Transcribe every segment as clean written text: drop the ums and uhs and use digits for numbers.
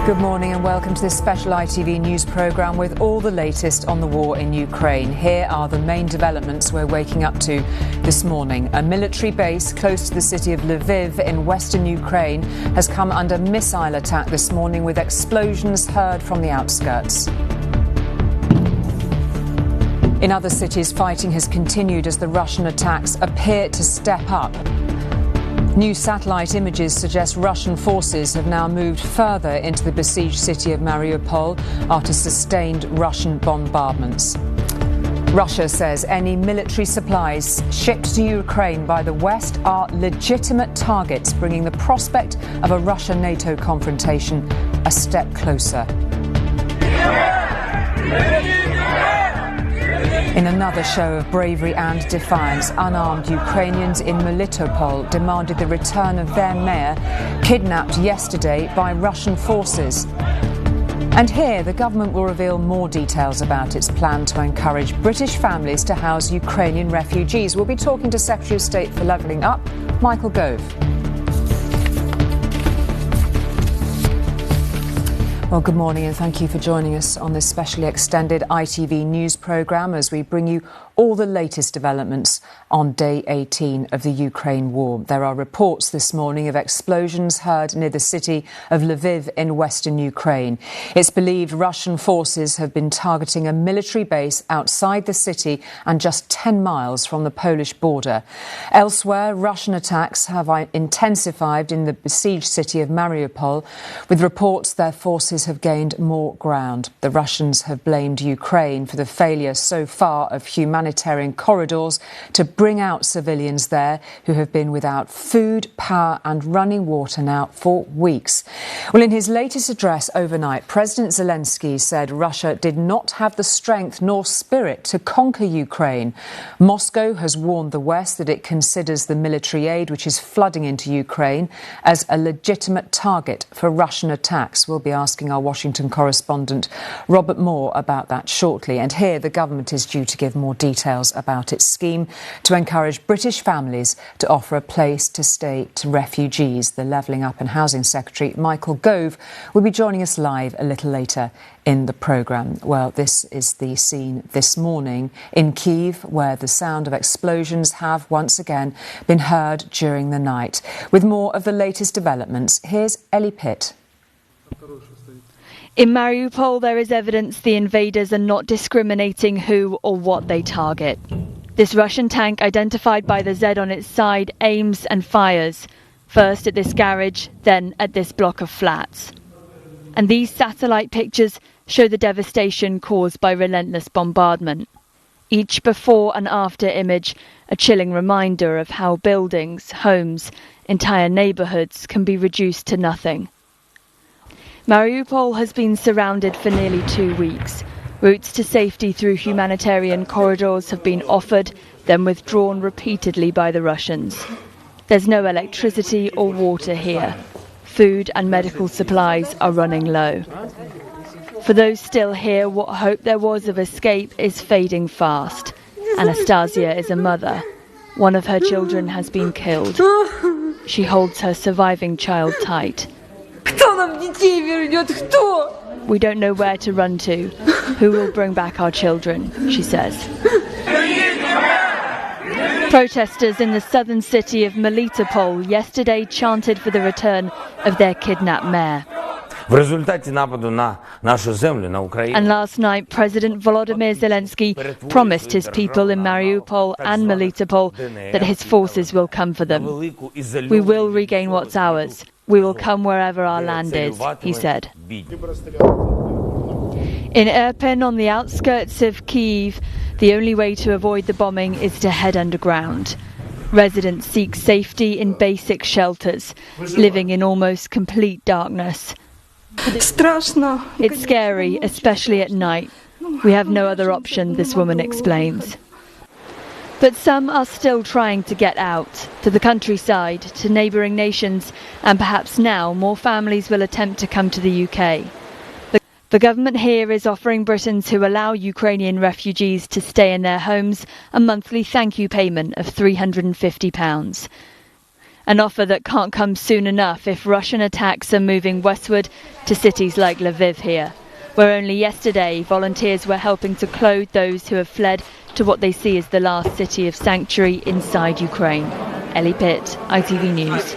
Good morning and welcome to this special ITV news programme with all the latest on the war in Ukraine. Here are the main developments we're waking up to this morning. A military base close to the city of Lviv in western Ukraine has come under missile attack this morning with explosions heard from the outskirts. In other cities, fighting has continued as the Russian attacks appear to step up. New satellite images suggest Russian forces have now moved further into the besieged city of Mariupol after sustained Russian bombardments. Russia says any military supplies shipped to Ukraine by the West are legitimate targets, bringing the prospect of a Russia-NATO confrontation a step closer. In another show of bravery and defiance, unarmed Ukrainians in Melitopol demanded the return of their mayor, kidnapped yesterday by Russian forces. And here, the government will reveal more details about its plan to encourage British families to house Ukrainian refugees. We'll be talking to Secretary of State for Levelling Up, Michael Gove. Well, good morning and thank you for joining us on this specially extended ITV news programme as we bring you all the latest developments on day 18 of the Ukraine war. There are reports this morning of explosions heard near the city of Lviv in western Ukraine. It's believed Russian forces have been targeting a military base outside the city and just 10 miles from the Polish border. Elsewhere, Russian attacks have intensified in the besieged city of Mariupol, with reports their forces have gained more ground. The Russians have blamed Ukraine for the failure so far of humanitarian corridors to bring out civilians there who have been without food, power and running water now for weeks. Well, in his latest address overnight, President Zelensky said Russia did not have the strength nor spirit to conquer Ukraine. Moscow has warned the West that it considers the military aid which is flooding into Ukraine as a legitimate target for Russian attacks. We'll be asking our Washington correspondent Robert Moore about that shortly. And here the government is due to give more details about its scheme to encourage British families to offer a place to stay to refugees. The Levelling Up and Housing Secretary Michael Gove will be joining us live a little later in the programme. Well, this is the scene this morning in Kyiv, where the sound of explosions have once again been heard during the night. With more of the latest developments, here's Ellie Pitt. In Mariupol, there is evidence the invaders are not discriminating who or what they target. This Russian tank, identified by the Z on its side, aims and fires, first at this garage, then at this block of flats. And these satellite pictures show the devastation caused by relentless bombardment. Each before and after image, a chilling reminder of how buildings, homes, entire neighbourhoods can be reduced to nothing. Mariupol has been surrounded for nearly 2 weeks. Routes to safety through humanitarian corridors have been offered, then withdrawn repeatedly by the Russians. There's no electricity or water here. Food and medical supplies are running low. For those still here, what hope there was of escape is fading fast. Anastasia is a mother. One of her children has been killed. She holds her surviving child tight. We don't know where to run to. Who will bring back our children, she says. Protesters in the southern city of Melitopol yesterday chanted for the return of their kidnapped mayor. And last night, President Volodymyr Zelensky promised his people in Mariupol and Melitopol that his forces will come for them. We will regain what's ours. We will come wherever our land is, he said. In Irpin, on the outskirts of Kyiv, the only way to avoid the bombing is to head underground. Residents seek safety in basic shelters, living in almost complete darkness. It's scary, especially at night. We have no other option, this woman explains. But some are still trying to get out, to the countryside, to neighbouring nations, and perhaps now more families will attempt to come to the UK. The government here is offering Britons who allow Ukrainian refugees to stay in their homes a monthly thank you payment of £350. an offer that can't come soon enough if Russian attacks are moving westward to cities like Lviv here, where only yesterday volunteers were helping to clothe those who have fled to what they see as the last city of sanctuary inside Ukraine. Ellie Pitt, ITV News.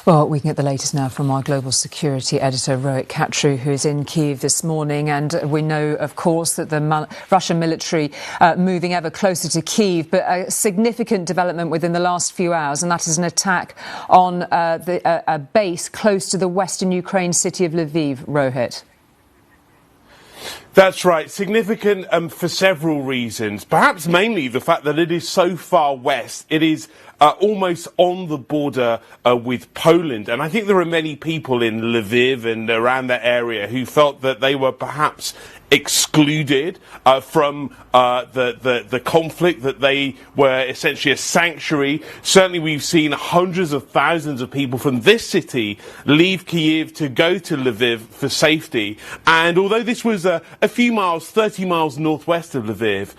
Well, we can get the latest now from our global security editor, Rohit Katru, who is in Kyiv this morning. And we know, of course, that the Russian military moving ever closer to Kyiv, but a significant development within the last few hours, and that is an attack on a base close to the western Ukraine city of Lviv. Rohit. That's right. Significant for several reasons. Perhaps mainly the fact that it is so far west. It is almost on the border with Poland. And I think there are many people in Lviv and around that area who felt that they were perhaps excluded from the conflict, that they were essentially a sanctuary. Certainly we've seen hundreds of thousands of people from this city leave Kyiv to go to Lviv for safety. And although this was a few miles, 30 miles northwest of Lviv,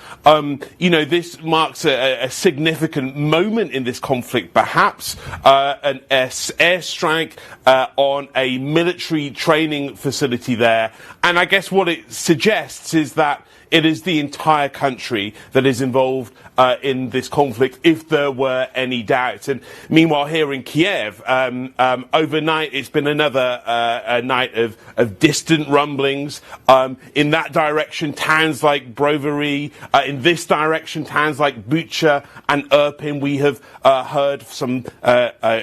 this marks a significant moment in this conflict, perhaps an airstrike on a military training facility there. And I guess what it suggests is that it is the entire country that is involved in this conflict, if there were any doubts. And meanwhile, here in Kiev, overnight, it's been another night of distant rumblings. In that direction, towns like Brovary. In this direction, towns like Bucha and Irpin. We have heard some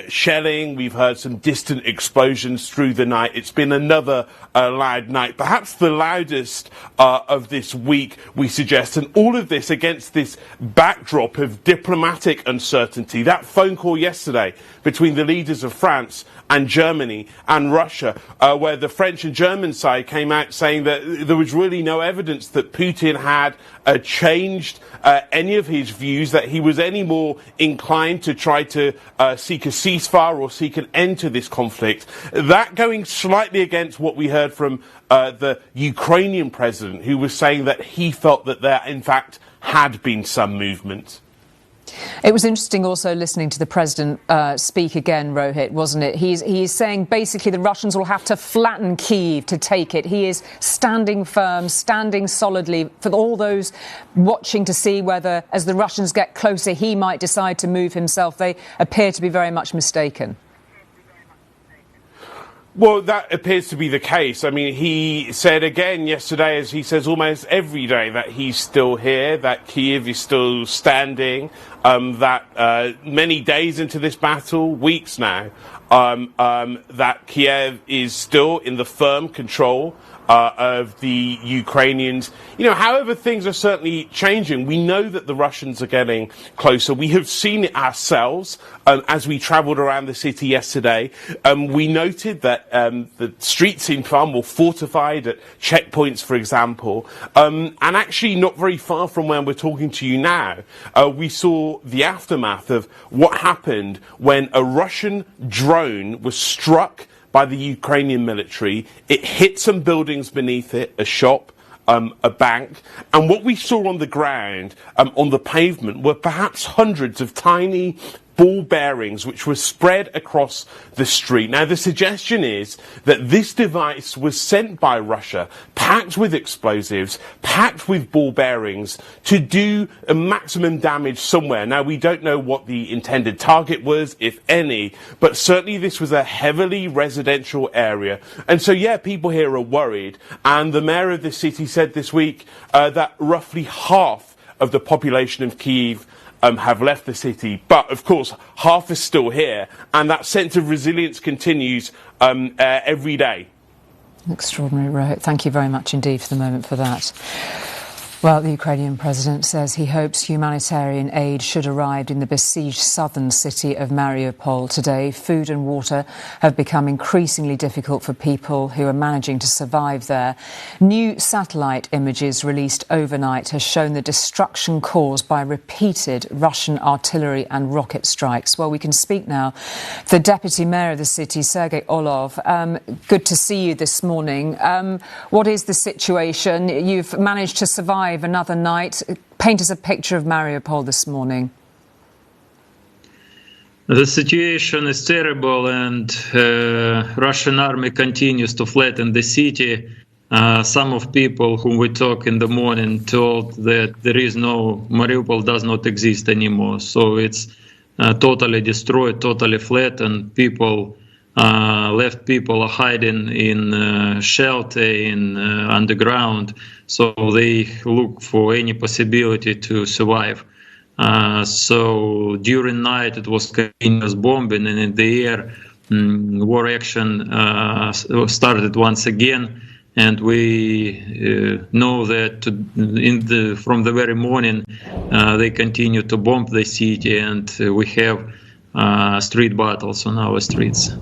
shelling. We've heard some distant explosions through the night. It's been another loud night, perhaps the loudest of this week, we suggest. And all of this against this backdrop of diplomatic uncertainty. That phone call yesterday between the leaders of France and Germany and Russia, where the French and German side came out saying that there was really no evidence that Putin had changed any of his views, that he was any more inclined to try to seek a ceasefire or seek an end to this conflict. That going slightly against what we heard from the Ukrainian president, who was saying that he felt that there, in fact, had been some movement. It was interesting also listening to the president speak again, Rohit, wasn't it? He's saying basically the Russians will have to flatten Kyiv to take it. He is standing firm, standing solidly for all those watching to see whether, as the Russians get closer, he might decide to move himself. They appear to be very much mistaken. Well, that appears to be the case. I mean, he said again yesterday, as he says almost every day, that he's still here, that Kyiv is still standing, that many days into this battle, weeks now, that Kiev is still in the firm control of the Ukrainians. However, things are certainly changing. We know that the Russians are getting closer. We have seen it ourselves as we travelled around the city yesterday. We noted that the streets seemed far more fortified at checkpoints, for example. And actually not very far from where we're talking to you now, we saw the aftermath of what happened when a Russian drone was struck by the Ukrainian military. It hit some buildings beneath it, a shop, a bank, and what we saw on the ground, on the pavement, were perhaps hundreds of tiny ball bearings which were spread across the street. Now, the suggestion is that this device was sent by Russia, packed with explosives, packed with ball bearings, to do a maximum damage somewhere. Now, we don't know what the intended target was, if any, but certainly this was a heavily residential area. And so, yeah, people here are worried. And the mayor of the city said this week that roughly half of the population of Kyiv have left the city, but of course half is still here, and that sense of resilience continues every day. Extraordinary, Rohit. Thank you very much indeed for the moment for that. Well, the Ukrainian president says he hopes humanitarian aid should arrive in the besieged southern city of Mariupol today. Food and water have become increasingly difficult for people who are managing to survive there. New satellite images released overnight has shown the destruction caused by repeated Russian artillery and rocket strikes. Well, we can speak now to the deputy mayor of the city, Sergei Orlov. Good to see you this morning. What is the situation? You've managed to survive another night. Paint us a picture of Mariupol this morning. The situation is terrible, and Russian army continues to flatten the city. Some of people whom we talk in the morning told that there is no Mariupol does not exist anymore. So it's totally destroyed, totally flattened. People left people are hiding in shelter in underground. So they look for any possibility to survive. So during night it was continuous bombing, and in the air war action started once again. And we know that from the very morning they continue to bomb the city, and we have street battles on our streets.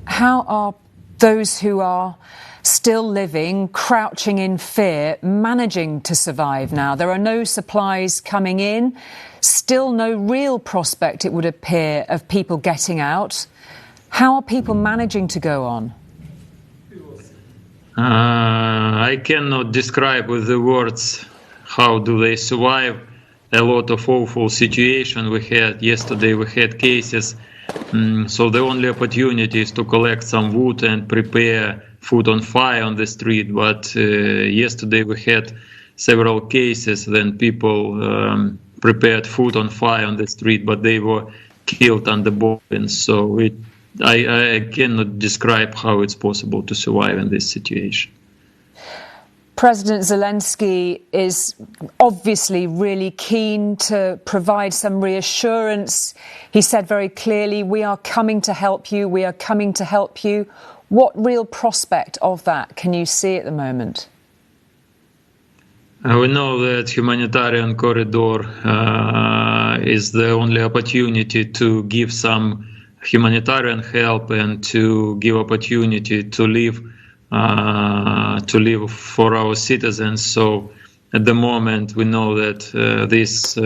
How are those who are still living, crouching in fear, managing to survive now? There are no supplies coming in, still no real prospect, it would appear, of people getting out. How are people managing to go on? I cannot describe with the words how do they survive. A lot of awful situation we had yesterday. We had cases. So the only opportunity is to collect some wood and prepare food on fire on the street. But yesterday we had several cases when people prepared food on fire on the street, but they were killed under bombing. So I cannot describe how it's possible to survive in this situation. President Zelensky is obviously really keen to provide some reassurance. He said very clearly, we are coming to help you, we are coming to help you. What real prospect of that can you see at the moment? We know that humanitarian corridor is the only opportunity to give some humanitarian help and to give opportunity to live for our citizens. So at the moment we know that these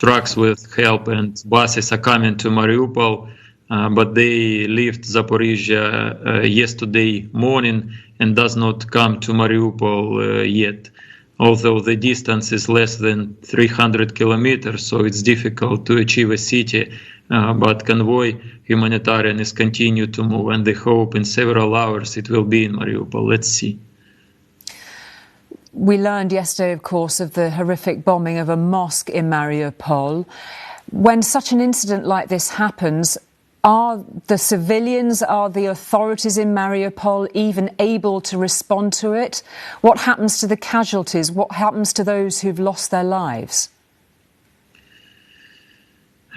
trucks with help and buses are coming to Mariupol, but they left Zaporizhia yesterday morning and does not come to Mariupol yet. Although the distance is less than 300 kilometers, so it's difficult to achieve a city. But convoy humanitarian is continue to move, and they hope in several hours it will be in Mariupol. Let's see. We learned yesterday, of course, of the horrific bombing of a mosque in Mariupol. When such an incident like this happens, are the civilians, are the authorities in Mariupol even able to respond to it? What happens to the casualties? What happens to those who've lost their lives?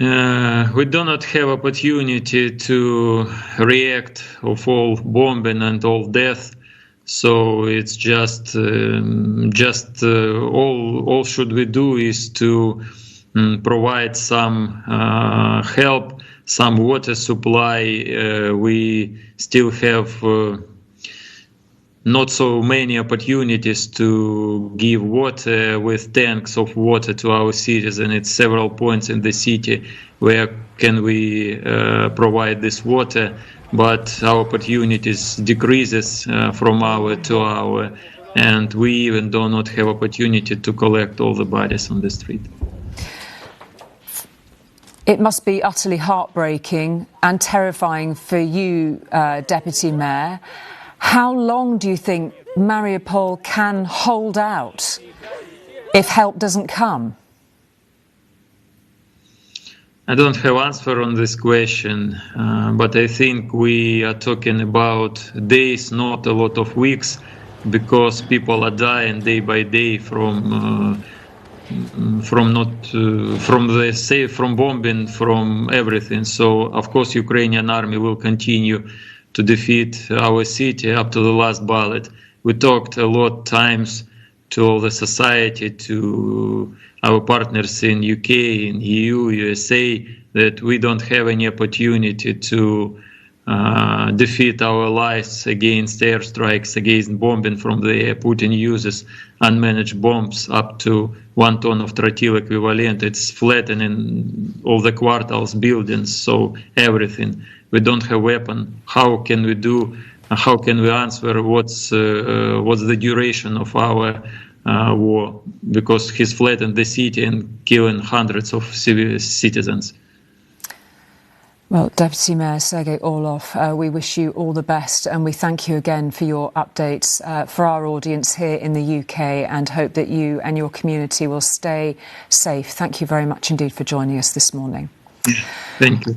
We do not have opportunity to react of all bombing and all death. So it's just all should we do is to provide some help, some water supply. We still have not so many opportunities to give water with tanks of water to our citizens. It's several points in the city where can we provide this water, but our opportunities decreases from hour to hour, and we even do not have opportunity to collect all the bodies on the street. It must be utterly heartbreaking and terrifying for you, Deputy Mayor. How long do you think Mariupol can hold out if help doesn't come? I don't have answer on this question, but I think we are talking about days, not a lot of weeks, because people are dying day by day from bombing, from everything. So of course Ukrainian army will continue to defeat our city up to the last bullet. We talked a lot times to all the society, to our partners in UK, in EU, USA, that we don't have any opportunity to defeat our allies against airstrikes, against bombing from the air. Putin uses unmanaged bombs up to 1 ton of trottil equivalent. It's flattening all the quarters, buildings, so everything. We don't have weapon. How can we do? How can we answer? What's the duration of our war? Because he's flattened the city and killing hundreds of civil citizens. Well, Deputy Mayor Sergei Orlov, we wish you all the best and we thank you again for your updates for our audience here in the UK and hope that you and your community will stay safe. Thank you very much indeed for joining us this morning. Thank you.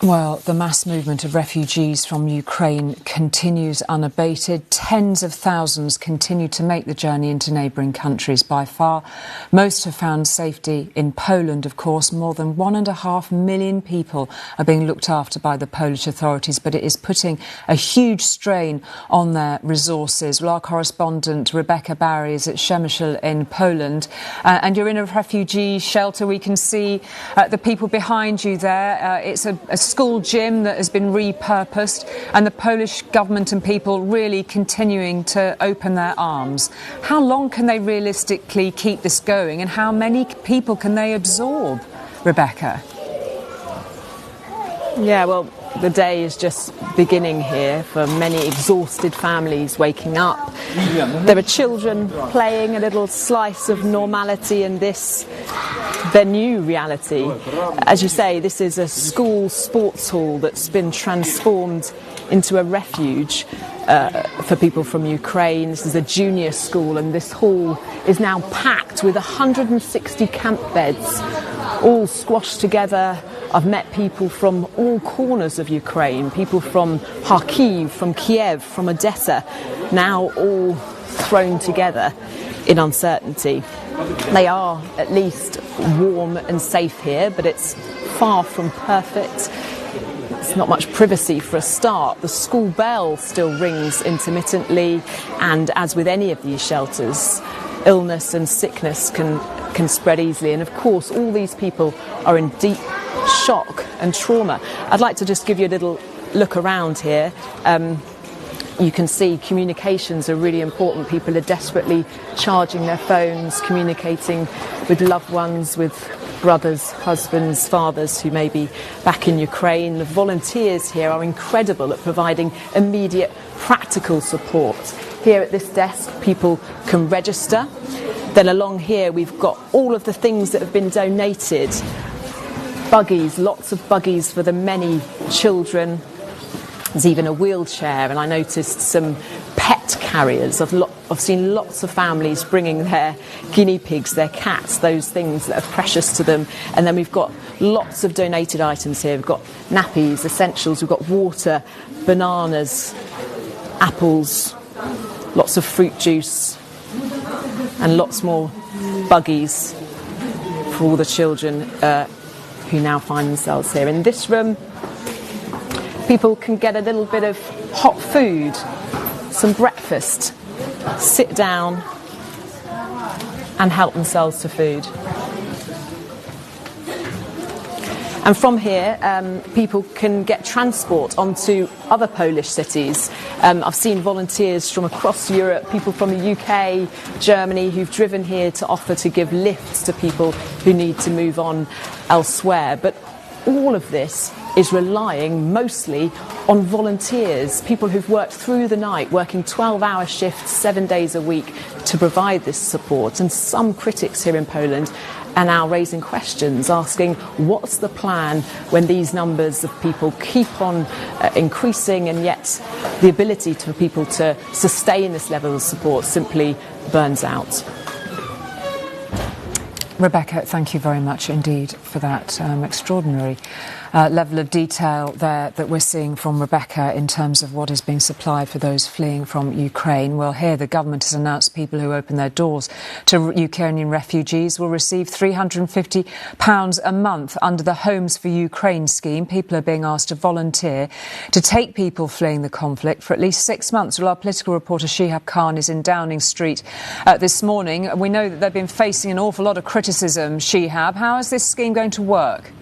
Well, the mass movement of refugees from Ukraine continues unabated. Tens of thousands continue to make the journey into neighbouring countries. By far, most have found safety in Poland, of course. More than 1.5 million people are being looked after by the Polish authorities, but it is putting a huge strain on their resources. Well, our correspondent Rebecca Barry is at Przemysl in Poland, and you're in a refugee shelter. We can see the people behind you there. It's a school gym that has been repurposed, and the Polish government and people really continuing to open their arms. How long can they realistically keep this going, and how many people can they absorb, Rebecca? Yeah, well, the day is just beginning here for many exhausted families waking up. There are children playing a little slice of normality in this, their new reality. As you say, this is a school sports hall that's been transformed into a refuge for people from Ukraine. This is a junior school, and this hall is now packed with 160 camp beds, all squashed together. I've met people from all corners of Ukraine, people from Kharkiv, from Kiev, from Odessa, now all thrown together in uncertainty. They are at least warm and safe here, but it's far from perfect. It's not much privacy for a start. The school bell still rings intermittently, and as with any of these shelters, illness and sickness can spread easily. And of course, all these people are in deep shock and trauma. I'd like to just give you a little look around here. You can see communications are really important. People are desperately charging their phones, communicating with loved ones, with brothers, husbands, fathers who may be back in Ukraine. The volunteers here are incredible at providing immediate practical support. Here at this desk, people can register. Then along here, we've got all of the things that have been donated. Buggies, lots of buggies for the many children. There's even a wheelchair, and I noticed some pet carriers. I've seen lots of families bringing their guinea pigs, their cats, those things that are precious to them. And then we've got lots of donated items here. We've got nappies, essentials, we've got water, bananas, apples, lots of fruit juice, and lots more buggies for all the children who now find themselves here. In this room, people can get a little bit of hot food, some breakfast, sit down and help themselves to food. And from here, people can get transport onto other Polish cities. I've seen volunteers from across Europe, people from the UK, Germany, who've driven here to offer to give lifts to people who need to move on elsewhere. But all of this is relying mostly on volunteers, people who've worked through the night, working 12-hour shifts 7 days a week to provide this support. And some critics here in Poland are now raising questions, asking what's the plan when these numbers of people keep on increasing, and yet the ability for people to sustain this level of support simply burns out. Rebecca, thank you very much indeed for that extraordinary level of detail there that we're seeing from Rebecca in terms of what is being supplied for those fleeing from Ukraine. Well, here the government has announced people who open their doors to Ukrainian refugees will receive £350 a month under the Homes for Ukraine scheme. People are being asked to volunteer to take people fleeing the conflict for at least 6 months. Well, our political reporter Shihab Khan is in Downing Street this morning. We know that they've been facing an awful lot of criticism. Shihab, how is this scheme going to work?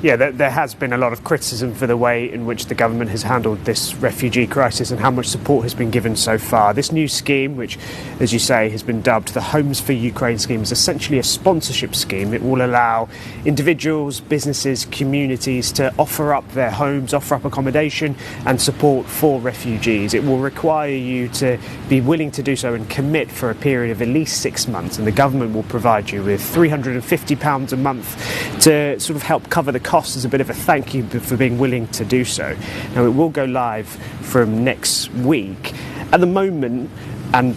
Yeah, there has been a lot of criticism for the way in which the government has handled this refugee crisis and how much support has been given so far. This new scheme, which, as you say, has been dubbed the Homes for Ukraine scheme, is essentially a sponsorship scheme. It will allow individuals, businesses, communities to offer up their homes, offer up accommodation and support for refugees. It will require you to be willing to do so and commit for a period of at least 6 months, and the government will provide you with £350 a month to sort of help cover the cost as a bit of a thank you for being willing to do so. Now, it will go live from next week. At the moment, and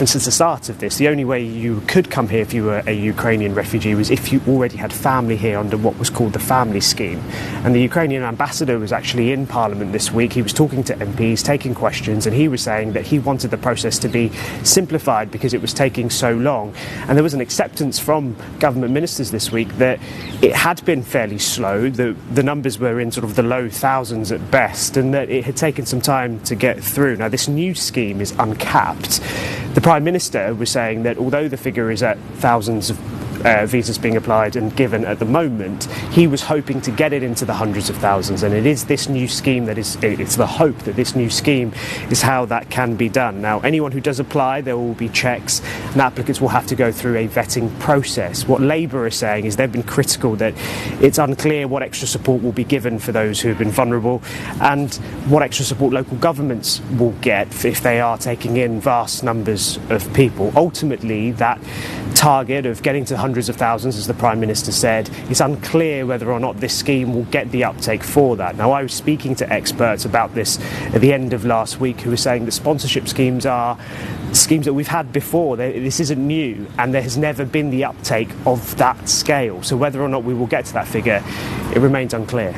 since the start of this, the only way you could come here if you were a Ukrainian refugee was if you already had family here under what was called the family scheme. And the Ukrainian ambassador was actually in Parliament this week. He was talking to MPs, taking questions, and he was saying that he wanted the process to be simplified because it was taking so long. And there was an acceptance from government ministers this week that it had been fairly slow. The numbers were in sort of the low thousands at best, and that it had taken some time to get through. Now, this new scheme is uncapped. The Prime Minister was saying that although the figure is at thousands of visas being applied and given at the moment, he was hoping to get it into the hundreds of thousands, and it is this new scheme it's the hope that this new scheme is how that can be done. Now, anyone who does apply, there will be checks, and applicants will have to go through a vetting process. What Labour is saying is they've been critical that it's unclear what extra support will be given for those who have been vulnerable and what extra support local governments will get if they are taking in vast numbers of people. Ultimately, that target of getting to hundreds of thousands, as the Prime Minister said, it's unclear whether or not this scheme will get the uptake for that. Now, I was speaking to experts about this at the end of last week who were saying that sponsorship schemes are schemes that we've had before. This isn't new, and there has never been the uptake of that scale. So whether or not we will get to that figure, it remains unclear.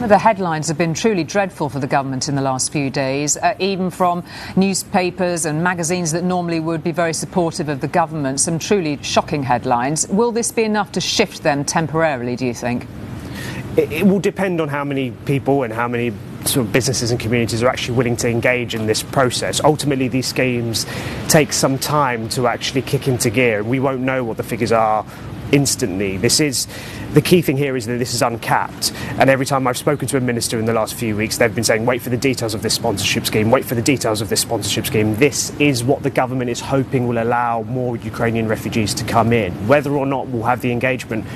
The headlines have been truly dreadful for the government in the last few days, even from newspapers and magazines that normally would be very supportive of the government. Some truly shocking headlines. Will this be enough to shift them temporarily, do you think? It will depend on how many people and how many sort of businesses and communities are actually willing to engage in this process. Ultimately, these schemes take some time to actually kick into gear. We won't know what the figures are instantly. The key thing here is that this is uncapped, and every time I've spoken to a minister in the last few weeks, they've been saying, wait for the details of this sponsorship scheme, wait for the details of this sponsorship scheme. This is what the government is hoping will allow more Ukrainian refugees to come in. Whether or not we'll have the engagement,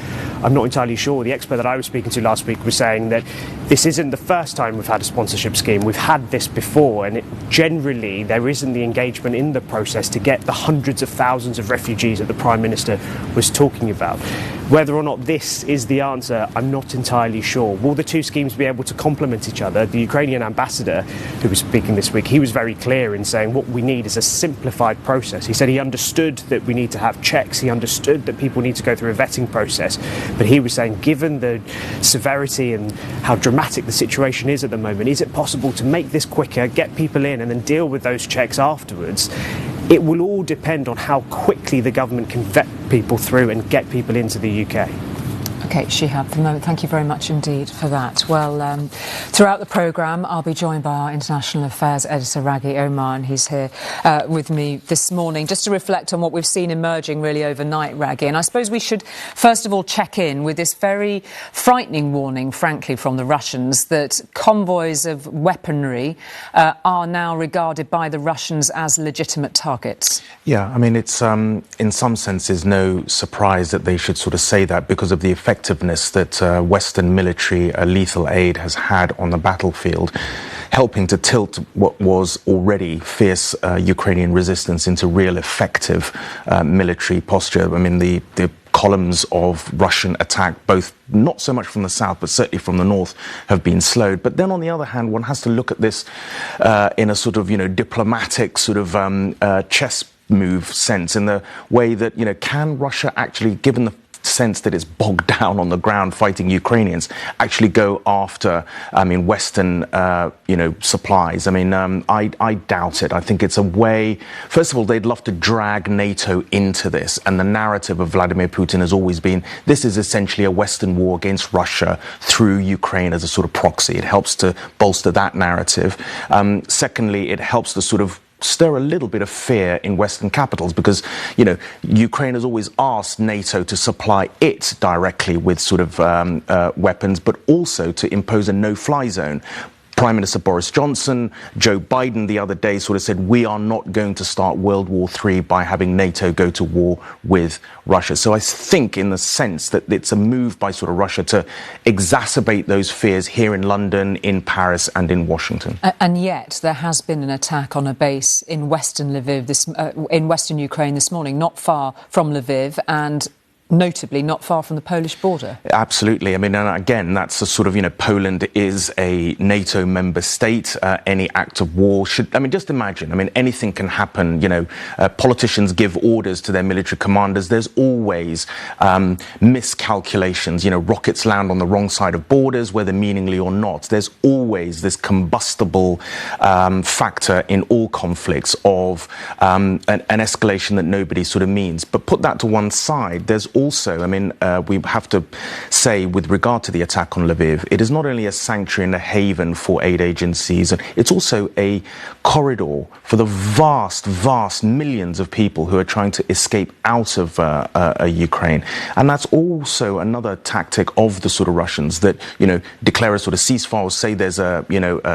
I'm not entirely sure. The expert that I was speaking to last week was saying that this isn't the first time we've had a sponsorship scheme. We've had this before, and generally there isn't the engagement in the process to get the hundreds of thousands of refugees that the Prime Minister was talking about. Whether or not this is the answer, I'm not entirely sure. Will the two schemes be able to complement each other? The Ukrainian ambassador, who was speaking this week, he was very clear in saying what we need is a simplified process. He said he understood that we need to have checks, he understood that people need to go through a vetting process, but he was saying, given the severity and how dramatic the situation is at the moment, is it possible to make this quicker, get people in, and then deal with those checks afterwards? It will all depend on how quickly the government can vet people through and get people into the UK. OK, Shihab, for the moment, thank you very much indeed for that. Well, throughout the programme, I'll be joined by our international affairs editor, Raghi Omar, and he's here with me this morning just to reflect on what we've seen emerging really overnight, Raghi. And I suppose we should, first of all, check in with this very frightening warning, frankly, from the Russians that convoys of weaponry are now regarded by the Russians as legitimate targets. Yeah, I mean, it's in some senses no surprise that they should sort of say that because of the effectiveness that Western military lethal aid has had on the battlefield, helping to tilt what was already fierce Ukrainian resistance into real effective military posture. I mean, the columns of Russian attack, both not so much from the south, but certainly from the north, have been slowed. But then on the other hand, one has to look at this in a sort of, diplomatic sort of chess move sense, in the way that, can Russia actually, given the sense that it's bogged down on the ground fighting Ukrainians, actually go after, Western, supplies? I doubt it. I think it's a way, first of all, they'd love to drag NATO into this. And the narrative of Vladimir Putin has always been, this is essentially a Western war against Russia through Ukraine as a sort of proxy. It helps to bolster that narrative. Secondly, it helps to sort of stir a little bit of fear in Western capitals because, Ukraine has always asked NATO to supply it directly with sort of weapons, but also to impose a no-fly zone. Prime Minister Boris Johnson, Joe Biden the other day sort of said, we are not going to start World War III by having NATO go to war with Russia. So I think in the sense that it's a move by sort of Russia to exacerbate those fears here in London, in Paris and in Washington. And yet there has been an attack on a base in Western Lviv, in Western Ukraine this morning, not far from Lviv, and notably not far from the Polish border. Absolutely. I mean, and again, that's a sort of, Poland is a NATO member state. Any act of war just imagine, anything can happen. Politicians give orders to their military commanders. There's always miscalculations. Rockets land on the wrong side of borders, whether meaningly or not. There's always this combustible factor in all conflicts of an escalation that nobody sort of means. But put that to one side, there's also, we have to say, with regard to the attack on Lviv, it is not only a sanctuary and a haven for aid agencies, it's also a corridor for the vast millions of people who are trying to escape out of Ukraine. And that's also another tactic of the sort of Russians that, declare a sort of ceasefire, or say there's a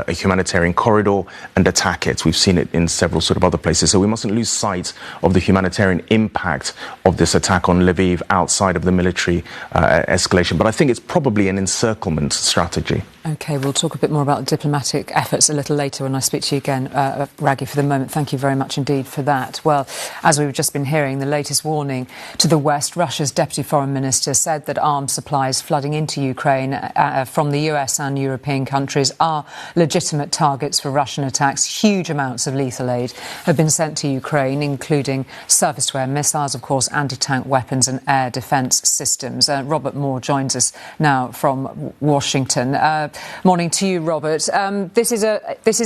humanitarian corridor and attack it. We've seen it in several sort of other places. So we mustn't lose sight of the humanitarian impact of this attack on Lviv outside of the military escalation. But I think it's probably an encirclement strategy. OK, we'll talk a bit more about diplomatic efforts a little later when I speak to you again, Raghi. For the moment, thank you very much indeed for that. Well, as we've just been hearing, the latest warning to the West, Russia's Deputy Foreign Minister said that arms supplies flooding into Ukraine from the US and European countries are legitimate targets for Russian attacks. Huge amounts of lethal aid have been sent to Ukraine, including surface-to-air missiles, of course, anti-tank weapons and air defence systems. Robert Moore joins us now from Washington. Morning to you, Robert. This is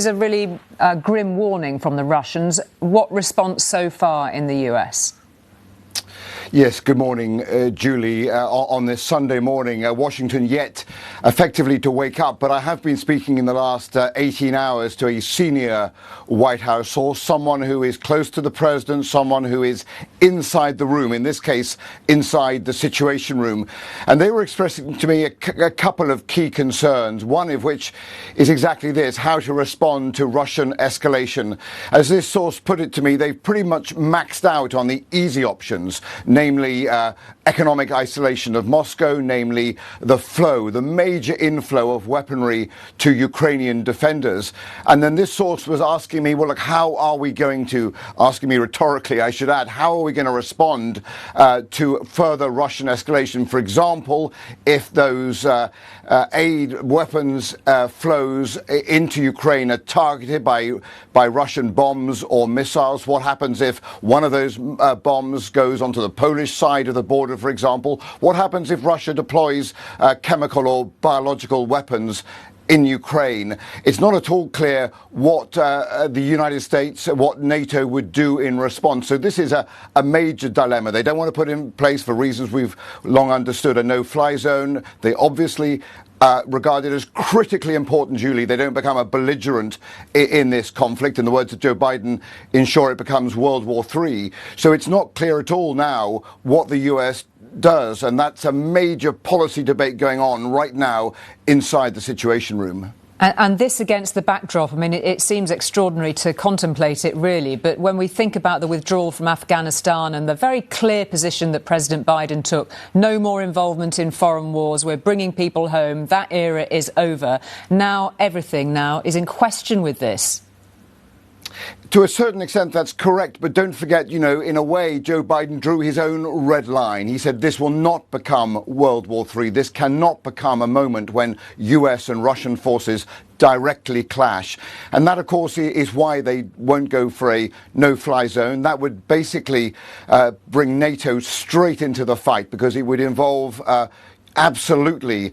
a really grim warning from the Russians. What response so far in the US? Yes, good morning, Julie. On this Sunday morning, Washington yet effectively to wake up, but I have been speaking in the last 18 hours to a senior White House source, someone who is close to the president, someone who is inside the room, in this case, inside the Situation Room. And they were expressing to me a couple of key concerns, one of which is exactly this: how to respond to Russian escalation. As this source put it to me, they've pretty much maxed out on the easy options, namely economic isolation of Moscow, namely the major inflow of weaponry to Ukrainian defenders. And then this source was asking me, well, look, how are we going to, asking me rhetorically, I should add, how are we going to respond to further Russian escalation? For example, if those aid weapons flows into Ukraine are targeted by Russian bombs or missiles, what happens if one of those bombs goes onto the Polish side of the border, for example? What happens if Russia deploys chemical or biological weapons in Ukraine? It's not at all clear what the United States, what NATO would do in response. So this is a major dilemma. They don't want to put in place, for reasons we've long understood, a no-fly zone. They obviously regarded as critically important, Julie. They don't become a belligerent in this conflict. In the words of Joe Biden, ensure it becomes World War III. So it's not clear at all now what the US does. And that's a major policy debate going on right now inside the Situation Room. And this against the backdrop, it seems extraordinary to contemplate it, really. But when we think about the withdrawal from Afghanistan and the very clear position that President Biden took, no more involvement in foreign wars, we're bringing people home, that era is over. Now everything now is in question with this. To a certain extent, that's correct. But don't forget, in a way, Joe Biden drew his own red line. He said this will not become World War III. This cannot become a moment when US and Russian forces directly clash. And that, of course, is why they won't go for a no-fly zone. That would basically bring NATO straight into the fight, because it would involve absolutely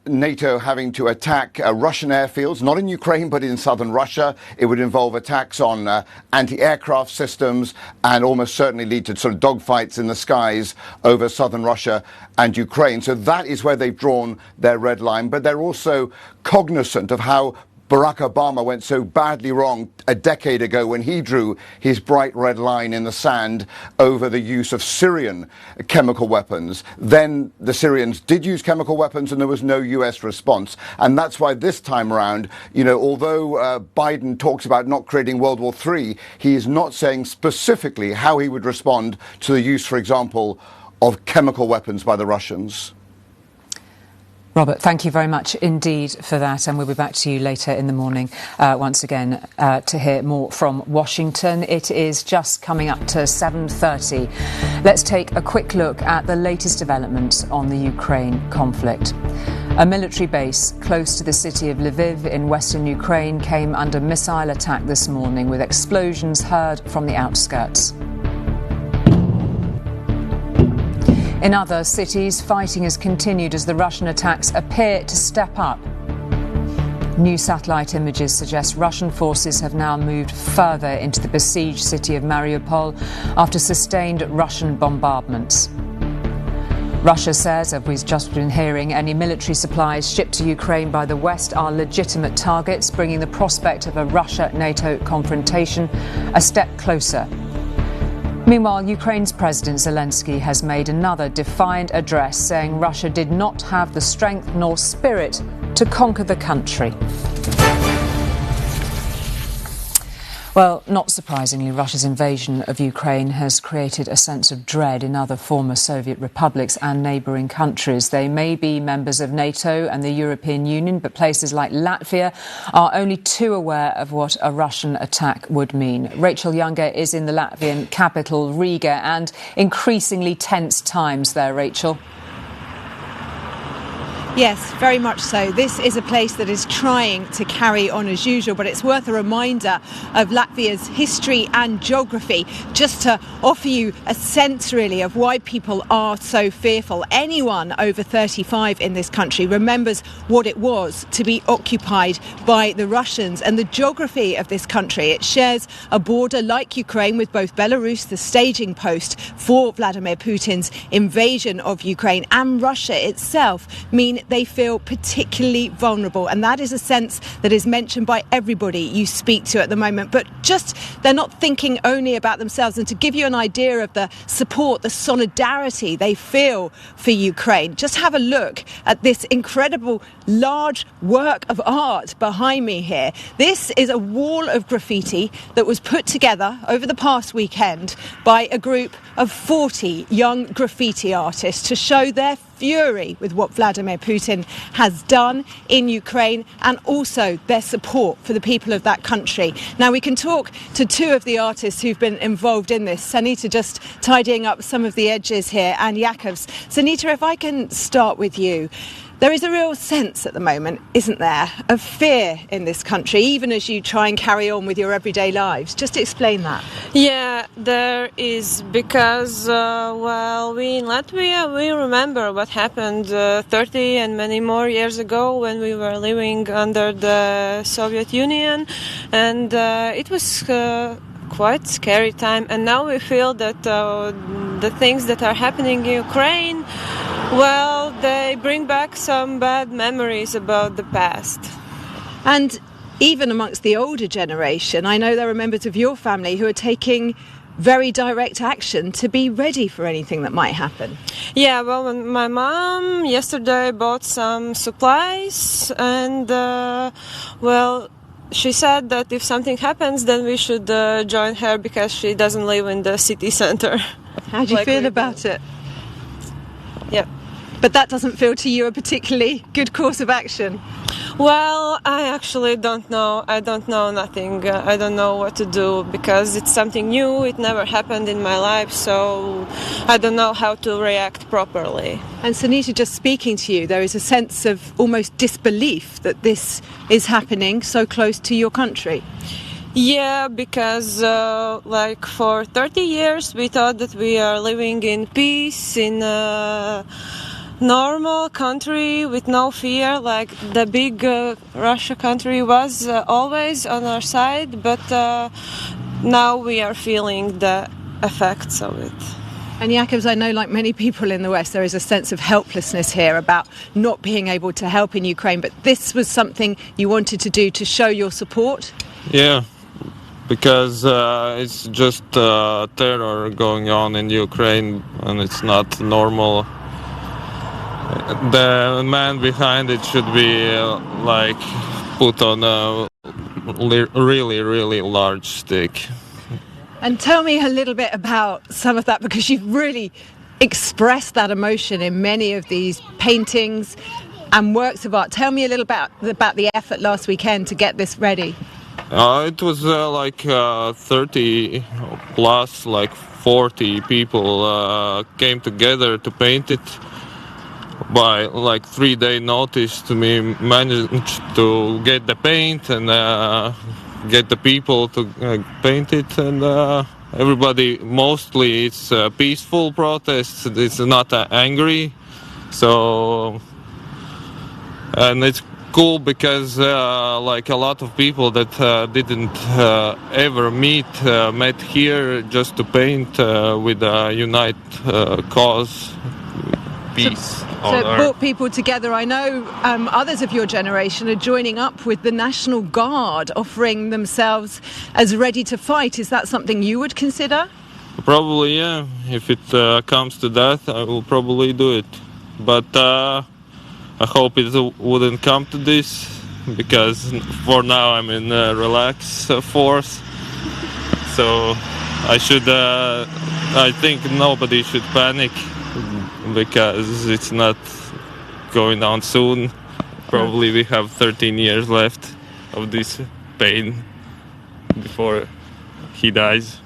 NATO having to attack Russian airfields, not in Ukraine, but in southern Russia. It would involve attacks on anti-aircraft systems, and almost certainly lead to sort of dogfights in the skies over southern Russia and Ukraine. So that is where they've drawn their red line. But they're also cognizant of how Barack Obama went so badly wrong a decade ago when he drew his bright red line in the sand over the use of Syrian chemical weapons. Then the Syrians did use chemical weapons and there was no US response. And that's why this time around, although Biden talks about not creating World War III, he is not saying specifically how he would respond to the use, for example, of chemical weapons by the Russians. Robert, thank you very much indeed for that, and we'll be back to you later in the morning once again to hear more from Washington. It is just coming up to 7:30. Let's take a quick look at the latest developments on the Ukraine conflict. A military base close to the city of Lviv in western Ukraine came under missile attack this morning, with explosions heard from the outskirts. In other cities, fighting has continued as the Russian attacks appear to step up. New satellite images suggest Russian forces have now moved further into the besieged city of Mariupol after sustained Russian bombardments. Russia says, as we've just been hearing, any military supplies shipped to Ukraine by the West are legitimate targets, bringing the prospect of a Russia-NATO confrontation a step closer. Meanwhile, Ukraine's President Zelensky has made another defiant address, saying Russia did not have the strength nor spirit to conquer the country. Well, not surprisingly, Russia's invasion of Ukraine has created a sense of dread in other former Soviet republics and neighbouring countries. They may be members of NATO and the European Union, but places like Latvia are only too aware of what a Russian attack would mean. Rachel Younger is in the Latvian capital, Riga, and increasingly tense times there, Rachel. Yes, very much so. This is a place that is trying to carry on as usual, but it's worth a reminder of Latvia's history and geography, just to offer you a sense really of why people are so fearful. Anyone over 35 in this country remembers what it was to be occupied by the Russians, and the geography of this country. It shares a border like Ukraine with both Belarus, the staging post for Vladimir Putin's invasion of Ukraine, and Russia itself, mean they feel particularly vulnerable, and that is a sense that is mentioned by everybody you speak to at the moment. But just, they're not thinking only about themselves. And to give you an idea of the support, the solidarity they feel for Ukraine, just have a look at this incredible large work of art behind me here. This is a wall of graffiti that was put together over the past weekend by a group of 40 young graffiti artists to show their fury with what Vladimir Putin has done in Ukraine, and also their support for the people of that country. Now, we can talk to two of the artists who've been involved in this. Sanita just tidying up some of the edges here, and Yakovs. Sanita, if I can start with you. There is a real sense at the moment, isn't there, of fear in this country, even as you try and carry on with your everyday lives. Just explain that. Yeah, there is, because, we in Latvia, we remember what happened 30 and many more years ago when we were living under the Soviet Union, and it was quite scary time. And now we feel that the things that are happening in Ukraine, well, they bring back some bad memories about the past. And even amongst the older generation, I know there are members of your family who are taking very direct action to be ready for anything that might happen. Yeah, well, my mom yesterday bought some supplies, and, she said that if something happens, then we should join her, because she doesn't live in the city center. How do you feel about it? Yeah. But that doesn't feel to you a particularly good course of action? Well, I actually don't know. I don't know nothing. I don't know what to do, because it's something new. It never happened in my life, so I don't know how to react properly. And Sanita, just speaking to you, there is a sense of almost disbelief that this is happening so close to your country. Yeah, because for 30 years we thought that we are living in peace, in a normal country with no fear, like the big Russia country was always on our side, but now we are feeling the effects of it. And Yakovs, I know like many people in the West, there is a sense of helplessness here about not being able to help in Ukraine, but this was something you wanted to do to show your support? Yeah, because it's just terror going on in Ukraine, and it's not normal. The man behind it should be put on a really, really large stick. And tell me a little bit about some of that, because you've really expressed that emotion in many of these paintings. and works of art. Tell me a little about the effort last weekend to get this ready. It was 30 plus, 40 people came together to paint it. By 3-day notice, we managed to get the paint and get the people to paint it, and everybody, mostly it's peaceful protests. It's not angry, so, and it's cool because a lot of people that didn't ever met here just to paint with a unite cause, peace. So it brought people together. I know others of your generation are joining up with the National Guard, offering themselves as ready to fight. Is that something you would consider? Probably, yeah. If it comes to that, I will probably do it. But I hope it wouldn't come to this, because for now I'm in relax force. So I think nobody should panic, because it's not going down soon. Probably we have 13 years left of this pain before he dies.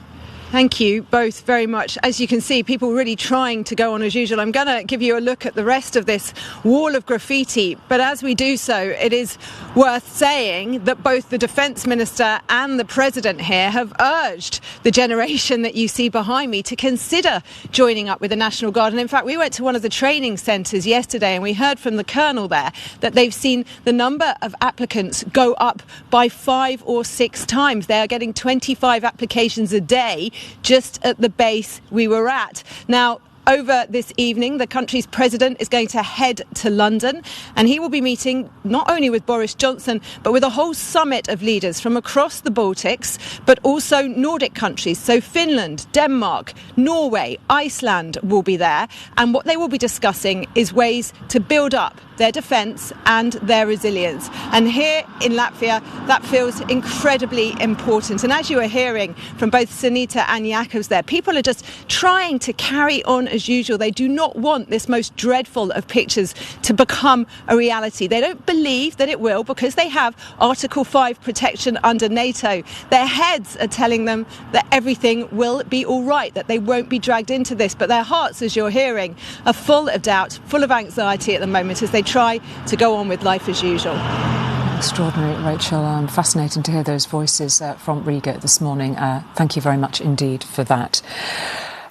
Thank you both very much. As you can see, people really trying to go on as usual. I'm going to give you a look at the rest of this wall of graffiti. But as we do so, it is worth saying that both the Defence Minister and the President here have urged the generation that you see behind me to consider joining up with the National Guard. And in fact, we went to one of the training centres yesterday and we heard from the Colonel there that they've seen the number of applicants go up by 5 or 6 times. They are getting 25 applications a day just at the base we were at. Now, over this evening, the country's president is going to head to London, and he will be meeting not only with Boris Johnson, but with a whole summit of leaders from across the Baltics, but also Nordic countries. So Finland, Denmark, Norway, Iceland will be there. And what they will be discussing is ways to build up their defence and their resilience. And here in Latvia, that feels incredibly important. And as you are hearing from both Sunita and Jakobs there, people are just trying to carry on as usual. They do not want this most dreadful of pictures to become a reality. They don't believe that it will, because they have Article 5 protection under NATO. Their heads are telling them that everything will be all right, that they won't be dragged into this. But their hearts, as you're hearing, are full of doubt, full of anxiety at the moment as they try to go on with life as usual. Extraordinary, Rachel. Fascinating to hear those voices from Riga this morning. Thank you very much indeed for that.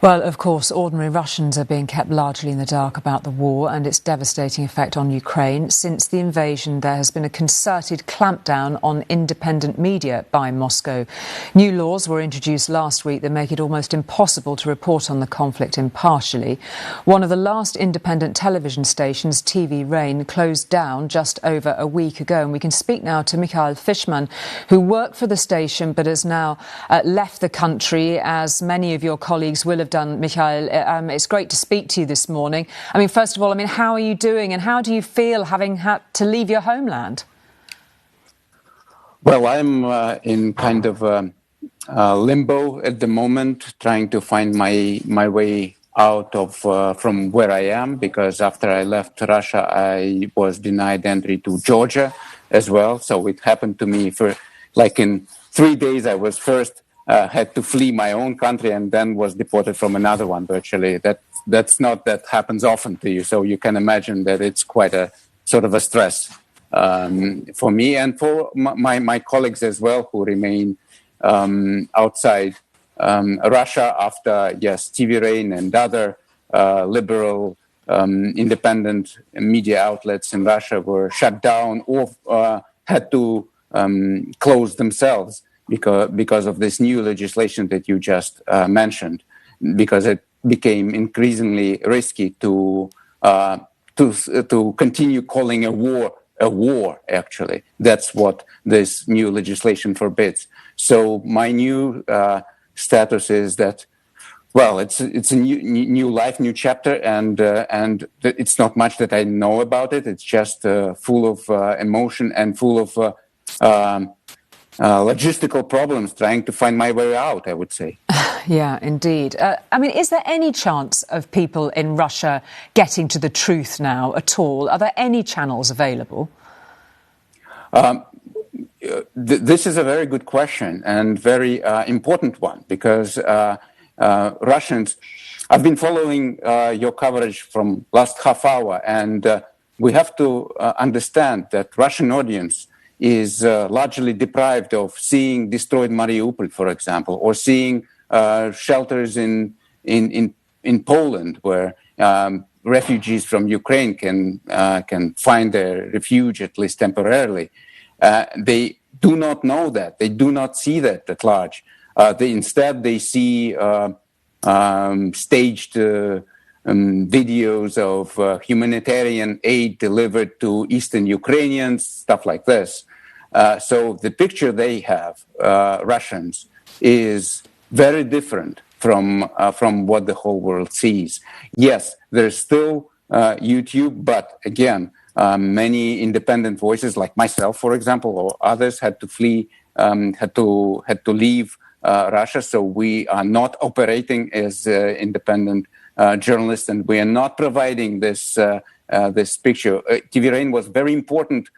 Well, of course, ordinary Russians are being kept largely in the dark about the war and its devastating effect on Ukraine. Since the invasion, there has been a concerted clampdown on independent media by Moscow. New laws were introduced last week that make it almost impossible to report on the conflict impartially. One of the last independent television stations, TV Rain, closed down just over a week ago. And we can speak now to Mikhail Fishman, who worked for the station but has now left the country, as many of your colleagues will have done. Mikhail, it's great to speak to you this morning. I mean, first of all, how are you doing and how do you feel having had to leave your homeland? Well, I'm in kind of limbo at the moment, trying to find my way out of from where I am, because after I left Russia, I was denied entry to Georgia as well. So it happened to me for in 3 days. I was first had to flee my own country and then was deported from another one virtually. That happens often to you. So you can imagine that it's quite a sort of a stress for me and for my colleagues as well, who remain outside Russia after, TV Rain and other liberal independent media outlets in Russia were shut down or had to close themselves because of this new legislation that you just mentioned, because it became increasingly risky to continue calling a war. Actually, that's what this new legislation forbids. So my new status is that, well, it's a new life, new chapter, and it's not much that I know about it. It's just full of emotion and full of logistical problems trying to find my way out, I would say. Yeah, indeed. I mean, is there any chance of people in Russia getting to the truth now at all? Are there any channels available? This is a very good question and very important one, because Russians, I've been following your coverage from last half hour, and we have to understand that Russian audience is largely deprived of seeing destroyed Mariupol, for example, or seeing shelters in Poland where refugees from Ukraine can find their refuge, at least temporarily. They do not know that. They do not see that at large. Instead, they see staged videos of humanitarian aid delivered to Eastern Ukrainians, stuff like this. So the picture they have, Russians, is very different from what the whole world sees. Yes, there's still YouTube, but again, many independent voices like myself, for example, or others had to flee, had to leave Russia. So we are not operating as independent journalists, and we are not providing this picture. TV Rain was very important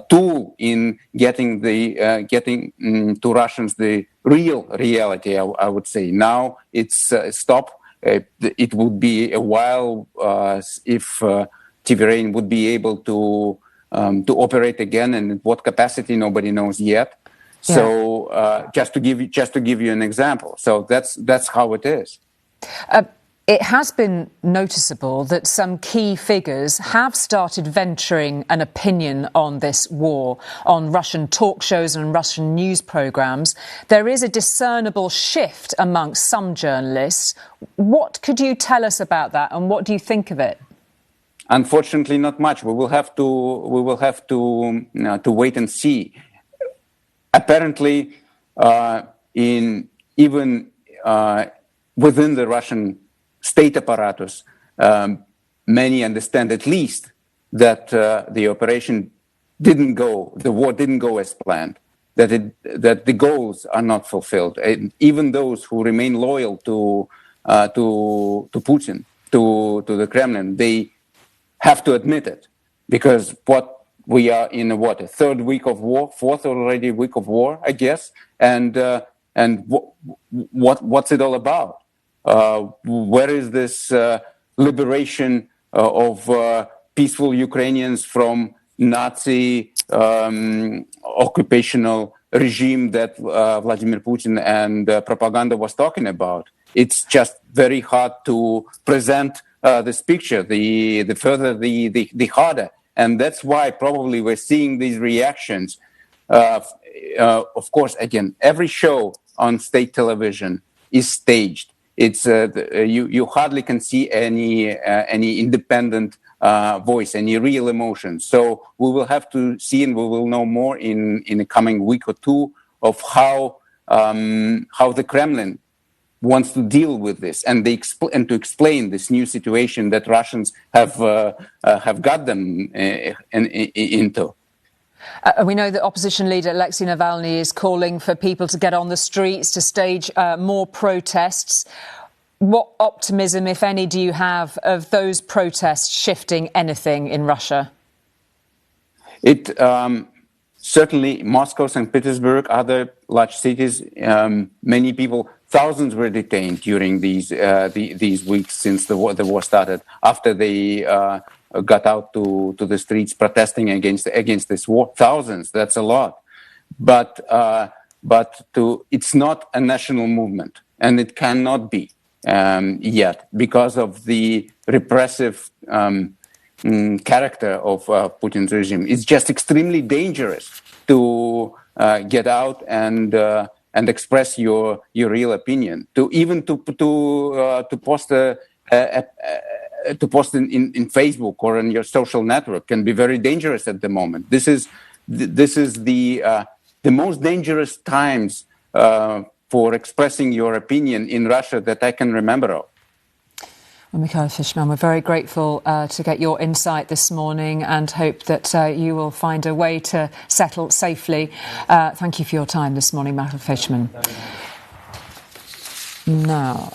tool in getting to Russians the real reality. I would say now it's stopped. It would be a while if TV Rain would be able to operate again, and in what capacity nobody knows yet. Yeah. So just to give you an example, so that's how it is. It has been noticeable that some key figures have started venturing an opinion on this war on Russian talk shows and Russian news programmes. There is a discernible shift amongst some journalists. What could you tell us about that, and what do you think of it? Unfortunately, not much. We will have to wait and see. Apparently, even within the Russian state apparatus, many understand at least that the war didn't go as planned, that the goals are not fulfilled. And even those who remain loyal to Putin, to the Kremlin, they have to admit it, because we are in a third week of war, fourth already week of war, I guess, and what's it all about? Where is this liberation of peaceful Ukrainians from Nazi occupational regime that Vladimir Putin and propaganda was talking about? It's just very hard to present this picture. The further, the harder. And that's why probably we're seeing these reactions. Of course, again, every show on state television is staged. It's you hardly can see any independent voice, any real emotion. So we will have to see, and we will know more in the coming week or two of how the Kremlin wants to deal with this, and to explain this new situation that Russians have got them into. We know that opposition leader Alexei Navalny is calling for people to get on the streets to stage more protests. What optimism, if any, do you have of those protests shifting anything in Russia? It certainly Moscow, St. Petersburg, other large cities. Many people, thousands were detained during these weeks since the war started. After they got out to the streets protesting against this war, thousands. That's a lot, but it's not a national movement, and it cannot be yet because of the repressive character of Putin's regime. It's just extremely dangerous to get out and express your real opinion. To post in Facebook or in your social network can be very dangerous at the moment. This is the most dangerous times for expressing your opinion in Russia that I can remember of. Well, Mikhail Fishman, we're very grateful to get your insight this morning and hope that you will find a way to settle safely. Thank you for your time this morning, Mikhail Fishman. Now,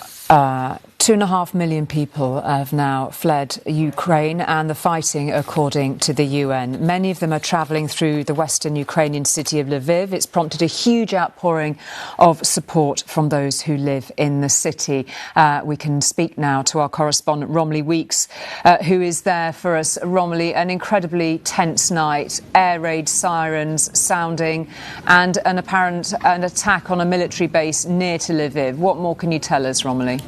2.5 million people have now fled Ukraine and the fighting, according to the UN. Many of them are travelling through the western Ukrainian city of Lviv. It's prompted a huge outpouring of support from those who live in the city. We can speak now to our correspondent, Romilly Weeks, who is there for us. Romilly, an incredibly tense night, air raid sirens sounding and an attack on a military base near to Lviv. What more can you tell us, Romilly?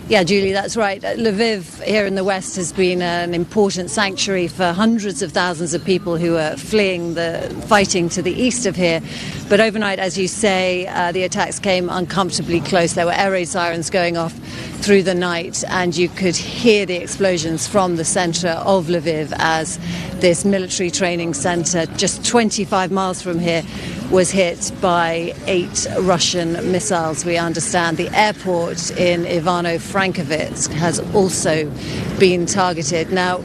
Yeah, Julie, that's right. Lviv here in the west has been an important sanctuary for hundreds of thousands of people who are fleeing the fighting to the east of here. But overnight, as you say, the attacks came uncomfortably close. There were air raid sirens going off through the night, and you could hear the explosions from the centre of Lviv as this military training centre, just 25 miles from here, was hit by 8 Russian missiles. We understand the airport in Ivano-Frankivsk has also been targeted. Now,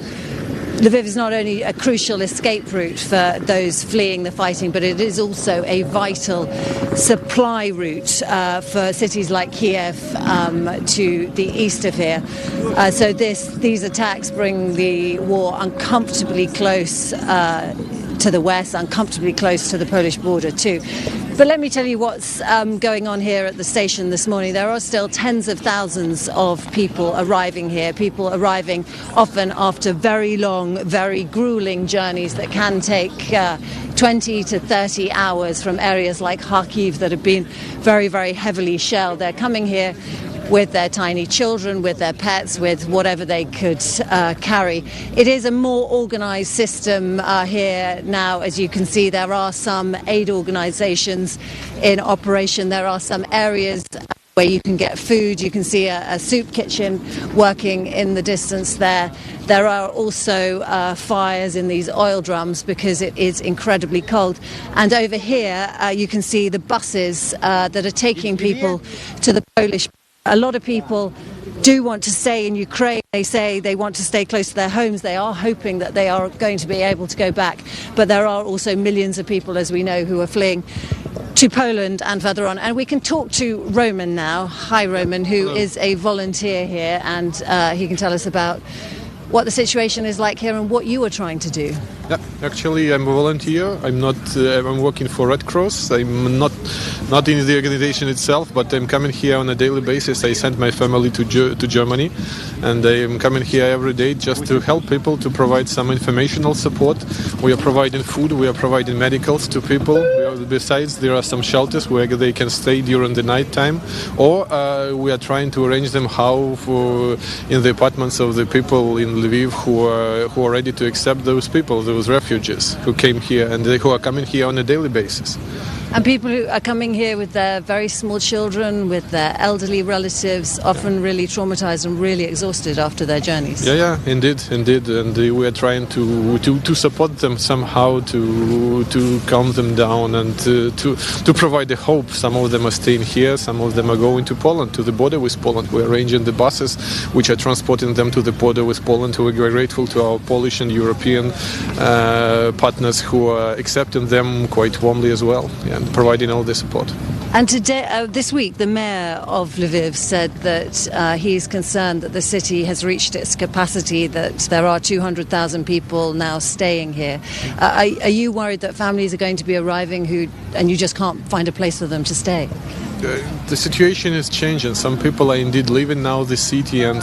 Lviv is not only a crucial escape route for those fleeing the fighting, but it is also a vital supply route for cities like Kiev to the east of here. So these attacks bring the war uncomfortably close to the west, uncomfortably close to the Polish border too. But let me tell you what's going on here at the station this morning. There are still tens of thousands of people arriving here, people arriving often after very long, very grueling journeys that can take 20 to 30 hours from areas like Kharkiv that have been very, very heavily shelled. They're coming here with their tiny children, with their pets, with whatever they could carry. It is a more organised system here now. As you can see, there are some aid organisations in operation. There are some areas where you can get food. You can see a soup kitchen working in the distance there. There are also fires in these oil drums because it is incredibly cold. And over here, you can see the buses that are taking people to the Polish. A lot of people do want to stay in Ukraine. They say they want to stay close to their homes. They are hoping that they are going to be able to go back. But there are also millions of people, as we know, who are fleeing to Poland and further on. And we can talk to Roman now. Hi, Roman, who is a volunteer here, and he can tell us about what the situation is like here and what you are trying to do. Yeah, actually, I'm a volunteer. I'm not. I'm working for Red Cross. I'm not in the organization itself, but I'm coming here on a daily basis. I sent my family to Germany, and I'm coming here every day just to help people, to provide some informational support. We are providing food. We are providing medicals to people. Besides, there are some shelters where they can stay during the night time, or we are trying to arrange them in the apartments of the people in Lviv who are ready to accept those people, those refugees who came here and who are coming here on a daily basis. And people who are coming here with their very small children, with their elderly relatives, often really traumatized and really exhausted after their journeys. Yeah, indeed. And we are trying to support them somehow, to calm them down and to provide a hope. Some of them are staying here, some of them are going to Poland, to the border with Poland. We're arranging the buses which are transporting them to the border with Poland. We're grateful to our Polish and European partners who are accepting them quite warmly as well. And providing all the support. And today, this week, the mayor of Lviv said that he is concerned that the city has reached its capacity, that there are 200,000 people now staying here. Are you worried that families are going to be arriving and you just can't find a place for them to stay? The situation is changing. Some people are indeed leaving now the city, and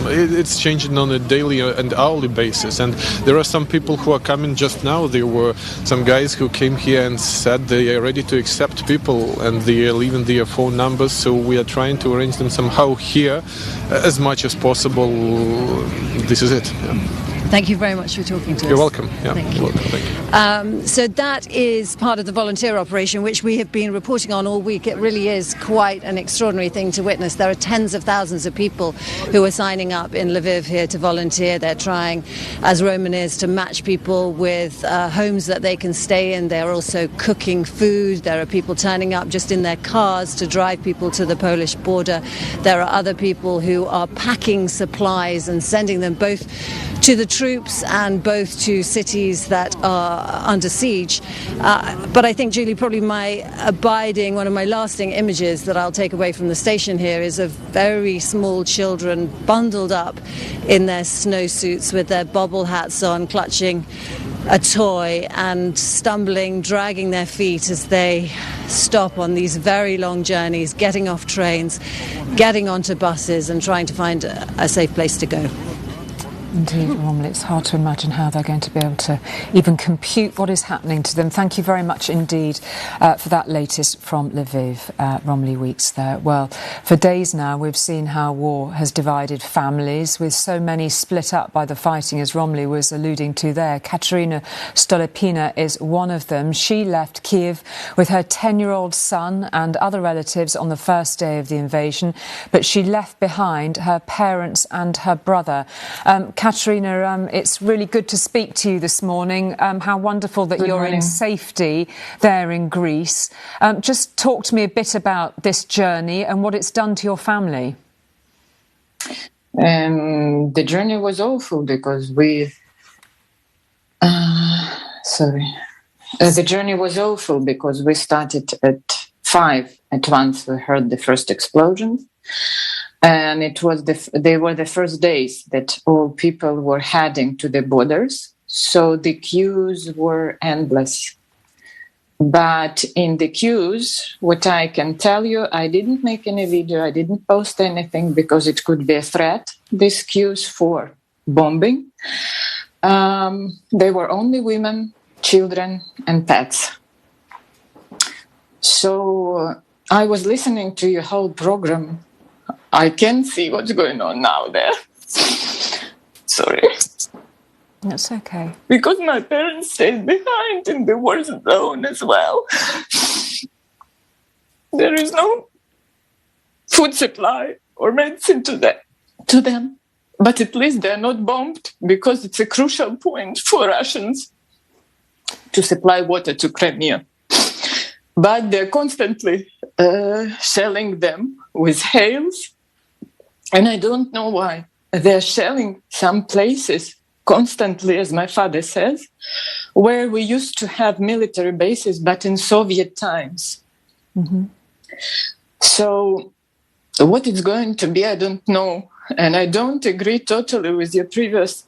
it's changing on a daily and hourly basis. And there are some people who are coming just now. There were some guys who came here and said they are ready to accept people, and they are leaving their phone numbers. So we are trying to arrange them somehow here as much as possible. This is it. Yeah. Thank you very much for talking to us. You're welcome. Yeah, Thank you. welcome. Thank you. So that is part of the volunteer operation, which we have been reporting on all week. It really is quite an extraordinary thing to witness. There are tens of thousands of people who are signing up in Lviv here to volunteer. They're trying, as Roman is, to match people with homes that they can stay in. They're also cooking food. There are people turning up just in their cars to drive people to the Polish border. There are other people who are packing supplies and sending them both to the troops and both to cities that are under siege. But I think, Julie, probably one of my lasting images that I'll take away from the station here is of very small children bundled up in their snowsuits with their bobble hats on, clutching a toy and stumbling, dragging their feet as they stop on these very long journeys, getting off trains, getting onto buses and trying to find a safe place to go. Indeed, Romilly, it's hard to imagine how they're going to be able to even compute what is happening to them. Thank you very much indeed for that latest from Lviv, Romilly Weeks there. Well, for days now we've seen how war has divided families, with so many split up by the fighting, as Romilly was alluding to there. Katerina Stolepina is one of them. She left Kiev with her 10-year-old son and other relatives on the first day of the invasion, but she left behind her parents and her brother. Katerina, it's really good to speak to you this morning. How wonderful that you're in safety there in Greece. Just talk to me a bit about this journey and what it's done to your family. The journey was awful because the journey was awful because we started at 5 at once. We heard the first explosions. And they were the first days that all people were heading to the borders. So the queues were endless. But in the queues, what I can tell you, I didn't make any video, I didn't post anything because it could be a threat. These queues for bombing. They were only women, children, and pets. So I was listening to your whole program. I can see what's going on now there. Sorry. That's okay. Because my parents stayed behind in the war zone as well. There is no food supply or medicine to them. But at least they're not bombed because it's a crucial point for Russians to supply water to Crimea. But they're constantly shelling them with hails. And I don't know why. They're shelling some places constantly, as my father says, where we used to have military bases, but in Soviet times. Mm-hmm. So what it's going to be, I don't know. And I don't agree totally with your previous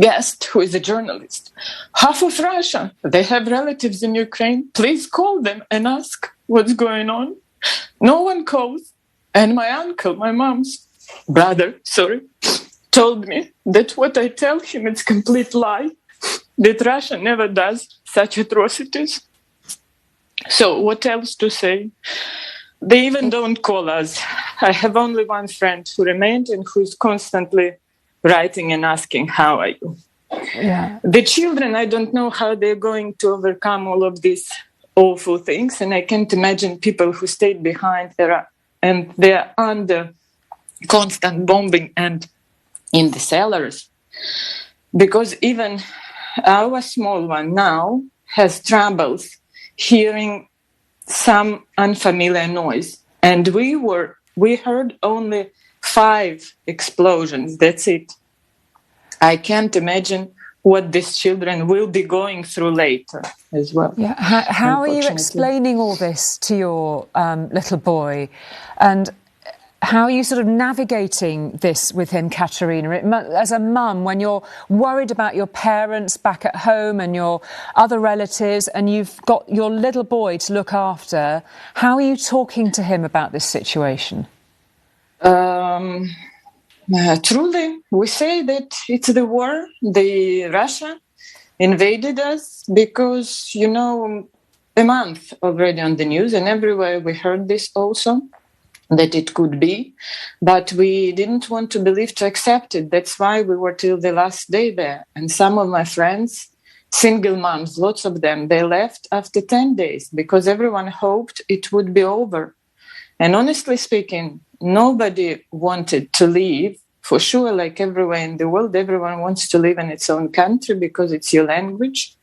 guest, who is a journalist. Half of Russia, they have relatives in Ukraine. Please call them and ask what's going on. No one calls. And my uncle, my mom's brother, told me that what I tell him is complete lie, that Russia never does such atrocities. So what else to say? They even don't call us. I have only one friend who remained and who is constantly writing and asking, how are you? Yeah. The children, I don't know how they're going to overcome all of these awful things. And I can't imagine people who stayed behind there and they're under constant bombing and in the cellars. Because even our small one now has troubles hearing some unfamiliar noise. And we heard only 5 explosions. That's it. I can't imagine what these children will be going through later as well. Yeah. How are you explaining all this to your little boy? And how are you sort of navigating this with him, Katerina? As a mum, when you're worried about your parents back at home and your other relatives, and you've got your little boy to look after, how are you talking to him about this situation? Truly, we say that it's the war. Russia invaded us because, a month already on the news, and everywhere we heard this also. that it could be, but we didn't want to believe to accept it. That's why we were till the last day there. And some of my friends, single moms, lots of them, they left after 10 days because everyone hoped it would be over. And honestly speaking, nobody wanted to leave. For sure, like everywhere in the world, everyone wants to live in its own country because it's your language,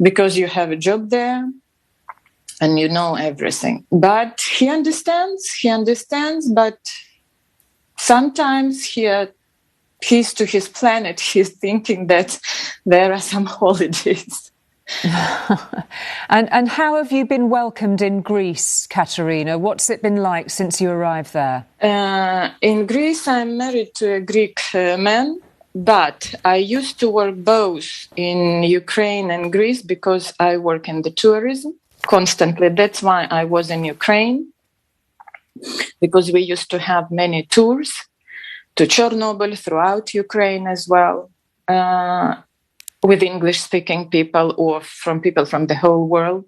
because you have a job there, and you know everything. But he understands, but sometimes he's to his planet. He's thinking that there are some holidays. And how have you been welcomed in Greece, Katerina? What's it been like since you arrived there? In Greece, I'm married to a Greek man, but I used to work both in Ukraine and Greece because I work in the tourism constantly. That's why I was in Ukraine, because we used to have many tours to Chernobyl, throughout Ukraine as well, with English-speaking people or from people from the whole world.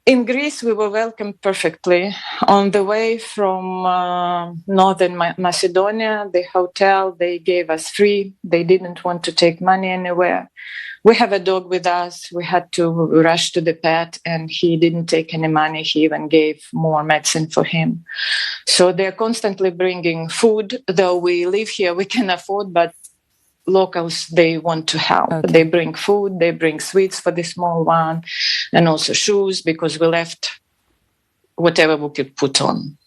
In Greece, we were welcomed perfectly. On the way from northern Macedonia, the hotel, they gave us free. They didn't want to take money anywhere. We have a dog with us. We had to rush to the pet, and he didn't take any money. He even gave more medicine for him. So they're constantly bringing food. Though we live here, we can afford, but locals, they want to help. Okay. They bring food, they bring sweets for the small one, and also shoes, because we left whatever we could put on.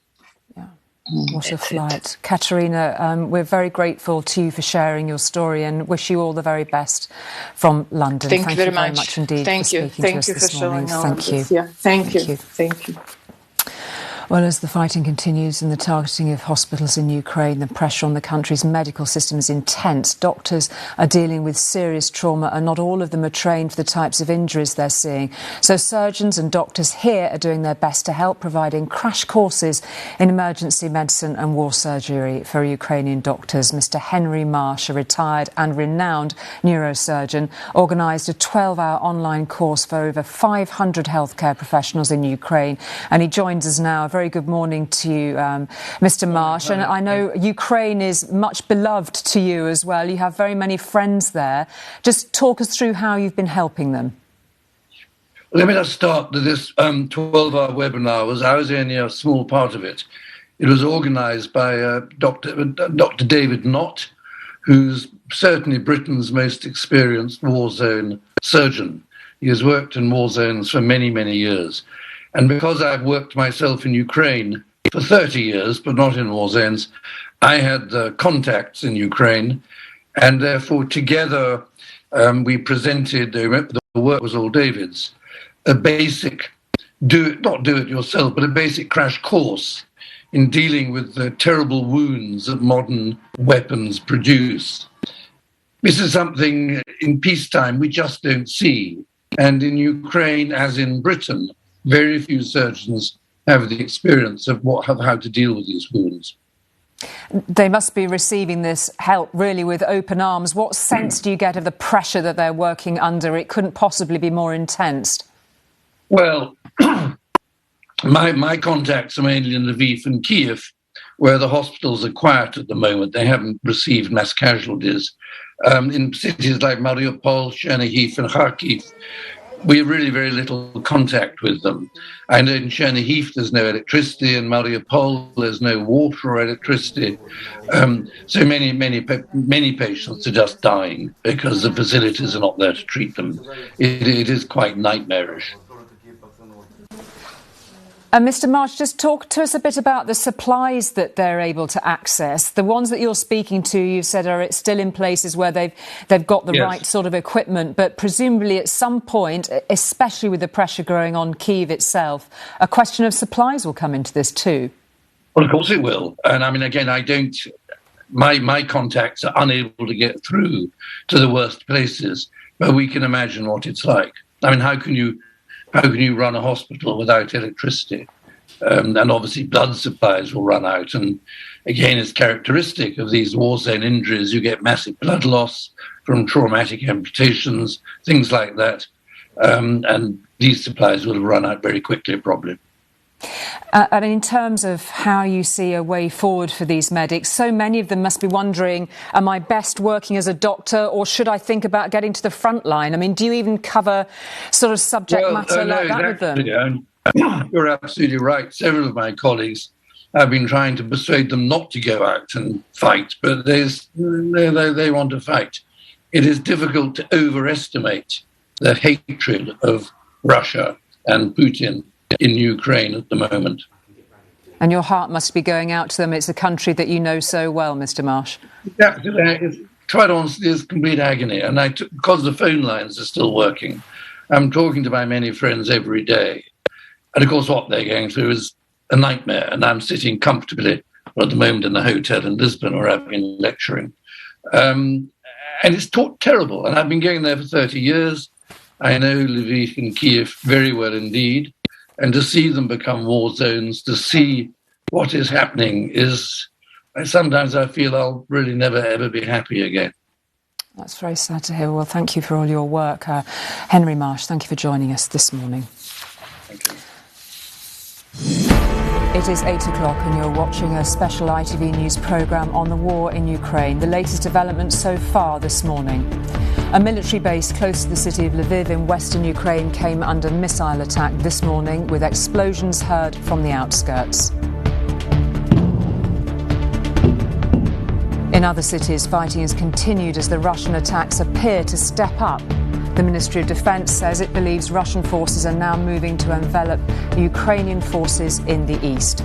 What a flight. Katerina, we're very grateful to you for sharing your story and wish you all the very best from London. Thank you very much indeed Thank for you. speaking Thank to us you this for morning. showing all Thank you. this. Yeah. Thank you. Thank you. Well, as the fighting continues and the targeting of hospitals in Ukraine, the pressure on the country's medical system is intense. Doctors are dealing with serious trauma, and not all of them are trained for the types of injuries they're seeing. So surgeons and doctors here are doing their best to help, providing crash courses in emergency medicine and war surgery for Ukrainian doctors. Mr. Henry Marsh, a retired and renowned neurosurgeon, organised a 12-hour online course for over 500 healthcare professionals in Ukraine, and he joins us now. Very good morning to you, Mr. Marsh. And I know Ukraine is much beloved to you as well. You have very many friends there. Just talk us through how you've been helping them. Let me just start with this 12-hour webinar. I was only a small part of it. It was organised by Dr. David Knott, who's certainly Britain's most experienced war zone surgeon. He has worked in war zones for many, many years. And because I've worked myself in Ukraine for 30 years, but not in war zones, I had contacts in Ukraine. And therefore, together, we presented, the work was all David's, a basic, not do it yourself, but a basic crash course in dealing with the terrible wounds that modern weapons produce. This is something in peacetime we just don't see. And in Ukraine, as in Britain, very few surgeons have the experience of how to deal with these wounds. They must be receiving this help really with open arms. What sense do you get of the pressure that they're working under? It couldn't possibly be more intense. Well, my contacts are mainly in Lviv and Kiev, where the hospitals are quiet at the moment. They haven't received mass casualties. In cities like Mariupol, Chernihiv and Kharkiv, we have really very little contact with them. I know in Chernihiv there's no electricity, in Mariupol there's no water or electricity. So many patients are just dying because the facilities are not there to treat them. It is quite nightmarish. Mr. Marsh, just talk to us a bit about the supplies that they're able to access. The ones that you're speaking to, you said, are still in places where they've got the right sort of equipment, but presumably at some point, especially with the pressure growing on Kyiv itself, a question of supplies will come into this too. Well, of course it will. And I mean, again, my contacts are unable to get through to the worst places, but we can imagine what it's like. I mean, how can you run a hospital without electricity? And obviously blood supplies will run out. And again, it's characteristic of these war zone injuries. You get massive blood loss from traumatic amputations, things like that. and these supplies will have run out very quickly, probably. And in terms of how you see a way forward for these medics, so many of them must be wondering, am I best working as a doctor or should I think about getting to the front line? I mean, do you even cover sort of subject matter like that with them? You're absolutely right. Several of my colleagues have been trying to persuade them not to go out and fight, but they want to fight. It is difficult to overestimate the hatred of Russia and Putin in Ukraine at the moment. And your heart must be going out to them. It's a country that you know so well, Mr. Marsh. Yeah, it's, quite honestly, it's complete agony. And because the phone lines are still working, I'm talking to my many friends every day. And of course, what they're going through is a nightmare. And I'm sitting comfortably at the moment in a hotel in Lisbon or having lecturing. And it's terrible. And I've been going there for 30 years. I know Lviv and Kiev very well indeed. And to see them become war zones, to see what is happening sometimes I feel I'll really never, ever be happy again. That's very sad to hear. Well, thank you for all your work. Henry Marsh, thank you for joining us this morning. Thank you. It is 8 o'clock and you're watching a special ITV news programme on the war in Ukraine. The latest developments so far this morning. A military base close to the city of Lviv in western Ukraine came under missile attack this morning, with explosions heard from the outskirts. In other cities, fighting has continued as the Russian attacks appear to step up. The Ministry of Defence says it believes Russian forces are now moving to envelop Ukrainian forces in the east.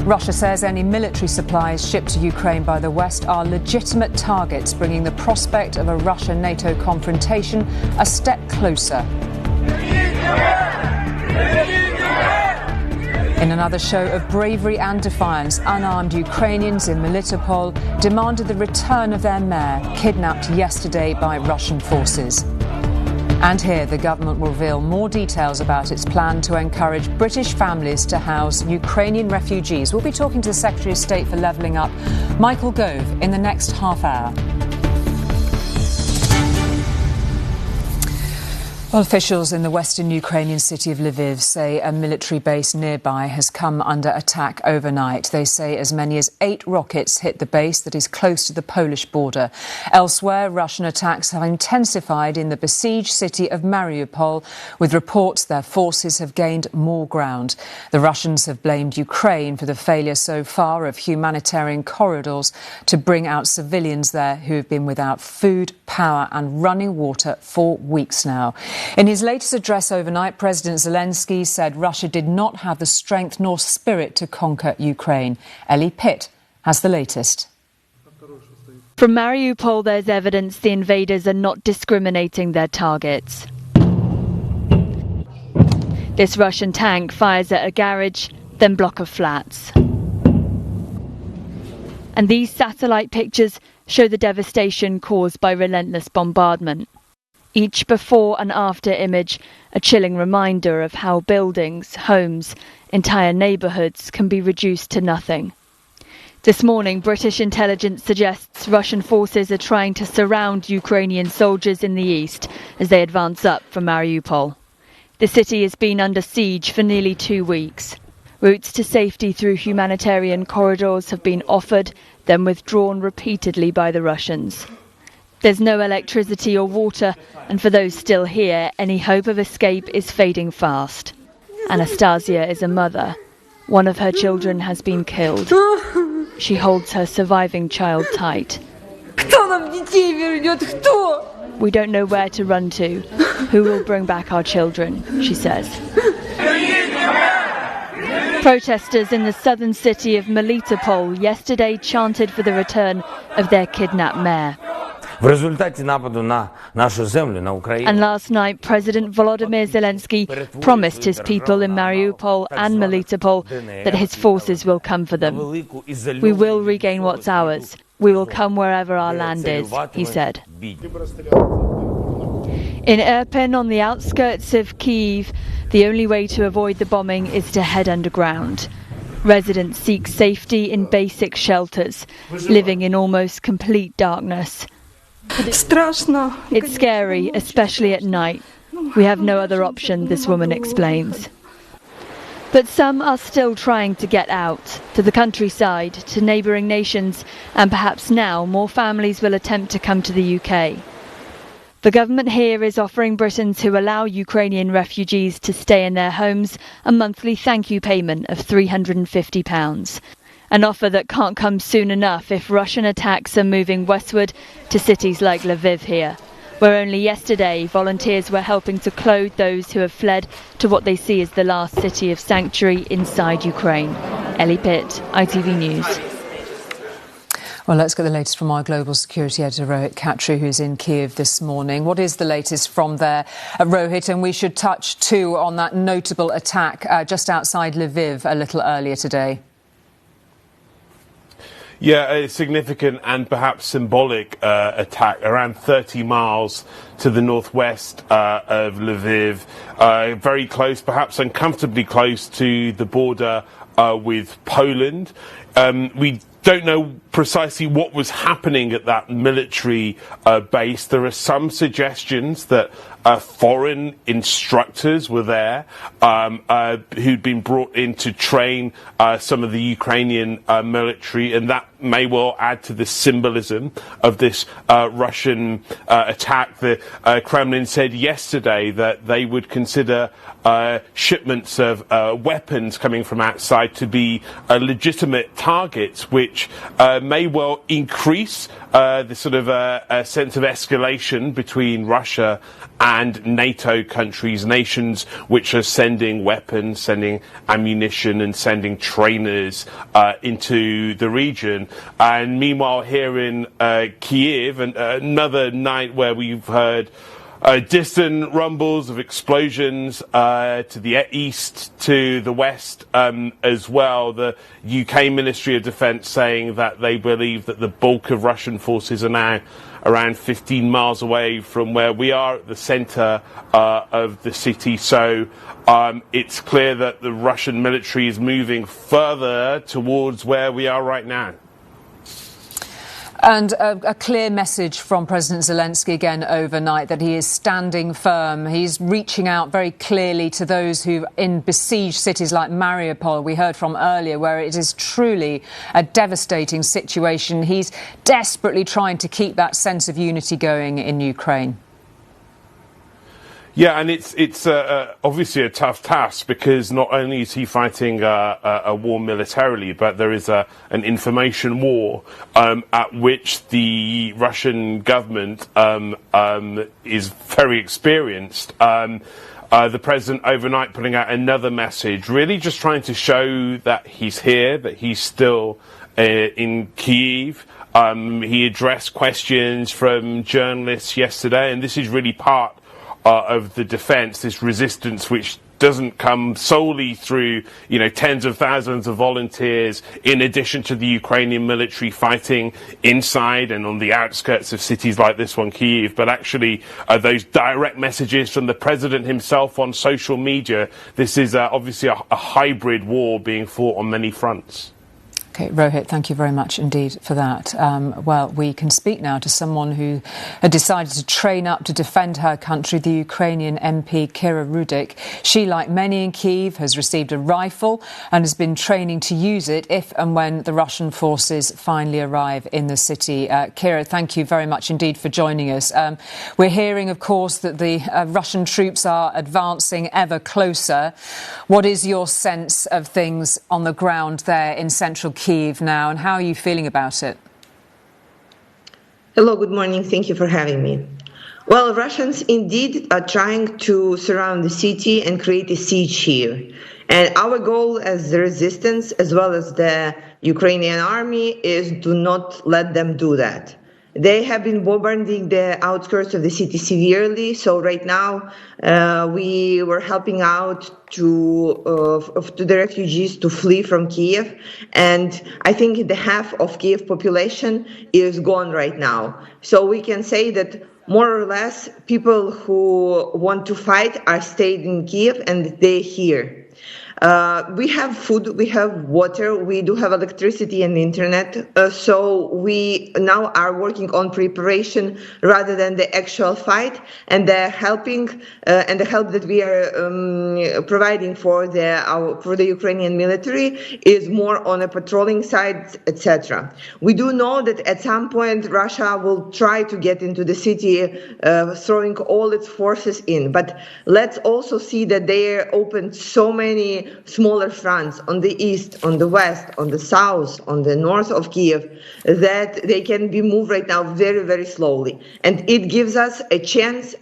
Russia says any military supplies shipped to Ukraine by the West are legitimate targets, bringing the prospect of a Russia-NATO confrontation a step closer. In another show of bravery and defiance, unarmed Ukrainians in Melitopol demanded the return of their mayor, kidnapped yesterday by Russian forces. And here, the government will reveal more details about its plan to encourage British families to house Ukrainian refugees. We'll be talking to the Secretary of State for Levelling Up, Michael Gove, in the next half hour. Well, officials in the western Ukrainian city of Lviv say a military base nearby has come under attack overnight. They say as many as 8 rockets hit the base that is close to the Polish border. Elsewhere, Russian attacks have intensified in the besieged city of Mariupol, with reports their forces have gained more ground. The Russians have blamed Ukraine for the failure so far of humanitarian corridors to bring out civilians there who have been without food, power and running water for weeks now. In his latest address overnight, President Zelensky said Russia did not have the strength nor spirit to conquer Ukraine. Ellie Pitt has the latest. From Mariupol, there's evidence the invaders are not discriminating their targets. This Russian tank fires at a garage, then block of flats. And these satellite pictures show the devastation caused by relentless bombardment. Each before and after image, a chilling reminder of how buildings, homes, entire neighbourhoods can be reduced to nothing. This morning, British intelligence suggests Russian forces are trying to surround Ukrainian soldiers in the east as they advance up from Mariupol. The city has been under siege for nearly 2 weeks. Routes to safety through humanitarian corridors have been offered, then withdrawn repeatedly by the Russians. There's no electricity or water, and for those still here, any hope of escape is fading fast. Anastasia is a mother. One of her children has been killed. She holds her surviving child tight. We don't know where to run to. Who will bring back our children, she says. Protesters in the southern city of Melitopol yesterday chanted for the return of their kidnapped mayor. And last night, President Volodymyr Zelensky promised his people in Mariupol and Melitopol that his forces will come for them. We will regain what's ours. We will come wherever our land is, he said. In Irpin, on the outskirts of Kyiv, the only way to avoid the bombing is to head underground. Residents seek safety in basic shelters, living in almost complete darkness. It's scary, especially at night. We have no other option, this woman explains. But some are still trying to get out, to the countryside, to neighbouring nations, and perhaps now more families will attempt to come to the UK. The government here is offering Britons who allow Ukrainian refugees to stay in their homes a monthly thank you payment of £350. An offer that can't come soon enough if Russian attacks are moving westward to cities like Lviv here, where only yesterday volunteers were helping to clothe those who have fled to what they see as the last city of sanctuary inside Ukraine. Ellie Pitt, ITV News. Well, let's get the latest from our global security editor, Rohit Khatri, who's in Kiev this morning. What is the latest from there, Rohit? And we should touch, too, on that notable attack just outside Lviv a little earlier today. Yeah, a significant and perhaps symbolic attack around 30 miles to the northwest of Lviv, very close, perhaps uncomfortably close to the border with Poland. We don't know precisely what was happening at that military base. There are some suggestions that foreign instructors were there who'd been brought in to train some of the Ukrainian military, and that may well add to the symbolism of this Russian attack. The Kremlin said yesterday that they would consider shipments of weapons coming from outside to be legitimate targets, which may well increase the sort of a sense of escalation between Russia and NATO countries, nations which are sending weapons, sending ammunition and sending trainers into the region. And meanwhile, here in Kiev, another night where we've heard distant rumbles of explosions to the east, to the west as well. The UK Ministry of Defence saying that they believe that the bulk of Russian forces are now around 15 miles away from where we are at the centre of the city. So it's clear that the Russian military is moving further towards where we are right now. And a clear message from President Zelensky again overnight that he is standing firm. He's reaching out very clearly to those who in besieged cities like Mariupol, we heard from earlier, where it is truly a devastating situation. He's desperately trying to keep that sense of unity going in Ukraine. Yeah, and it's obviously a tough task, because not only is he fighting a war militarily, but there is an information war at which the Russian government is very experienced. The president overnight putting out another message, really just trying to show that he's here, that he's still in Kyiv. He addressed questions from journalists yesterday, and this is really part of the defence, this resistance which doesn't come solely through, tens of thousands of volunteers in addition to the Ukrainian military fighting inside and on the outskirts of cities like this one, Kyiv, but actually those direct messages from the president himself on social media. This is obviously a hybrid war being fought on many fronts. OK, Rohit, thank you very much indeed for that. Well, we can speak now to someone who had decided to train up to defend her country, the Ukrainian MP Kira Rudik. She, like many in Kyiv, has received a rifle and has been training to use it if and when the Russian forces finally arrive in the city. Kira, thank you very much indeed for joining us. We're hearing, of course, that the Russian troops are advancing ever closer. What is your sense of things on the ground there in central Kyiv now, and how are you feeling about it? Hello, good morning. Thank you for having me. Well, Russians indeed are trying to surround the city and create a siege here. And our goal as the resistance, as well as the Ukrainian army, is to not let them do that. They have been bombarding the outskirts of the city severely. So right now, we were helping out to the refugees to flee from Kiev. And I think the half of Kiev population is gone right now. So we can say that more or less people who want to fight are stayed in Kiev and they're here. We have food, we have water, we do have electricity and internet. So we now are working on preparation rather than the actual fight, and the helping and the help that we are providing for the Ukrainian military is more on a patrolling side, etc. We do know that at some point Russia will try to get into the city, throwing all its forces in. But let's also see that they opened so many smaller fronts on the east, on the west, on the south, on the north of Kiev, that they can be moved right now very, very slowly. And it gives us a chance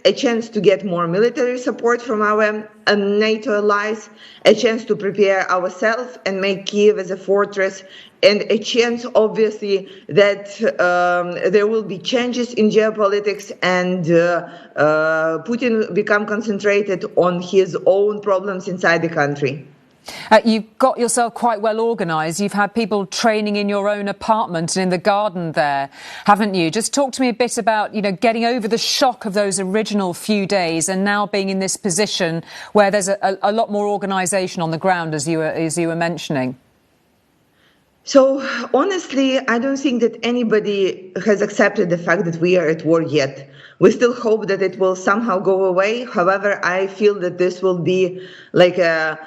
to get more military support from our NATO allies, a chance to prepare ourselves and make Kiev as a fortress, and a chance, obviously, that there will be changes in geopolitics and Putin become concentrated on his own problems inside the country. You've got yourself quite well organised. You've had people training in your own apartment and in the garden there, haven't you? Just talk to me a bit about, getting over the shock of those original few days and now being in this position where there's a lot more organisation on the ground, as you were mentioning. So, honestly, I don't think that anybody has accepted the fact that we are at war yet. We still hope that it will somehow go away. However, I feel that this will be like a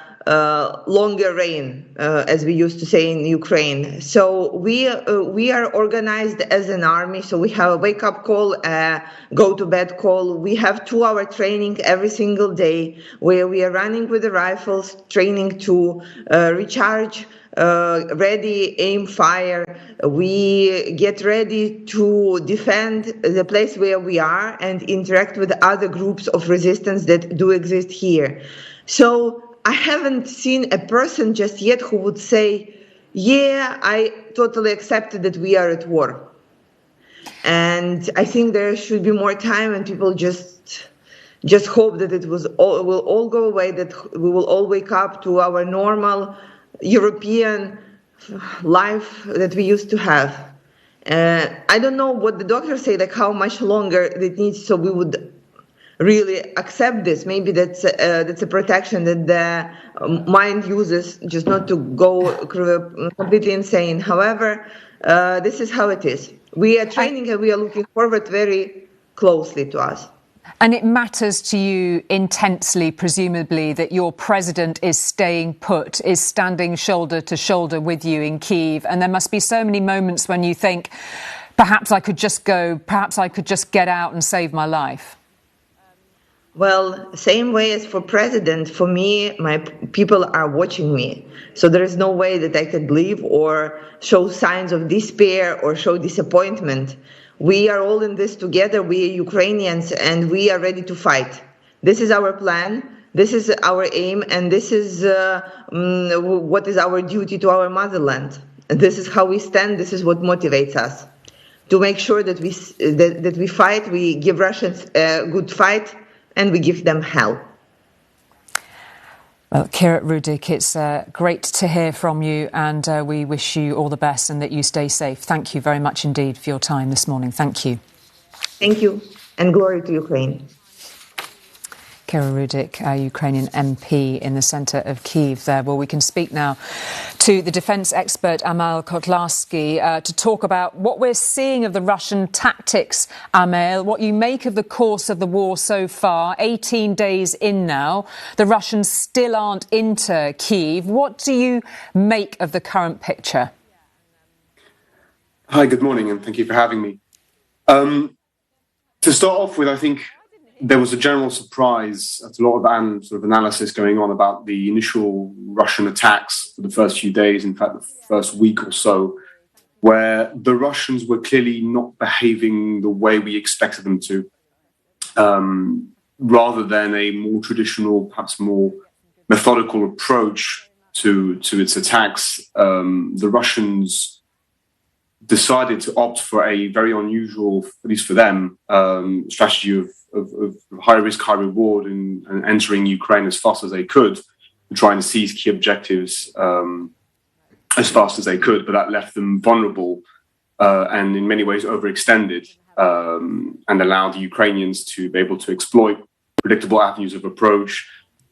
longer reign, as we used to say in Ukraine. So we are organized as an army. So we have a wake-up call, go to bed call. We have 2-hour training every single day where we are running with the rifles, training to recharge, ready, aim, fire. We get ready to defend the place where we are and interact with other groups of resistance that do exist here. So I haven't seen a person just yet who would say, yeah, I totally accepted that we are at war. And I think there should be more time, and people just hope that will all go away, that we will all wake up to our normal European life that we used to have. I don't know what the doctors say, like how much longer it needs, so we would really accept this. Maybe that's a protection that the mind uses just not to go completely insane. However, this is how it is. We are training and we are looking forward very closely to us. And it matters to you intensely, presumably, that your president is staying put, is standing shoulder to shoulder with you in Kyiv. And there must be so many moments when you think, perhaps I could just go, perhaps I could just get out and save my life. Well, same way as for president, for me, my people are watching me. So there is no way that I could leave or show signs of despair or show disappointment. We are all in this together. We are Ukrainians, and we are ready to fight. This is our plan. This is our aim, and this is what is our duty to our motherland. And this is how we stand. This is what motivates us to make sure that we fight. We give Russians a good fight, and we give them hell. Well, Kira Rudik, it's great to hear from you, and we wish you all the best and that you stay safe. Thank you very much indeed for your time this morning. Thank you. Thank you, and glory to Ukraine. Kira Rudik, a Ukrainian MP in the centre of Kyiv there. Well, we can speak now to the defence expert Amal Kotlarsky to talk about what we're seeing of the Russian tactics, Amal, what you make of the course of the war so far. 18 days in now, the Russians still aren't into Kyiv. What do you make of the current picture? Hi, good morning, and thank you for having me. To start off with, I think there was a general surprise at a lot of sort of analysis going on about the initial Russian attacks for the first few days, in fact, the first week or so, where the Russians were clearly not behaving the way we expected them to. Rather than a more traditional, perhaps more methodical approach to its attacks, the Russians decided to opt for a very unusual, at least for them, strategy of high risk, high reward and entering Ukraine as fast as they could, trying to seize key objectives as fast as they could, but that left them vulnerable and in many ways overextended and allowed the Ukrainians to be able to exploit predictable avenues of approach,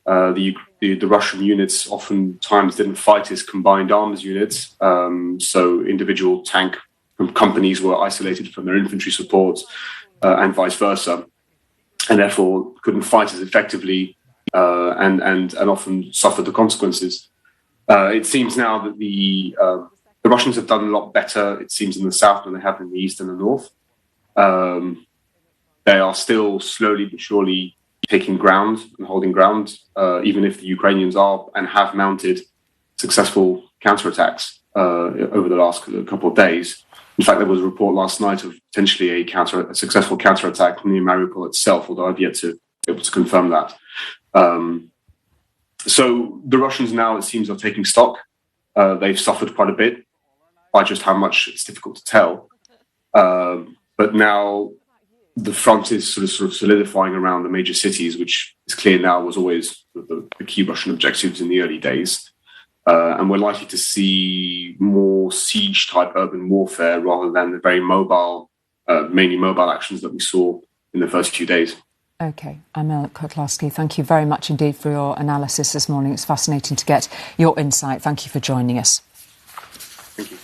The Russian units oftentimes didn't fight as combined arms units, so individual tank companies were isolated from their infantry support and vice versa, and therefore couldn't fight as effectively and often suffered the consequences. It seems now that the Russians have done a lot better, it seems, in the south than they have in the east and the north. They are still slowly but surely taking ground and holding ground, even if the Ukrainians are and have mounted successful counterattacks over the last couple of days. In fact, there was a report last night of potentially a successful counterattack near Mariupol itself, although I've yet to be able to confirm that. So the Russians now, it seems, are taking stock. They've suffered quite a bit. By just how much, it's difficult to tell. But now the front is sort of solidifying around the major cities, which is clear now was always the key Russian objectives in the early days. And we're likely to see more siege-type urban warfare rather than the very mobile, mainly mobile actions that we saw in the first few days. OK, Emil Kotlarski, thank you very much indeed for your analysis this morning. It's fascinating to get your insight. Thank you for joining us. Thank you.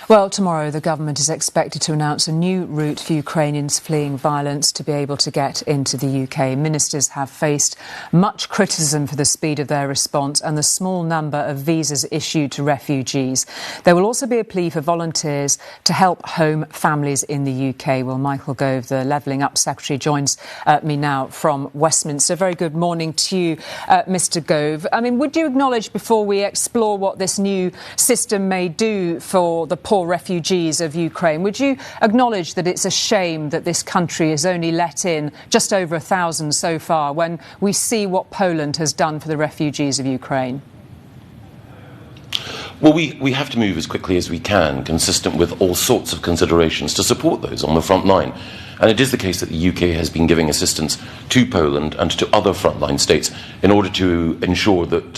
Well, tomorrow the government is expected to announce a new route for Ukrainians fleeing violence to be able to get into the UK. Ministers have faced much criticism for the speed of their response and the small number of visas issued to refugees. There will also be a plea for volunteers to help home families in the UK. Well, Michael Gove, the Levelling Up Secretary, joins me now from Westminster. Very good morning to you, Mr. Gove. I mean, would you acknowledge, before we explore what this new system may do for the poor refugees of Ukraine, would you acknowledge that it's a shame that this country has only let in just over 1,000 so far when we see what Poland has done for the refugees of Ukraine? Well, we have to move as quickly as we can, consistent with all sorts of considerations to support those on the front line. And it is the case that the UK has been giving assistance to Poland and to other frontline states in order to ensure that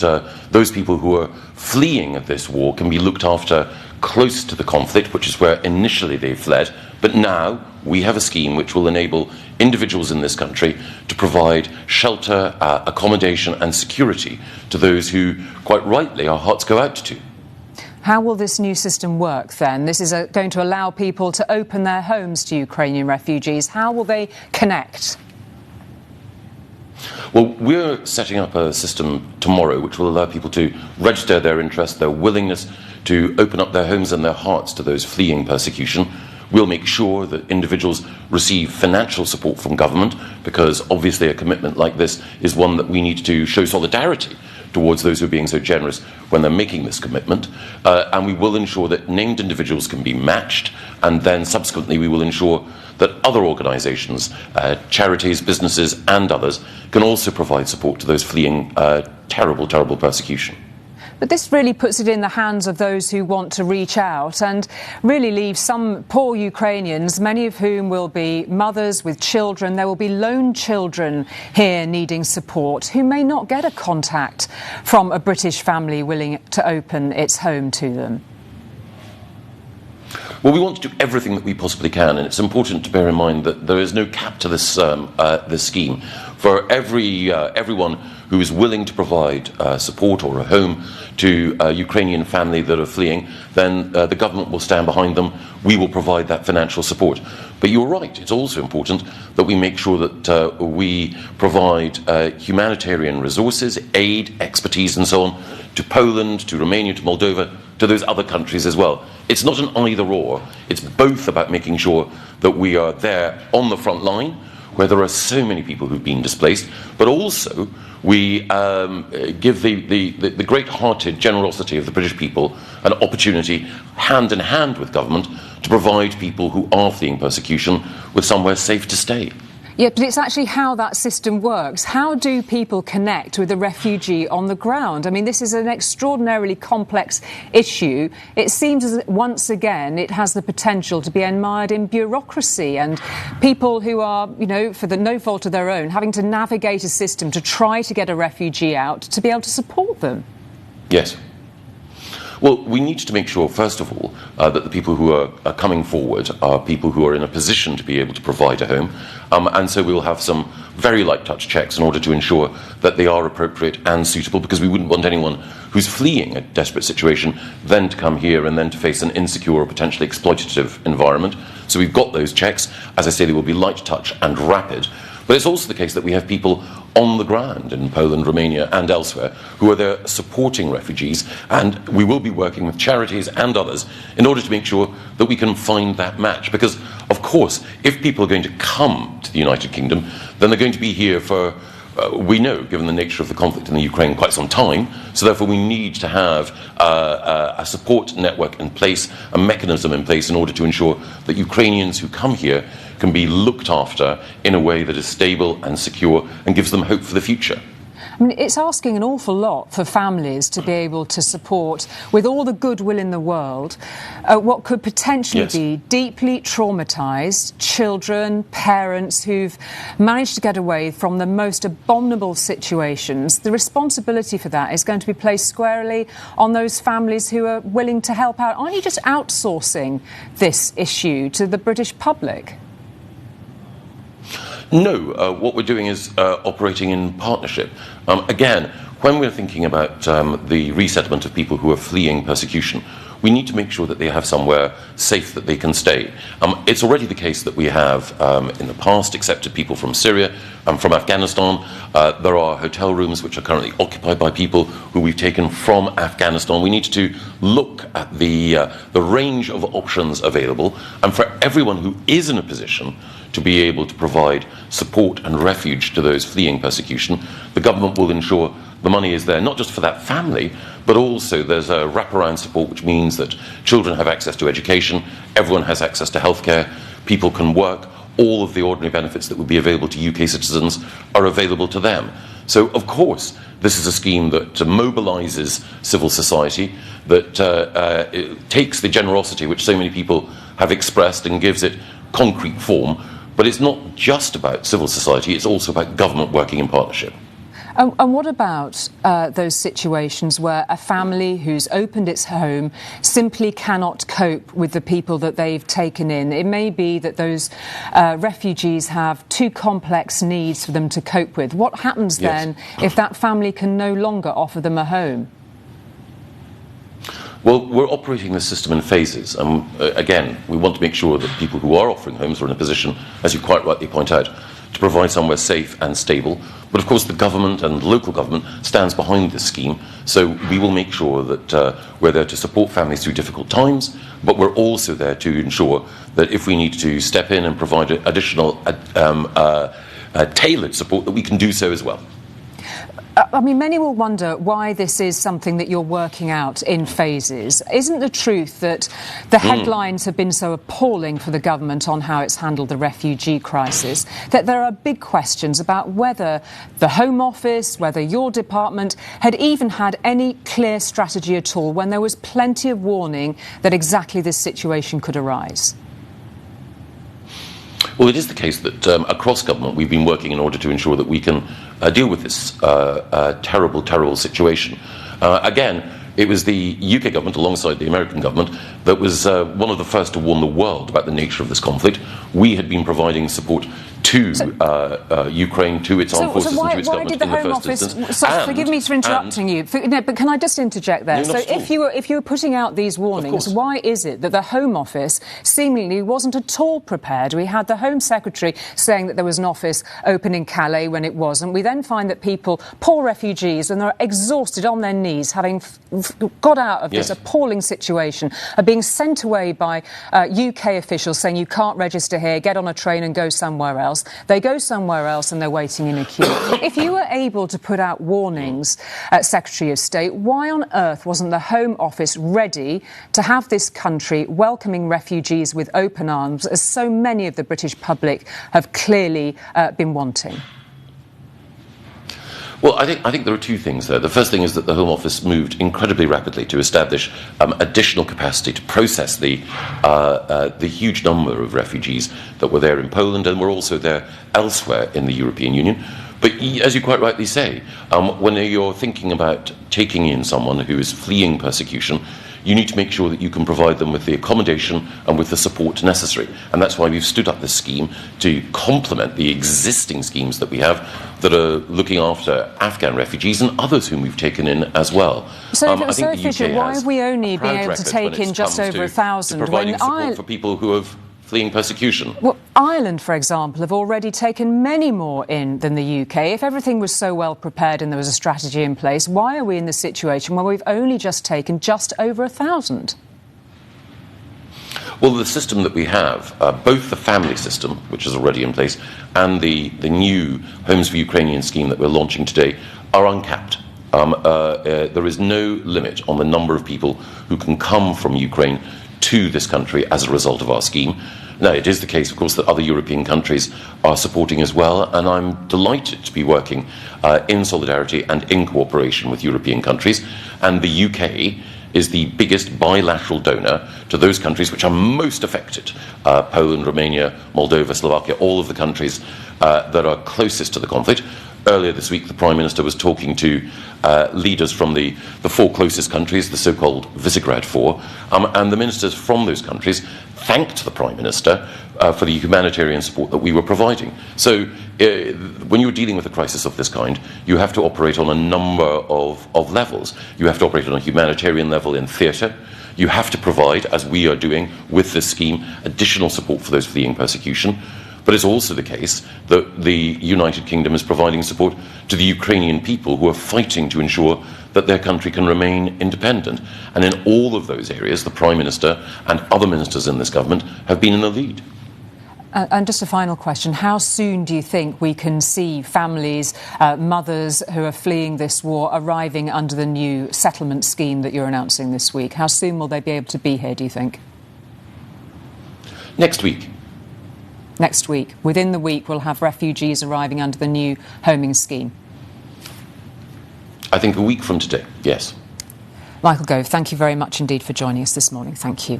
those people who are fleeing this war can be looked after close to the conflict, which is where initially they fled. But now we have a scheme which will enable individuals in this country to provide shelter, accommodation and security to those who, quite rightly, our hearts go out to. How will this new system work then? This is going to allow people to open their homes to Ukrainian refugees. How will they connect? Well, we're setting up a system tomorrow which will allow people to register their interest, their willingness to open up their homes and their hearts to those fleeing persecution. We'll make sure that individuals receive financial support from government, because obviously a commitment like this is one that we need to show solidarity towards those who are being so generous when they're making this commitment. And we will ensure that named individuals can be matched, and then subsequently we will ensure that other organisations, charities, businesses and others can also provide support to those fleeing terrible, terrible persecution. But this really puts it in the hands of those who want to reach out and really leave some poor Ukrainians, many of whom will be mothers with children. There will be lone children here needing support who may not get a contact from a British family willing to open its home to them. Well, we want to do everything that we possibly can, and it's important to bear in mind that there is no cap to this scheme. For everyone who is willing to provide support or a home to a Ukrainian family that are fleeing, then the government will stand behind them. We will provide that financial support. But you're right, it's also important that we make sure that we provide humanitarian resources, aid, expertise and so on to Poland, to Romania, to Moldova, to those other countries as well. It's not an either-or. It's both about making sure that we are there on the front line, where there are so many people who've been displaced, but also we give the great-hearted generosity of the British people an opportunity, hand in hand with government, to provide people who are fleeing persecution with somewhere safe to stay. Yeah, but it's actually how that system works. How do people connect with a refugee on the ground? I mean, this is an extraordinarily complex issue. It seems as once again it has the potential to be admired in bureaucracy and people who are, you know, for no fault of their own, having to navigate a system to try to get a refugee out to be able to support them. Yes. Well, we need to make sure, first of all, that the people who are coming forward are people who are in a position to be able to provide a home. And so we'll have some very light touch checks in order to ensure that they are appropriate and suitable, because we wouldn't want anyone who's fleeing a desperate situation then to come here and then to face an insecure or potentially exploitative environment. So we've got those checks. As I say, they will be light touch and rapid. But it's also the case that we have people on the ground in Poland, Romania and elsewhere who are there supporting refugees, and we will be working with charities and others in order to make sure that we can find that match. Because, of course, if people are going to come to the United Kingdom, then they're going to be here for, we know, given the nature of the conflict in the Ukraine, quite some time. So therefore we need to have a support network in place, a mechanism in place in order to ensure that Ukrainians who come here can be looked after in a way that is stable and secure and gives them hope for the future. I mean, it's asking an awful lot for families to be able to support, with all the goodwill in the world, what could potentially be deeply traumatised children, parents who've managed to get away from the most abominable situations. The responsibility for that is going to be placed squarely on those families who are willing to help out. Aren't you just outsourcing this issue to the British public? No, what we're doing is operating in partnership. Again, when we're thinking about the resettlement of people who are fleeing persecution, we need to make sure that they have somewhere safe that they can stay. It's already the case that we have, in the past, accepted people from Syria and from Afghanistan. There are hotel rooms which are currently occupied by people who we've taken from Afghanistan. We need to look at the range of options available, and for everyone who is in a position to be able to provide support and refuge to those fleeing persecution, the government will ensure the money is there, not just for that family, but also there's a wraparound support, which means that children have access to education, everyone has access to healthcare, people can work, all of the ordinary benefits that would be available to UK citizens are available to them. So, of course, this is a scheme that mobilises civil society, that it takes the generosity which so many people have expressed and gives it concrete form. But it's not just about civil society, it's also about government working in partnership. And what about those situations where a family who's opened its home simply cannot cope with the people that they've taken in? It may be that those refugees have too complex needs for them to cope with. What happens then if that family can no longer offer them a home? Well, we're operating this system in phases. Again, we want to make sure that people who are offering homes are in a position, as you quite rightly point out, to provide somewhere safe and stable. But of course the government and local government stands behind this scheme, so we will make sure that we're there to support families through difficult times, but we're also there to ensure that if we need to step in and provide additional tailored support, that we can do so as well. I mean, many will wonder why this is something that you're working out in phases. Isn't the truth that the headlines have been so appalling for the government on how it's handled the refugee crisis, that there are big questions about whether the Home Office, whether your department had even had any clear strategy at all when there was plenty of warning that exactly this situation could arise? Well, it is the case that across government we've been working in order to ensure that we can deal with this terrible, terrible situation. Again, it was the UK government alongside the American government that was one of the first to warn the world about the nature of this conflict. We had been providing support to Ukraine, to its armed forces and to its government in the first instance. Forgive me for interrupting you, but can I just interject there? No, if you were putting out these warnings, why is it that the Home Office seemingly wasn't at all prepared? We had the Home Secretary saying that there was an office open in Calais when it wasn't. We then find that people, poor refugees, and they're exhausted on their knees, having got out of this appalling situation, are being sent away by UK officials saying you can't register here, get on a train and go somewhere else. They go somewhere else and they're waiting in a queue. If you were able to put out warnings, Secretary of State, why on earth wasn't the Home Office ready to have this country welcoming refugees with open arms, as so many of the British public have clearly been wanting? Well, I think there are two things there. The first thing is that the Home Office moved incredibly rapidly to establish additional capacity to process the huge number of refugees that were there in Poland and were also there elsewhere in the European Union. But as you quite rightly say, when you're thinking about taking in someone who is fleeing persecution, you need to make sure that you can provide them with the accommodation and with the support necessary. And that's why we've stood up this scheme to complement the existing schemes that we have that are looking after Afghan refugees and others whom we've taken in as well. So if it was so efficient, why have we only been able to take in just over 1,000 providing support for people who have fleeing persecution? Well, Ireland, for example, have already taken many more in than the UK. If everything was so well prepared and there was a strategy in place, why are we in the situation where we've only just taken just over 1,000? Well, the system that we have, both the family system, which is already in place, and the new Homes for Ukrainians scheme that we're launching today, are uncapped. There is no limit on the number of people who can come from Ukraine to this country as a result of our scheme. Now, it is the case, of course, that other European countries are supporting as well, and I'm delighted to be working in solidarity and in cooperation with European countries. And the UK is the biggest bilateral donor to those countries which are most affected. Poland, Romania, Moldova, Slovakia, all of the countries that are closest to the conflict. Earlier this week, the Prime Minister was talking to leaders from the four closest countries, the so-called Visegrad Four, and the ministers from those countries thanked the Prime Minister for the humanitarian support that we were providing. So when you're dealing with a crisis of this kind, you have to operate on a number of levels. You have to operate on a humanitarian level in theatre. You have to provide, as we are doing with this scheme, additional support for those fleeing persecution. But it's also the case that the United Kingdom is providing support to the Ukrainian people who are fighting to ensure that their country can remain independent. And in all of those areas, the Prime Minister and other ministers in this government have been in the lead. And just a final question. How soon do you think we can see families, mothers who are fleeing this war, arriving under the new settlement scheme that you're announcing this week? How soon will they be able to be here, do you think? Next week. Next week. Within the week, we'll have refugees arriving under the new homing scheme. I think a week from today, yes. Michael Gove, thank you very much indeed for joining us this morning. Thank you.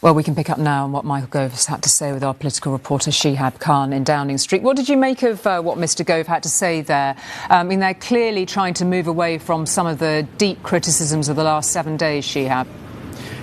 Well, we can pick up now on what Michael Gove has had to say with our political reporter Shihab Khan in Downing Street. What did you make of what Mr Gove had to say there? I mean, they're clearly trying to move away from some of the deep criticisms of the last 7 days, Shihab.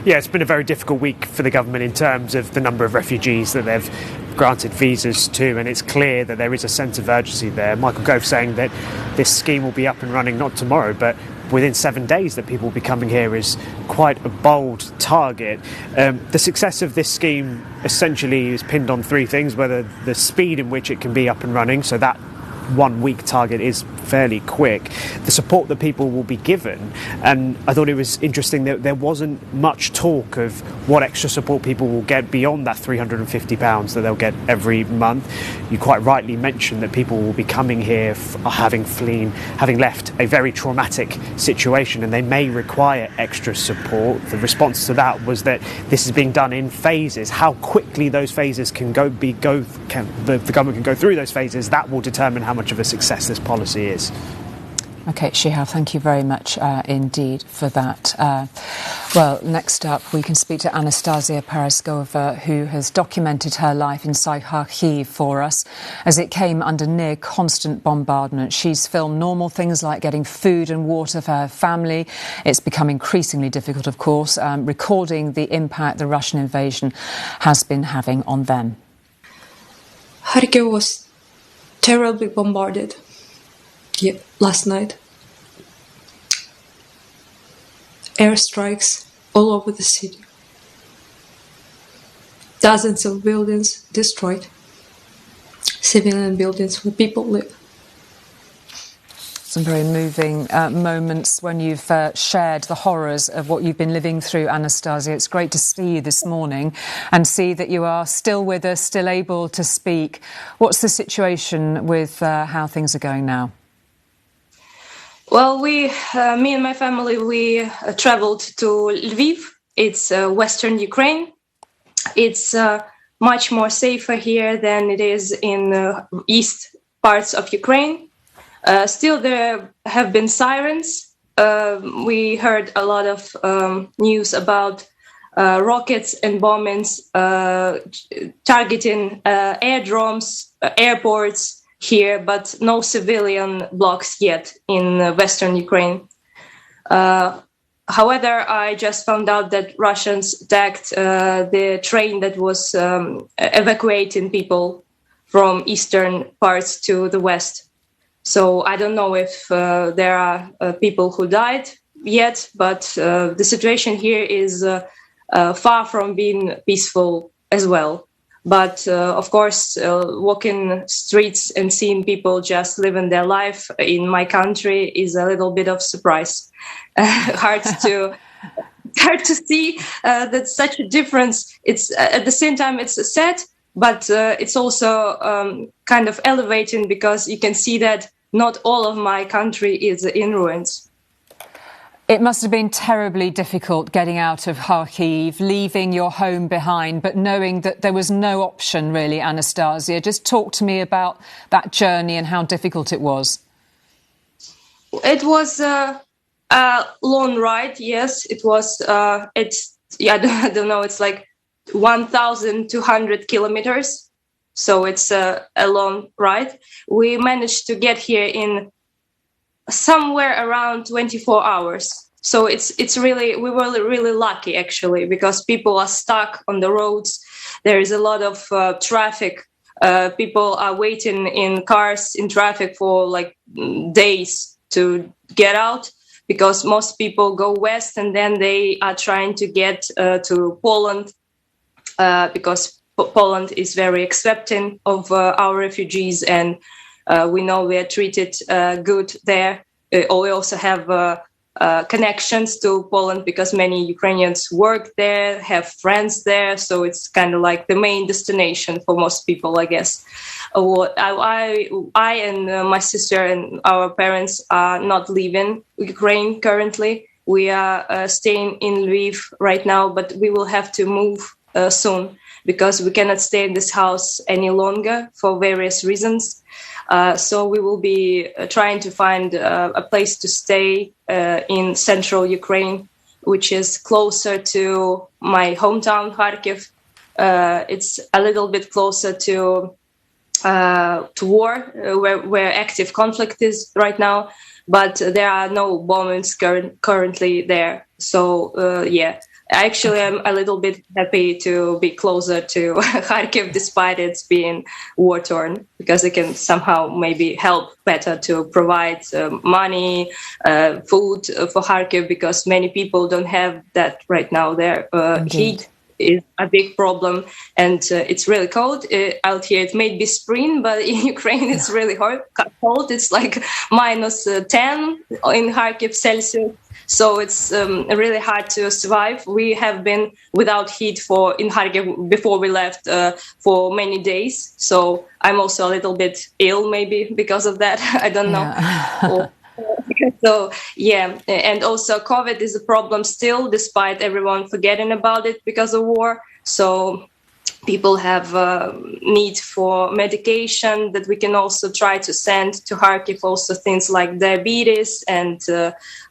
Yeah, it's been a very difficult week for the government in terms of the number of refugees that they've granted visas to, and it's clear that there is a sense of urgency there. Michael Gove saying that this scheme will be up and running not tomorrow, but within 7 days that people will be coming here is quite a bold target. The success of this scheme essentially is pinned on three things: whether the speed in which it can be up and running, so that 1 week target is fairly quick, the support that people will be given. And I thought it was interesting that there wasn't much talk of what extra support people will get beyond that £350 that they'll get every month. You quite rightly mentioned that people will be coming here having left a very traumatic situation, and they may require extra support. The response to that was that this is being done in phases. How quickly those phases the government can go through those phases, that will determine how much of a success this policy is. OK, Shihab, thank you very much indeed for that. Well, next up, we can speak to Anastasia Paraskova, who has documented her life inside Kharkiv for us as it came under near constant bombardment. She's filmed normal things like getting food and water for her family. It's become increasingly difficult, of course, recording the impact the Russian invasion has been having on them. Kharkiv was terribly bombarded last night. Airstrikes all over the city. Dozens of buildings destroyed. Civilian buildings where people live. Some very moving moments when you've shared the horrors of what you've been living through, Anastasia. It's great to see you this morning and see that you are still with us, still able to speak. What's the situation with how things are going now? Well, me and my family, we traveled to Lviv. It's western Ukraine. It's much more safer here than it is in east parts of Ukraine. Still, there have been sirens. We heard a lot of news about rockets and bombings targeting airdromes, airports here, but no civilian blocks yet in western Ukraine. However, I just found out that Russians attacked the train that was evacuating people from eastern parts to the west. So I don't know if there are people who died yet, but the situation here is far from being peaceful as well. But of course, walking streets and seeing people just living their life in my country is a little bit of surprise. Hard to see that such a difference. It's at the same time it's sad, but it's also kind of elevating because you can see that not all of my country is in ruins. It must have been terribly difficult getting out of Kharkiv, leaving your home behind, but knowing that there was no option really, Anastasia. Just talk to me about that journey and how difficult it was. It was a long ride, yes. It was, I don't know, it's like 1,200 kilometers. So it's a long ride. We managed to get here in somewhere around 24 hours. So we were really lucky actually, because people are stuck on the roads. There is a lot of traffic. People are waiting in cars in traffic for like days to get out, because most people go west and then they are trying to get to Poland, because Poland is very accepting of our refugees, and we know we are treated good there. We also have connections to Poland because many Ukrainians work there, have friends there. So it's kind of like the main destination for most people, I guess. I and my sister and our parents are not leaving Ukraine currently. We are staying in Lviv right now, but we will have to move soon because we cannot stay in this house any longer for various reasons. So we will be trying to find a place to stay in central Ukraine, which is closer to my hometown, Kharkiv. It's a little bit closer to war, where active conflict is right now, but there are no bombings currently there. So, actually, I'm a little bit happy to be closer to Kharkiv, despite it's being war-torn, because it can somehow maybe help better to provide money, food for Kharkiv, because many people don't have that right now. Their heat is a big problem, and it's really cold out here. It may be spring, but in Ukraine it's really cold. It's like minus 10 in Kharkiv Celsius. So it's really hard to survive. We have been without heat in Kharkiv before we left for many days. So I'm also a little bit ill, maybe because of that. I don't know. Yeah. So, and also COVID is a problem still, despite everyone forgetting about it because of war. So people have need for medication that we can also try to send to Kharkiv, also things like diabetes and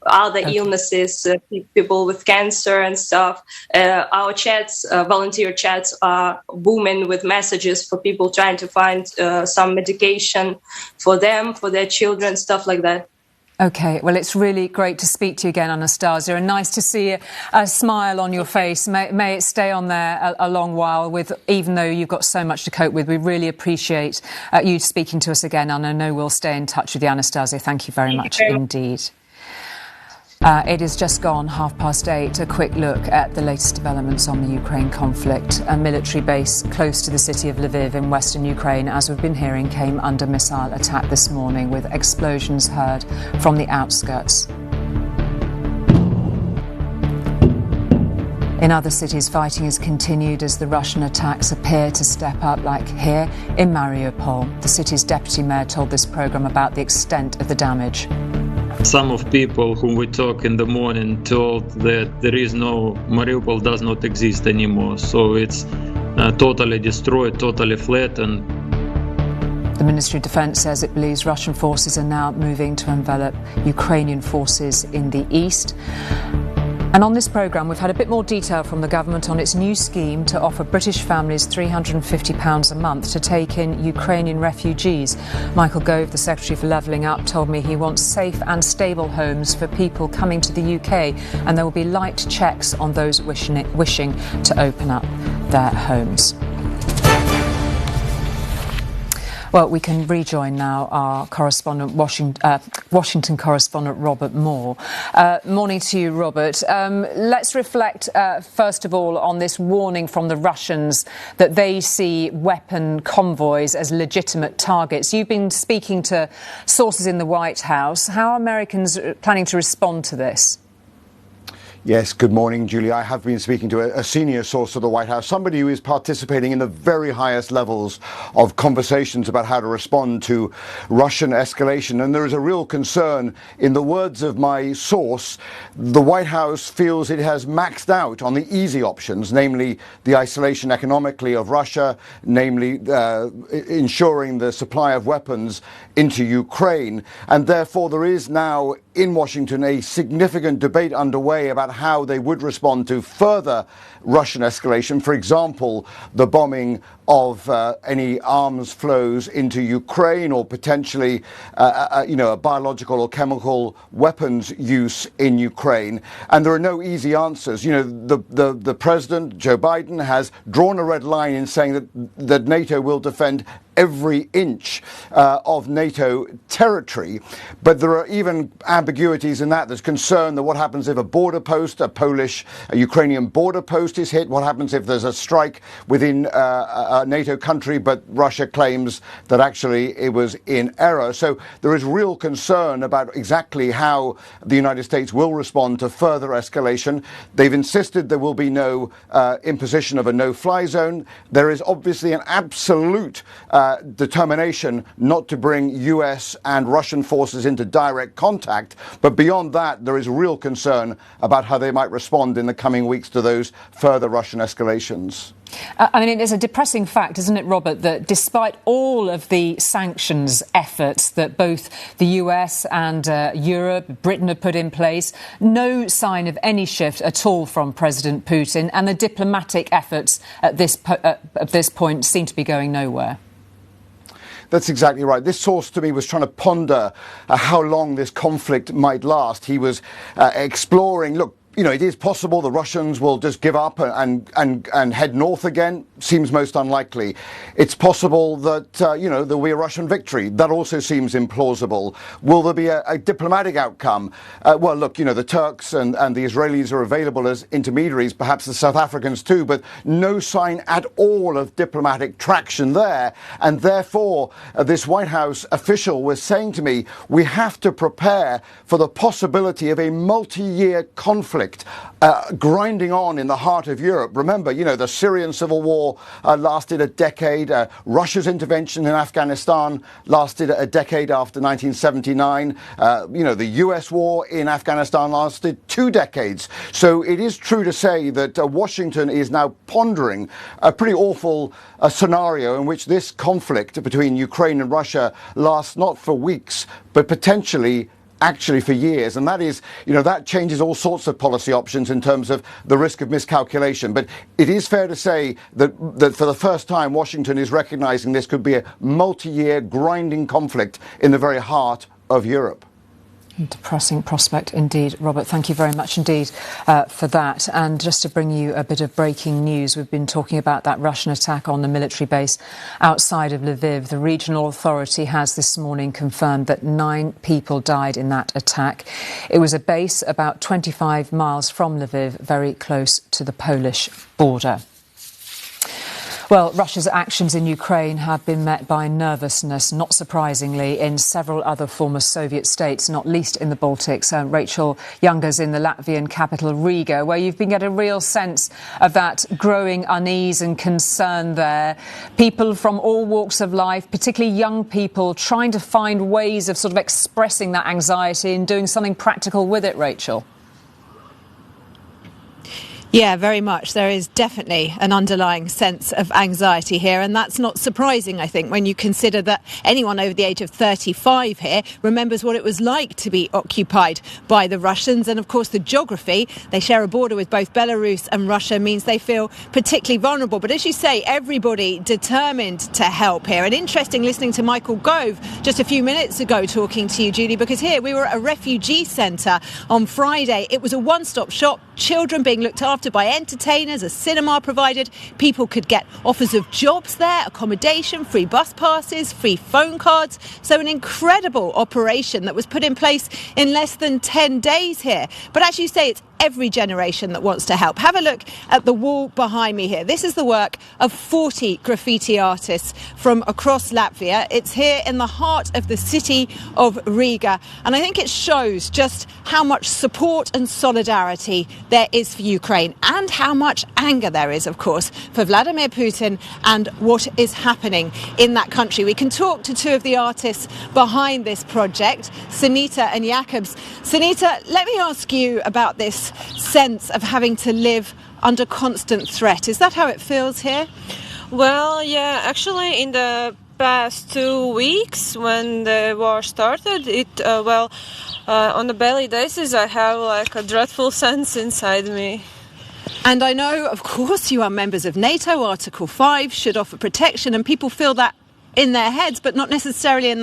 other illnesses, people with cancer and stuff. Our chats, volunteer chats, are booming with messages for people trying to find some medication for them, for their children, stuff like that. OK, well, it's really great to speak to you again, Anastasia, and nice to see a smile on your face. May it stay on there a long while, even though you've got so much to cope with. We really appreciate you speaking to us again, and I know we'll stay in touch with you, Anastasia. Thank you very much indeed. It is just gone 8:30. A quick look at the latest developments on the Ukraine conflict. A military base close to the city of Lviv in western Ukraine, as we've been hearing, came under missile attack this morning, with explosions heard from the outskirts. In other cities, fighting has continued as the Russian attacks appear to step up, like here in Mariupol. The city's deputy mayor told this programme about the extent of the damage. Some of people whom we talk in the morning told that Mariupol does not exist anymore. So it's totally destroyed, totally flattened. The Ministry of Defence says it believes Russian forces are now moving to envelop Ukrainian forces in the east. And on this programme, we've had a bit more detail from the government on its new scheme to offer British families £350 a month to take in Ukrainian refugees. Michael Gove, the Secretary for Levelling Up, told me he wants safe and stable homes for people coming to the UK, and there will be light checks on those wishing to open up their homes. Well, we can rejoin now our correspondent, Washington correspondent Robert Moore. Morning to you, Robert. Let's reflect, first of all, on this warning from the Russians that they see weapon convoys as legitimate targets. You've been speaking to sources in the White House. How are Americans planning to respond to this? Yes, good morning, Julie. I have been speaking to a senior source of the White House, somebody who is participating in the very highest levels of conversations about how to respond to Russian escalation. And there is a real concern, in the words of my source, the White House feels it has maxed out on the easy options, namely the isolation economically of Russia, namely ensuring the supply of weapons into Ukraine. And therefore there is now in Washington a significant debate underway about how they would respond to further Russian escalation. For example, the bombing of any arms flows into Ukraine, or potentially, a biological or chemical weapons use in Ukraine. And there are no easy answers. The president, Joe Biden, has drawn a red line in saying that NATO will defend every inch of NATO territory. But there are even ambiguities in that. There's concern that what happens if a border post, a Ukrainian border post is hit? What happens if there's a strike within a NATO country, but Russia claims that actually it was in error? So there is real concern about exactly how the United States will respond to further escalation. They've insisted there will be no imposition of a no-fly zone. There is obviously an absolute determination not to bring US and Russian forces into direct contact. But beyond that, there is real concern about how they might respond in the coming weeks to those further Russian escalations. It is a depressing fact, isn't it, Robert, that despite all of the sanctions efforts that both the US and Europe, Britain have put in place, no sign of any shift at all from President Putin, and the diplomatic efforts at this point seem to be going nowhere. That's exactly right. This source to me was trying to ponder how long this conflict might last. He was exploring, look, it is possible the Russians will just give up and head north again. Seems most unlikely. It's possible that, there'll be a Russian victory. That also seems implausible. Will there be a diplomatic outcome? The Turks and the Israelis are available as intermediaries, perhaps the South Africans too, but no sign at all of diplomatic traction there. And therefore, this White House official was saying to me, we have to prepare for the possibility of a multi-year conflict grinding on in the heart of Europe. Remember, the Syrian civil war lasted a decade. Russia's intervention in Afghanistan lasted a decade after 1979. The US war in Afghanistan lasted 2 decades. So it is true to say that Washington is now pondering a pretty awful scenario in which this conflict between Ukraine and Russia lasts not for weeks, but potentially actually for years. And that is, that changes all sorts of policy options in terms of the risk of miscalculation. But it is fair to say that for the first time, Washington is recognizing this could be a multi-year grinding conflict in the very heart of Europe. Depressing prospect indeed, Robert. Thank you very much indeed for that. And just to bring you a bit of breaking news, we've been talking about that Russian attack on the military base outside of Lviv. The regional authority has this morning confirmed that 9 people died in that attack. It was a base about 25 miles from Lviv, very close to the Polish border. Well, Russia's actions in Ukraine have been met by nervousness, not surprisingly, in several other former Soviet states, not least in the Baltics. Rachel Younger's in the Latvian capital, Riga, where you've been getting a real sense of that growing unease and concern there. People from all walks of life, particularly young people, trying to find ways of sort of expressing that anxiety and doing something practical with it, Rachel. Yeah, very much. There is definitely an underlying sense of anxiety here, and that's not surprising, I think, when you consider that anyone over the age of 35 here remembers what it was like to be occupied by the Russians. And of course, the geography, they share a border with both Belarus and Russia, means they feel particularly vulnerable. But as you say, everybody determined to help here. And interesting listening to Michael Gove just a few minutes ago talking to you, Julie, because here we were at a refugee centre on Friday. It was a one-stop shop, children being looked after by entertainers, a cinema provided. People could get offers of jobs there, accommodation, free bus passes, free phone cards. So an incredible operation that was put in place in less than 10 days here. But as you say, it's every generation that wants to help. Have a look at the wall behind me here. This is the work of 40 graffiti artists from across Latvia. It's here in the heart of the city of Riga. And I think it shows just how much support and solidarity there is for Ukraine, and how much anger there is, of course, for Vladimir Putin and what is happening in that country. We can talk to two of the artists behind this project, Sunita and Jakubs. Sunita, let me ask you about this sense of having to live under constant threat. Is that how it feels here? Well, yeah, actually in the past 2 weeks when the war started, on a daily basis I have like a dreadful sense inside me. And I know, of course, you are members of NATO. Article 5 should offer protection, and people feel that in their heads, but not necessarily in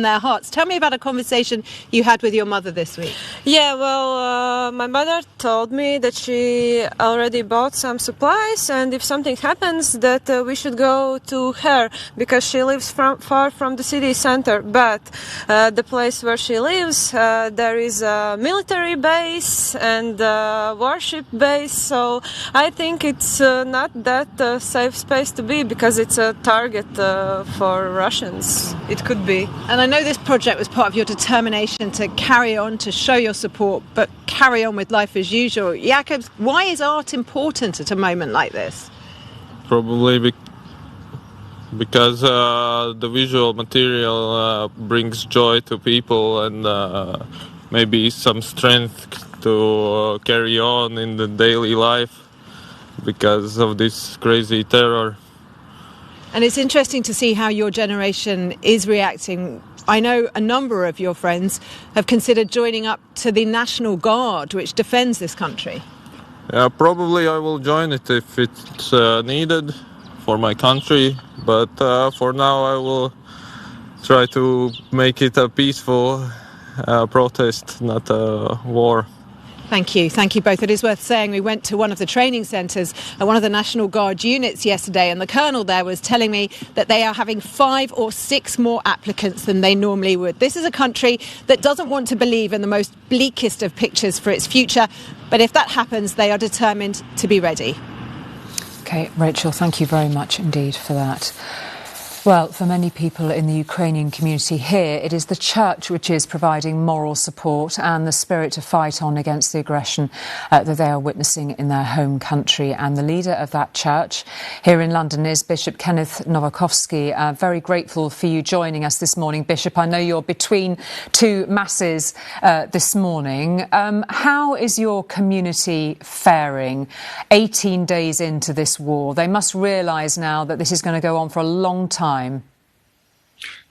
their hearts. Tell me about a conversation you had with your mother this week. Yeah, well, my mother told me that she already bought some supplies, and if something happens, that we should go to her, because she lives far from the city center. But the place where she lives, there is a military base and a warship base, so I think it's not that safe space to be, because it's a target for Russians. It could be. And I know this project was part of your determination to carry on, to show your support, but carry on with life as usual. Jakubs, why is art important at a moment like this? Probably because the visual material brings joy to people, and maybe some strength to carry on in the daily life because of this crazy terror. And it's interesting to see how your generation is reacting. I know a number of your friends have considered joining up to the National Guard, which defends this country. Yeah, probably I will join it if it's needed for my country, but for now I will try to make it a peaceful protest, not a war. Thank you both. It is worth saying we went to one of the training centres at one of the National Guard units yesterday, and the colonel there was telling me that they are having 5 or 6 more applicants than they normally would. This is a country that doesn't want to believe in the most bleakest of pictures for its future, but if that happens, they are determined to be ready. OK, Rachel, thank you very much indeed for that. Well, for many people in the Ukrainian community here, it is the church which is providing moral support and the spirit to fight on against the aggression that they are witnessing in their home country. And the leader of that church here in London is Bishop Kenneth Nowakovsky. Very grateful for you joining us this morning, Bishop. I know you're between 2 masses this morning. How is your community faring 18 days into this war? They must realise now that this is going to go on for a long time.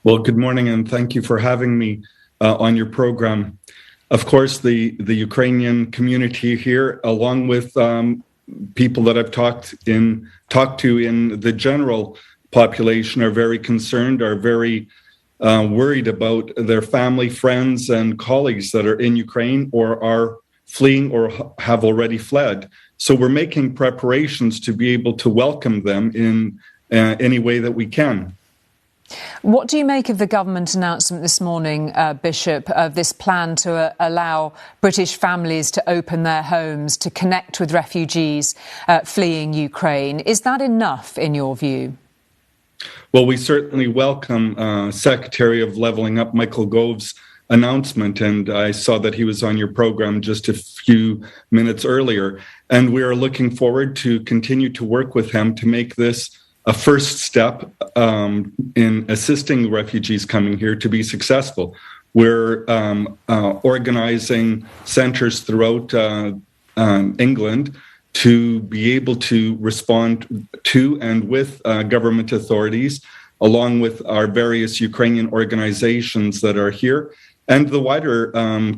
Well, good morning, and thank you for having me on your program. Of course, the Ukrainian community here, along with people that I've talked to in the general population, are very concerned, are very worried about their family, friends, and colleagues that are in Ukraine or are fleeing or have already fled. So we're making preparations to be able to welcome them in any way that we can. What do you make of the government announcement this morning, Bishop, of this plan to allow British families to open their homes, to connect with refugees fleeing Ukraine? Is that enough in your view? Well, we certainly welcome Secretary of Levelling Up Michael Gove's announcement, and I saw that he was on your program just a few minutes earlier. And we are looking forward to continue to work with him to make this a first step in assisting refugees coming here to be successful. We're organizing centres throughout England to be able to respond to and with government authorities, along with our various Ukrainian organizations that are here, and the wider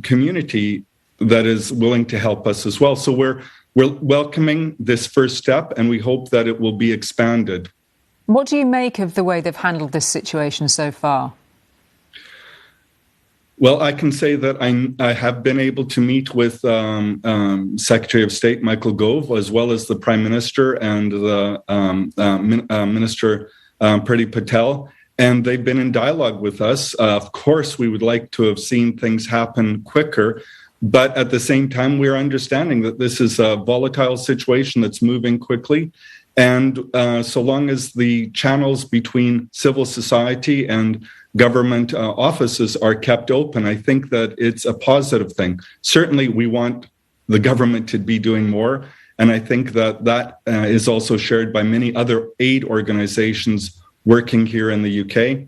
community that is willing to help us as well. So we're welcoming this first step, and we hope that it will be expanded. What do you make of the way they've handled this situation so far? Well, I can say that I have been able to meet with Secretary of State Michael Gove, as well as the Prime Minister and the Minister Priti Patel, and they've been in dialogue with us. Of course, we would like to have seen things happen quicker, but at the same time, we're understanding that this is a volatile situation that's moving quickly. And so long as the channels between civil society and government offices are kept open, I think that it's a positive thing. Certainly, we want the government to be doing more. And I think that is also shared by many other aid organizations working here in the UK.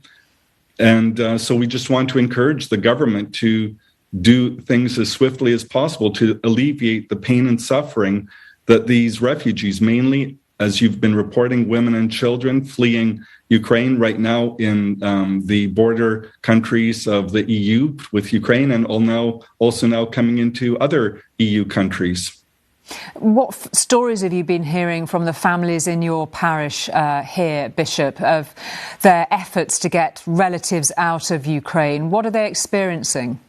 And so we just want to encourage the government to do things as swiftly as possible to alleviate the pain and suffering that these refugees, mainly, as you've been reporting, women and children fleeing Ukraine right now in the border countries of the EU with Ukraine, and also now coming into other EU countries. What stories have you been hearing from the families in your parish here, Bishop, of their efforts to get relatives out of Ukraine? What are they experiencing?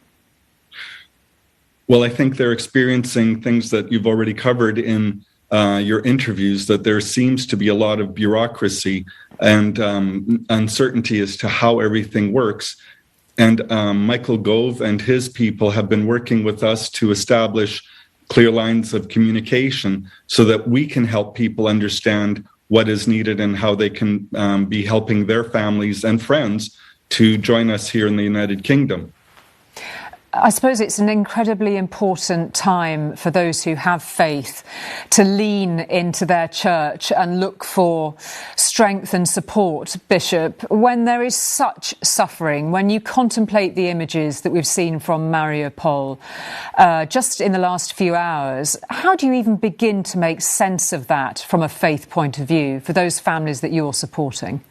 Well, I think they're experiencing things that you've already covered in your interviews, that there seems to be a lot of bureaucracy and uncertainty as to how everything works. And Michael Gove and his people have been working with us to establish clear lines of communication so that we can help people understand what is needed and how they can be helping their families and friends to join us here in the United Kingdom. I suppose it's an incredibly important time for those who have faith to lean into their church and look for strength and support, Bishop. When there is such suffering, when you contemplate the images that we've seen from Mariupol just in the last few hours, how do you even begin to make sense of that from a faith point of view for those families that you're supporting?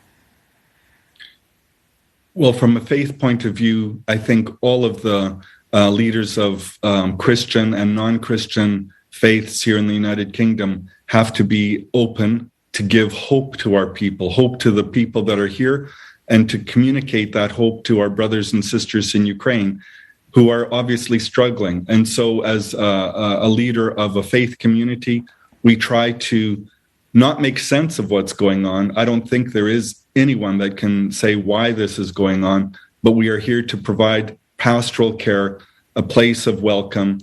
Well, from a faith point of view, I think all of the leaders of Christian and non-Christian faiths here in the United Kingdom have to be open to give hope to our people, hope to the people that are here, and to communicate that hope to our brothers and sisters in Ukraine who are obviously struggling. And so as a leader of a faith community, we try to not make sense of what's going on. I don't think there is anyone that can say why this is going on, but we are here to provide pastoral care, a place of welcome.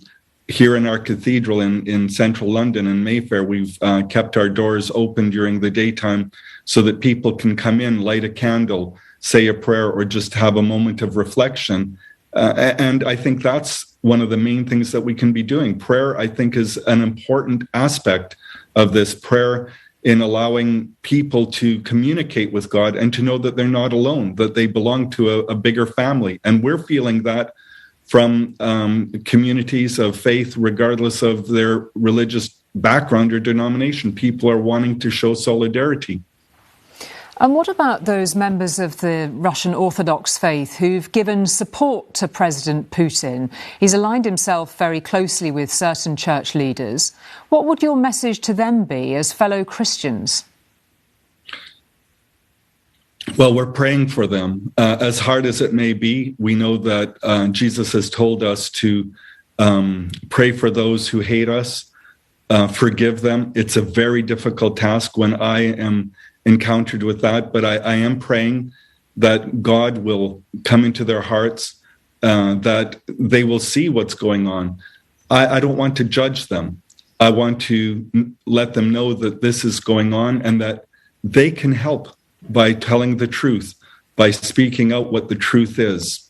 Here in our cathedral in central London, in Mayfair, we've kept our doors open during the daytime so that people can come in, light a candle, say a prayer, or just have a moment of reflection. And I think that's one of the main things that we can be doing. Prayer, I think, is an important aspect of this. Prayer in allowing people to communicate with God and to know that they're not alone, that they belong to a bigger family. And we're feeling that from communities of faith, regardless of their religious background or denomination. People are wanting to show solidarity. And what about those members of the Russian Orthodox faith who've given support to President Putin? He's aligned himself very closely with certain church leaders. What would your message to them be as fellow Christians? Well, we're praying for them. As hard as it may be, we know that Jesus has told us to pray for those who hate us, forgive them. It's a very difficult task when I am encountered with that, but I am praying that God will come into their hearts, that they will see what's going on. I don't want to judge them. I want to let them know that this is going on and that they can help by telling the truth, by speaking out what the truth is.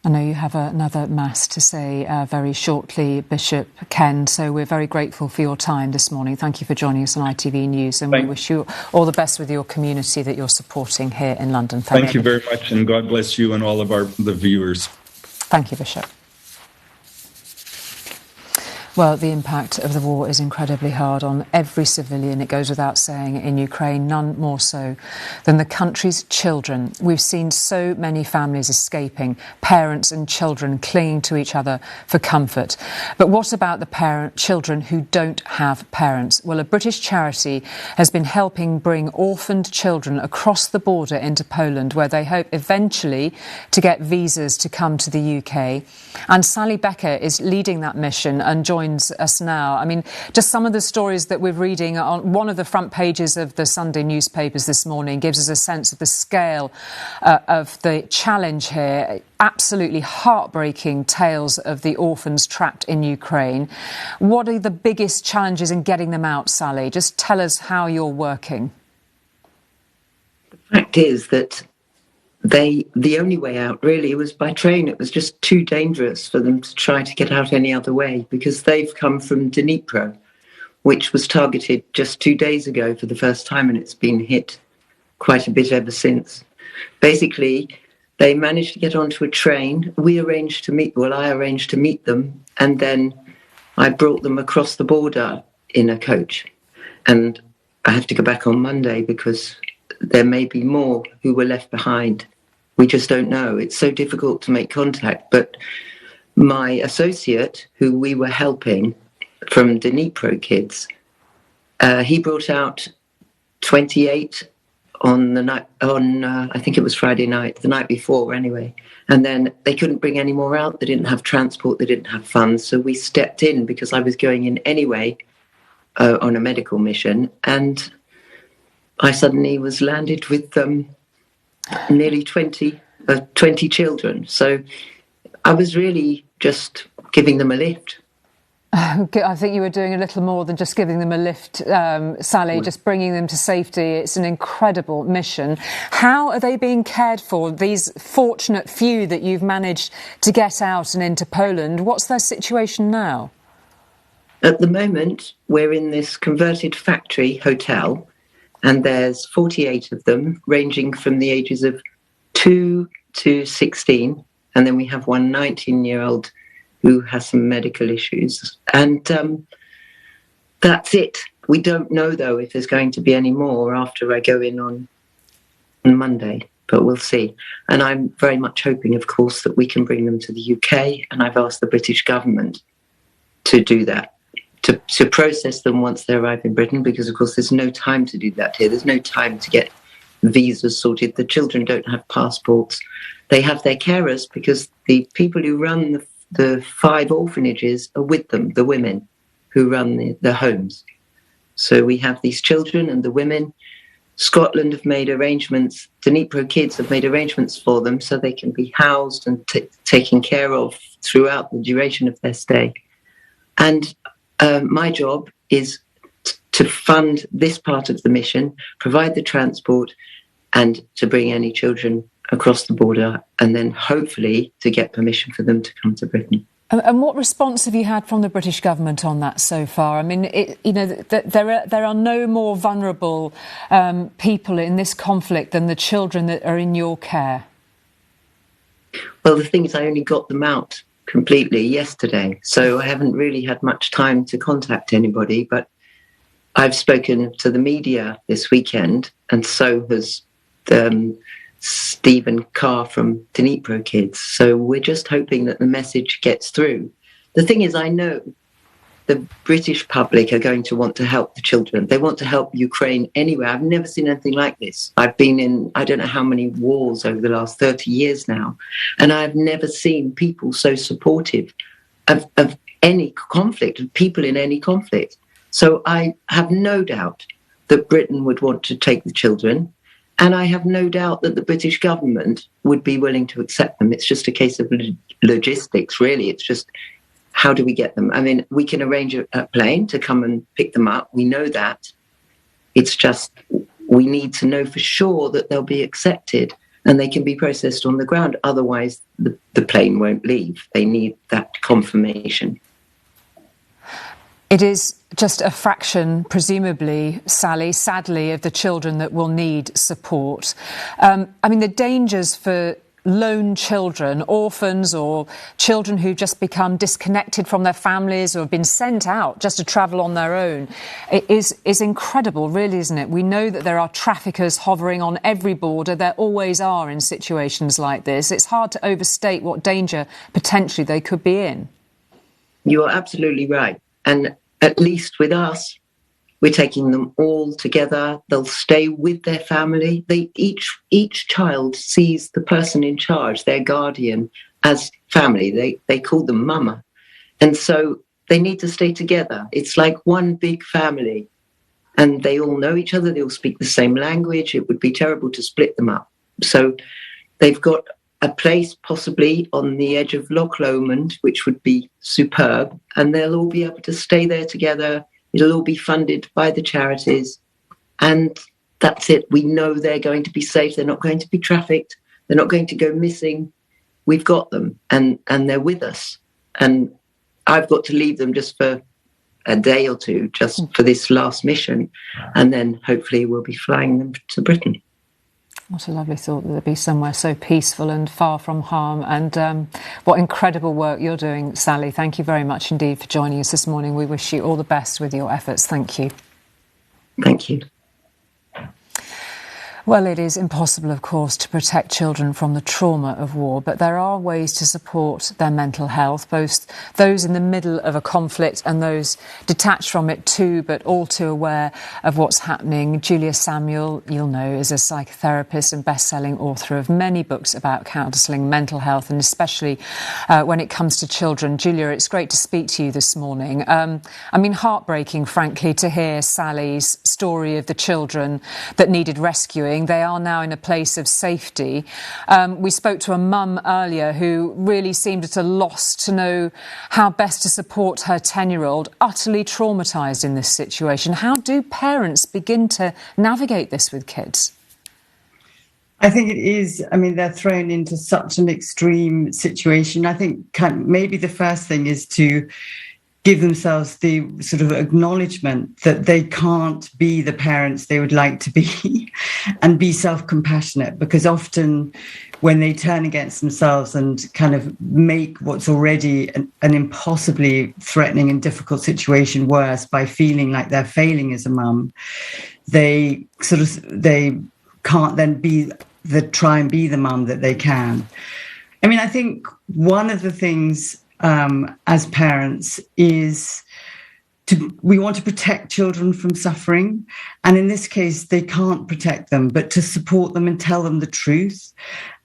I know you have another Mass to say very shortly, Bishop Ken, so we're very grateful for your time this morning. Thank you for joining us on ITV News, and we wish you all the best with your community that you're supporting here in London. Thank you very much, and God bless you and all of the viewers. Thank you, Bishop. Well, the impact of the war is incredibly hard on every civilian, it goes without saying, in Ukraine, none more so than the country's children. We've seen so many families escaping, parents and children clinging to each other for comfort. But what about the children who don't have parents? Well, a British charity has been helping bring orphaned children across the border into Poland, where they hope eventually to get visas to come to the UK. And Sally Becker is leading that mission and joins us now. I mean, just some of the stories that we're reading on one of the front pages of the Sunday newspapers this morning gives us a sense of the scale of the challenge here. Absolutely heartbreaking tales of the orphans trapped in Ukraine. What are the biggest challenges in getting them out, Sally? Just tell us how you're working. The fact is that the only way out really was by train. It was just too dangerous for them to try to get out any other way, because they've come from Dnipro, which was targeted just 2 days ago for the first time, and it's been hit quite a bit ever since. Basically, they managed to get onto a train. I arranged to meet them, and then I brought them across the border in a coach. And I have to go back on Monday because there may be more who were left behind. We just don't know. It's so difficult to make contact. But my associate, who we were helping from Dnipro kids, he brought out 28 on the night, I think it was Friday night, the night before anyway. And then they couldn't bring any more out. They didn't have transport. They didn't have funds. So we stepped in because I was going in anyway on a medical mission. And I suddenly was landed with nearly 20 children. So I was really just giving them a lift. I think you were doing a little more than just giving them a lift, Sally, just bringing them to safety. It's an incredible mission. How are they being cared for, these fortunate few that you've managed to get out and into Poland? What's their situation now? At the moment, we're in this converted factory hotel, and there's 48 of them, ranging from the ages of 2 to 16. And then we have one 19-year-old who has some medical issues. And that's it. We don't know, though, if there's going to be any more after I go in on Monday, but we'll see. And I'm very much hoping, of course, that we can bring them to the UK. And I've asked the British government to do that, to process them once they arrive in Britain, because, of course, there's no time to do that here. There's no time to get visas sorted. The children don't have passports. They have their carers because the people who run the 5 orphanages are with them, the women who run the homes. So we have these children and the women. Scotland have made arrangements, Dnipro kids have made arrangements for them so they can be housed and taken care of throughout the duration of their stay. And my job is to fund this part of the mission, provide the transport, and to bring any children across the border, and then hopefully to get permission for them to come to Britain. And what response have you had from the British government on that so far? I mean, there are no more vulnerable people in this conflict than the children that are in your care. Well, the thing is, I only got them out completely yesterday, so I haven't really had much time to contact anybody, but I've spoken to the media this weekend, and so has Stephen Carr from Dnipro Kids. So we're just hoping that the message gets through. The thing is, I know the British public are going to want to help the children. They want to help Ukraine anyway. I've never seen anything like this. I've been in, I don't know how many wars over the last 30 years now, and I've never seen people so supportive of any conflict, of people in any conflict. So I have no doubt that Britain would want to take the children, and I have no doubt that the British government would be willing to accept them. It's just a case of logistics, really. It's just, how do we get them? I mean, we can arrange a plane to come and pick them up. We know that. It's just, we need to know for sure that they'll be accepted and they can be processed on the ground. Otherwise, the plane won't leave. They need that confirmation. It is just a fraction, presumably, Sally, sadly, of the children that will need support. I mean, the dangers for lone children, orphans or children who've just become disconnected from their families or have been sent out just to travel on their own is incredible, really, isn't it? We know that there are traffickers hovering on every border. There always are in situations like this. It's hard to overstate what danger potentially they could be in. You are absolutely right. And at least with us, we're taking them all together. They'll stay with their family. Each child sees the person in charge, their guardian, as family. They call them mama. And so they need to stay together. It's like one big family. And they all know each other. They all speak the same language. It would be terrible to split them up. So they've got a place possibly on the edge of Loch Lomond, which would be superb. And they'll all be able to stay there together. It'll all be funded by the charities. And that's it. We know they're going to be safe. They're not going to be trafficked. They're not going to go missing. We've got them and they're with us. And I've got to leave them just for a day or two, just for this last mission. And then hopefully we'll be flying them to Britain. What a lovely thought that they'd be somewhere so peaceful and far from harm. And what incredible work you're doing, Sally. Thank you very much indeed for joining us this morning. We wish you all the best with your efforts. Thank you. Thank you. Well, it is impossible, of course, to protect children from the trauma of war, but there are ways to support their mental health, both those in the middle of a conflict and those detached from it too, but all too aware of what's happening. Julia Samuel, you'll know, is a psychotherapist and best-selling author of many books about counselling mental health, and especially when it comes to children. Julia, it's great to speak to you this morning. I mean, heartbreaking, frankly, to hear Sally's story of the children that needed rescuing. They are now in a place of safety. We spoke to a mum earlier who really seemed at a loss to know how best to support her 10-year-old, utterly traumatised in this situation. How do parents begin to navigate this with kids? I think it is. I mean, they're thrown into such an extreme situation. I think maybe the first thing is to give themselves the sort of acknowledgement that they can't be the parents they would like to be and be self-compassionate, because often when they turn against themselves and kind of make what's already an impossibly threatening and difficult situation worse by feeling like they're failing as a mum, they can't then try and be the mum that they can. I mean, I think one of the things as parents is we want to protect children from suffering. And in this case, they can't protect them, but to support them and tell them the truth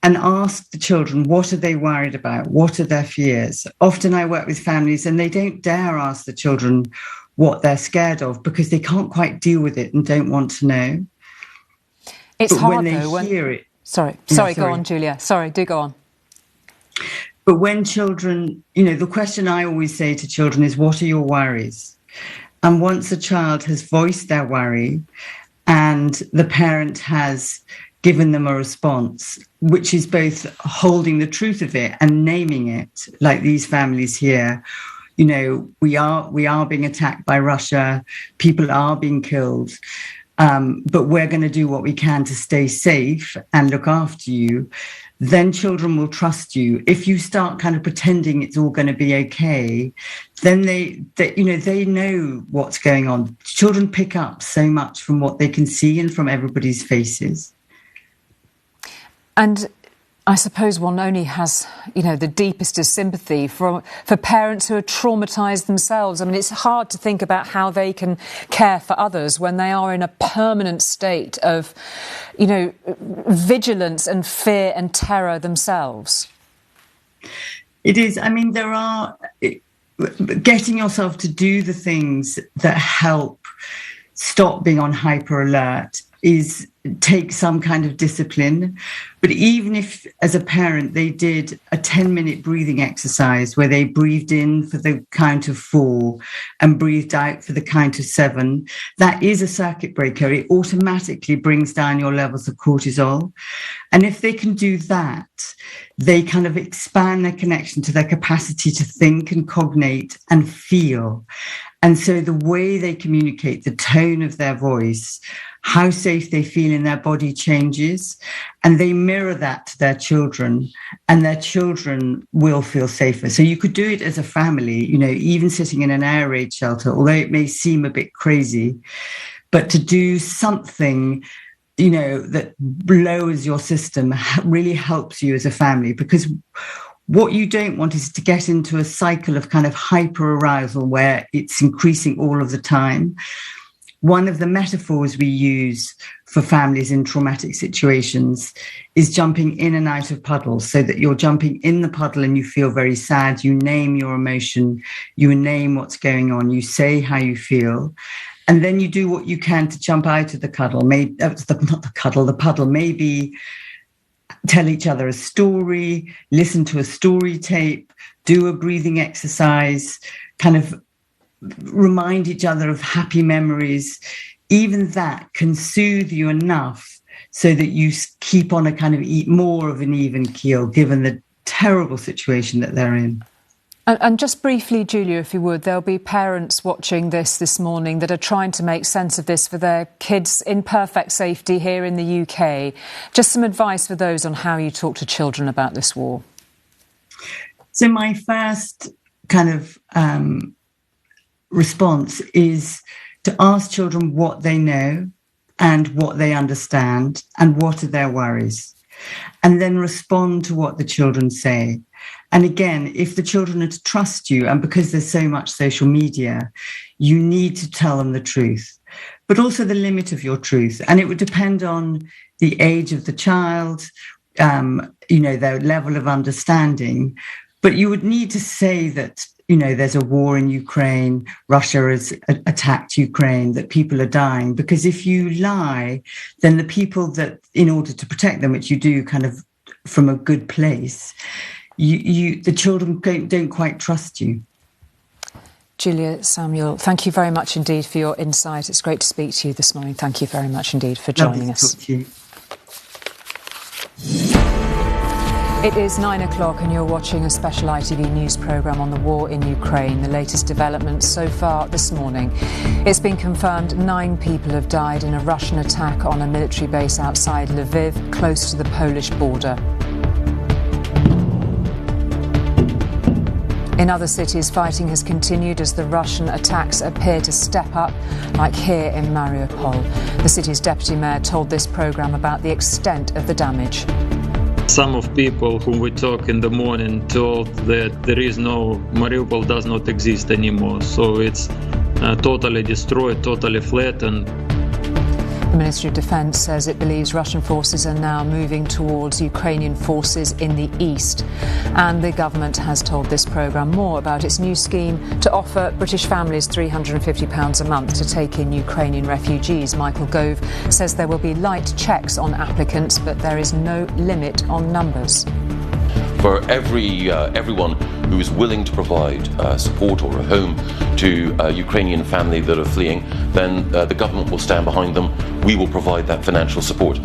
and ask the children, what are they worried about? What are their fears? Often I work with families and they don't dare ask the children what they're scared of because they can't quite deal with it and don't want to know. It's but hard, when they though. hear it. Sorry, go on, Julia. Sorry, do go on. But when children, the question I always say to children is, what are your worries? And once a child has voiced their worry and the parent has given them a response, which is both holding the truth of it and naming it, like these families here, we are being attacked by Russia, people are being killed, but we're going to do what we can to stay safe and look after you. Then children will trust you. If you start kind of pretending it's all going to be okay, then they know what's going on. Children pick up so much from what they can see and from everybody's faces. And I suppose one only has, the deepest of sympathy for parents who are traumatised themselves. I mean, it's hard to think about how they can care for others when they are in a permanent state of, vigilance and fear and terror themselves. It is. I mean, getting yourself to do the things that help stop being on hyper alert take some kind of discipline. But even if, as a parent, they did a 10-minute breathing exercise where they breathed in for the count of 4 and breathed out for the count of 7, that is a circuit breaker. It automatically brings down your levels of cortisol. And if they can do that, they kind of expand their connection to their capacity to think and cognate and feel. And so the way they communicate, the tone of their voice, how safe they feel in their body changes, and they mirror that to their children, and their children will feel safer. So you could do it as a family, even sitting in an air raid shelter, although it may seem a bit crazy, but to do something, that lowers your system really helps you as a family, because what you don't want is to get into a cycle of kind of hyper arousal where it's increasing all of the time. One of the metaphors we use for families in traumatic situations is jumping in and out of puddles, so that you're jumping in the puddle and you feel very sad. You name your emotion, you name what's going on, you say how you feel, and then you do what you can to jump out of the puddle. The puddle. Maybe tell each other a story, listen to a story tape, do a breathing exercise, kind of remind each other of happy memories. Even that can soothe you enough so that you keep on a kind of more of an even keel, given the terrible situation that they're in. And just briefly, Julia, if you would, there'll be parents watching this morning that are trying to make sense of this for their kids in perfect safety here in the UK. Just some advice for those on how you talk to children about this war. So my first kind of response is to ask children what they know and what they understand and what are their worries, and then respond to what the children say. And again, if the children are to trust you, and because there's so much social media, you need to tell them the truth, but also the limit of your truth. And it would depend on the age of the child, their level of understanding. But you would need to say that, there's a war in Ukraine, Russia has attacked Ukraine, that people are dying. Because if you lie, then the people that, in order to protect them, which you do kind of from a good place, the children don't quite trust you. Julia Samuel, thank you very much indeed for your insight. It's great to speak to you this morning. Thank you very much indeed for joining us. Talk to you. It is 9 o'clock and you're watching a special ITV news programme on the war in Ukraine. The latest developments so far this morning. It's been confirmed 9 people have died in a Russian attack on a military base outside Lviv, close to the Polish border. In other cities, fighting has continued as the Russian attacks appear to step up, like here in Mariupol. The city's deputy mayor told this programme about the extent of the damage. Some of people whom we talk in the morning told that Mariupol does not exist anymore. So it's totally destroyed, totally flattened. The Ministry of Defence says it believes Russian forces are now moving towards Ukrainian forces in the east. And the government has told this programme more about its new scheme to offer British families £350 a month to take in Ukrainian refugees. Michael Gove says there will be light checks on applicants, but there is no limit on numbers. For everyone who is willing to provide support or a home to a Ukrainian family that are fleeing, then the government will stand behind them. We will provide that financial support.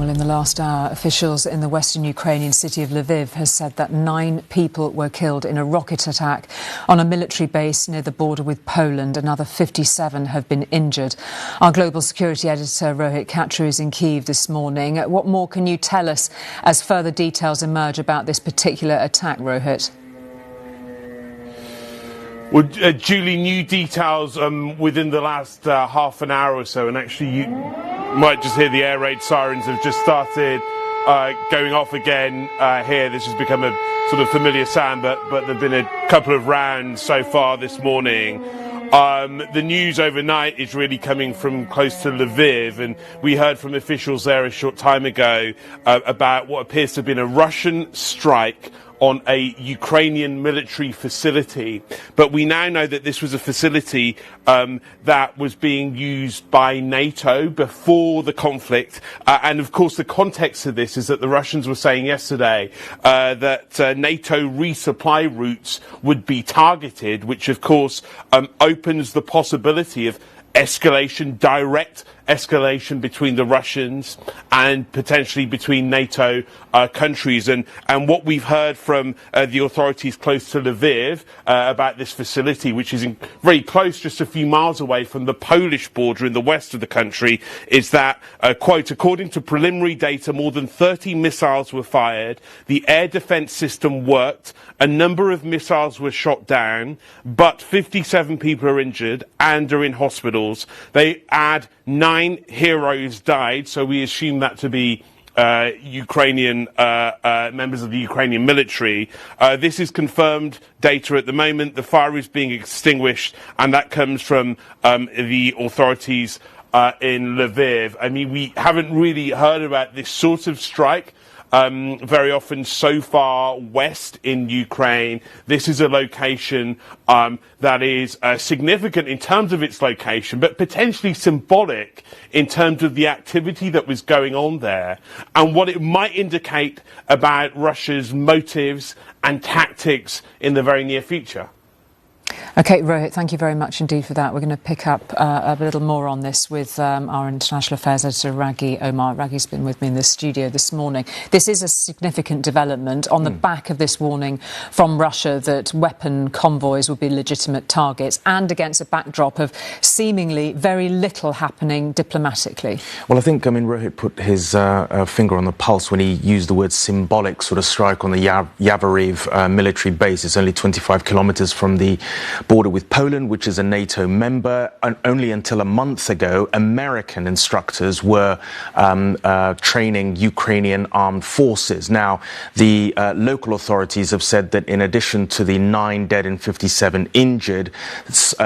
In the last hour, officials in the western Ukrainian city of Lviv has said that 9 people were killed in a rocket attack on a military base near the border with Poland. Another 57 have been injured. Our global security editor Rohit Katra is in Kyiv this morning. What more can you tell us as further details emerge about this particular attack, Rohit? Well, Julie, new details within the last half an hour or so, and actually you might just hear the air raid sirens have just started going off again here. This has become a sort of familiar sound, but there have been a couple of rounds so far this morning. The news overnight is really coming from close to Lviv, and we heard from officials there a short time ago about what appears to have been a Russian strike on a Ukrainian military facility. But we now know that this was a facility that was being used by NATO before the conflict. And of course, the context of this is that the Russians were saying yesterday that NATO resupply routes would be targeted, which of course opens the possibility of escalation, direct escalation between the Russians and potentially between NATO countries. And what we've heard from the authorities close to Lviv about this facility, which is very close, just a few miles away from the Polish border in the west of the country, is that, quote, according to preliminary data, more than 30 missiles were fired, the air defense system worked, a number of missiles were shot down, but 57 people are injured and are in hospitals. They add 9 heroes died, so we assume that to be Ukrainian members of the Ukrainian military. This is confirmed data at the moment. The fire is being extinguished, and that comes from the authorities in Lviv. I mean, we haven't really heard about this sort of strike very often so far west in Ukraine. This is a location that is significant in terms of its location, but potentially symbolic in terms of the activity that was going on there and what it might indicate about Russia's motives and tactics in the very near future. OK, Rohit, thank you very much indeed for that. We're going to pick up a little more on this with our International Affairs Editor, Raghi Omar. Raghi's been with me in the studio this morning. This is a significant development on the back of this warning from Russia that weapon convoys will be legitimate targets and against a backdrop of seemingly very little happening diplomatically. Well, I think, Rohit put his finger on the pulse when he used the word symbolic sort of strike on the Yavoriv military base. It's only 25 kilometres from the border with Poland, which is a NATO member, and only until a month ago, American instructors were training Ukrainian armed forces. Now, the local authorities have said that in addition to the 9 dead and 57 injured,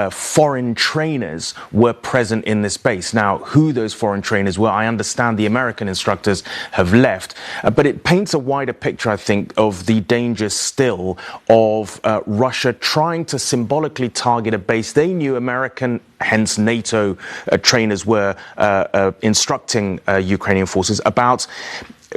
foreign trainers were present in this base. Now, who those foreign trainers were, I understand the American instructors have left, but it paints a wider picture, I think, of the danger still of Russia trying to symbolically target a base. They knew American, hence NATO, trainers were instructing Ukrainian forces about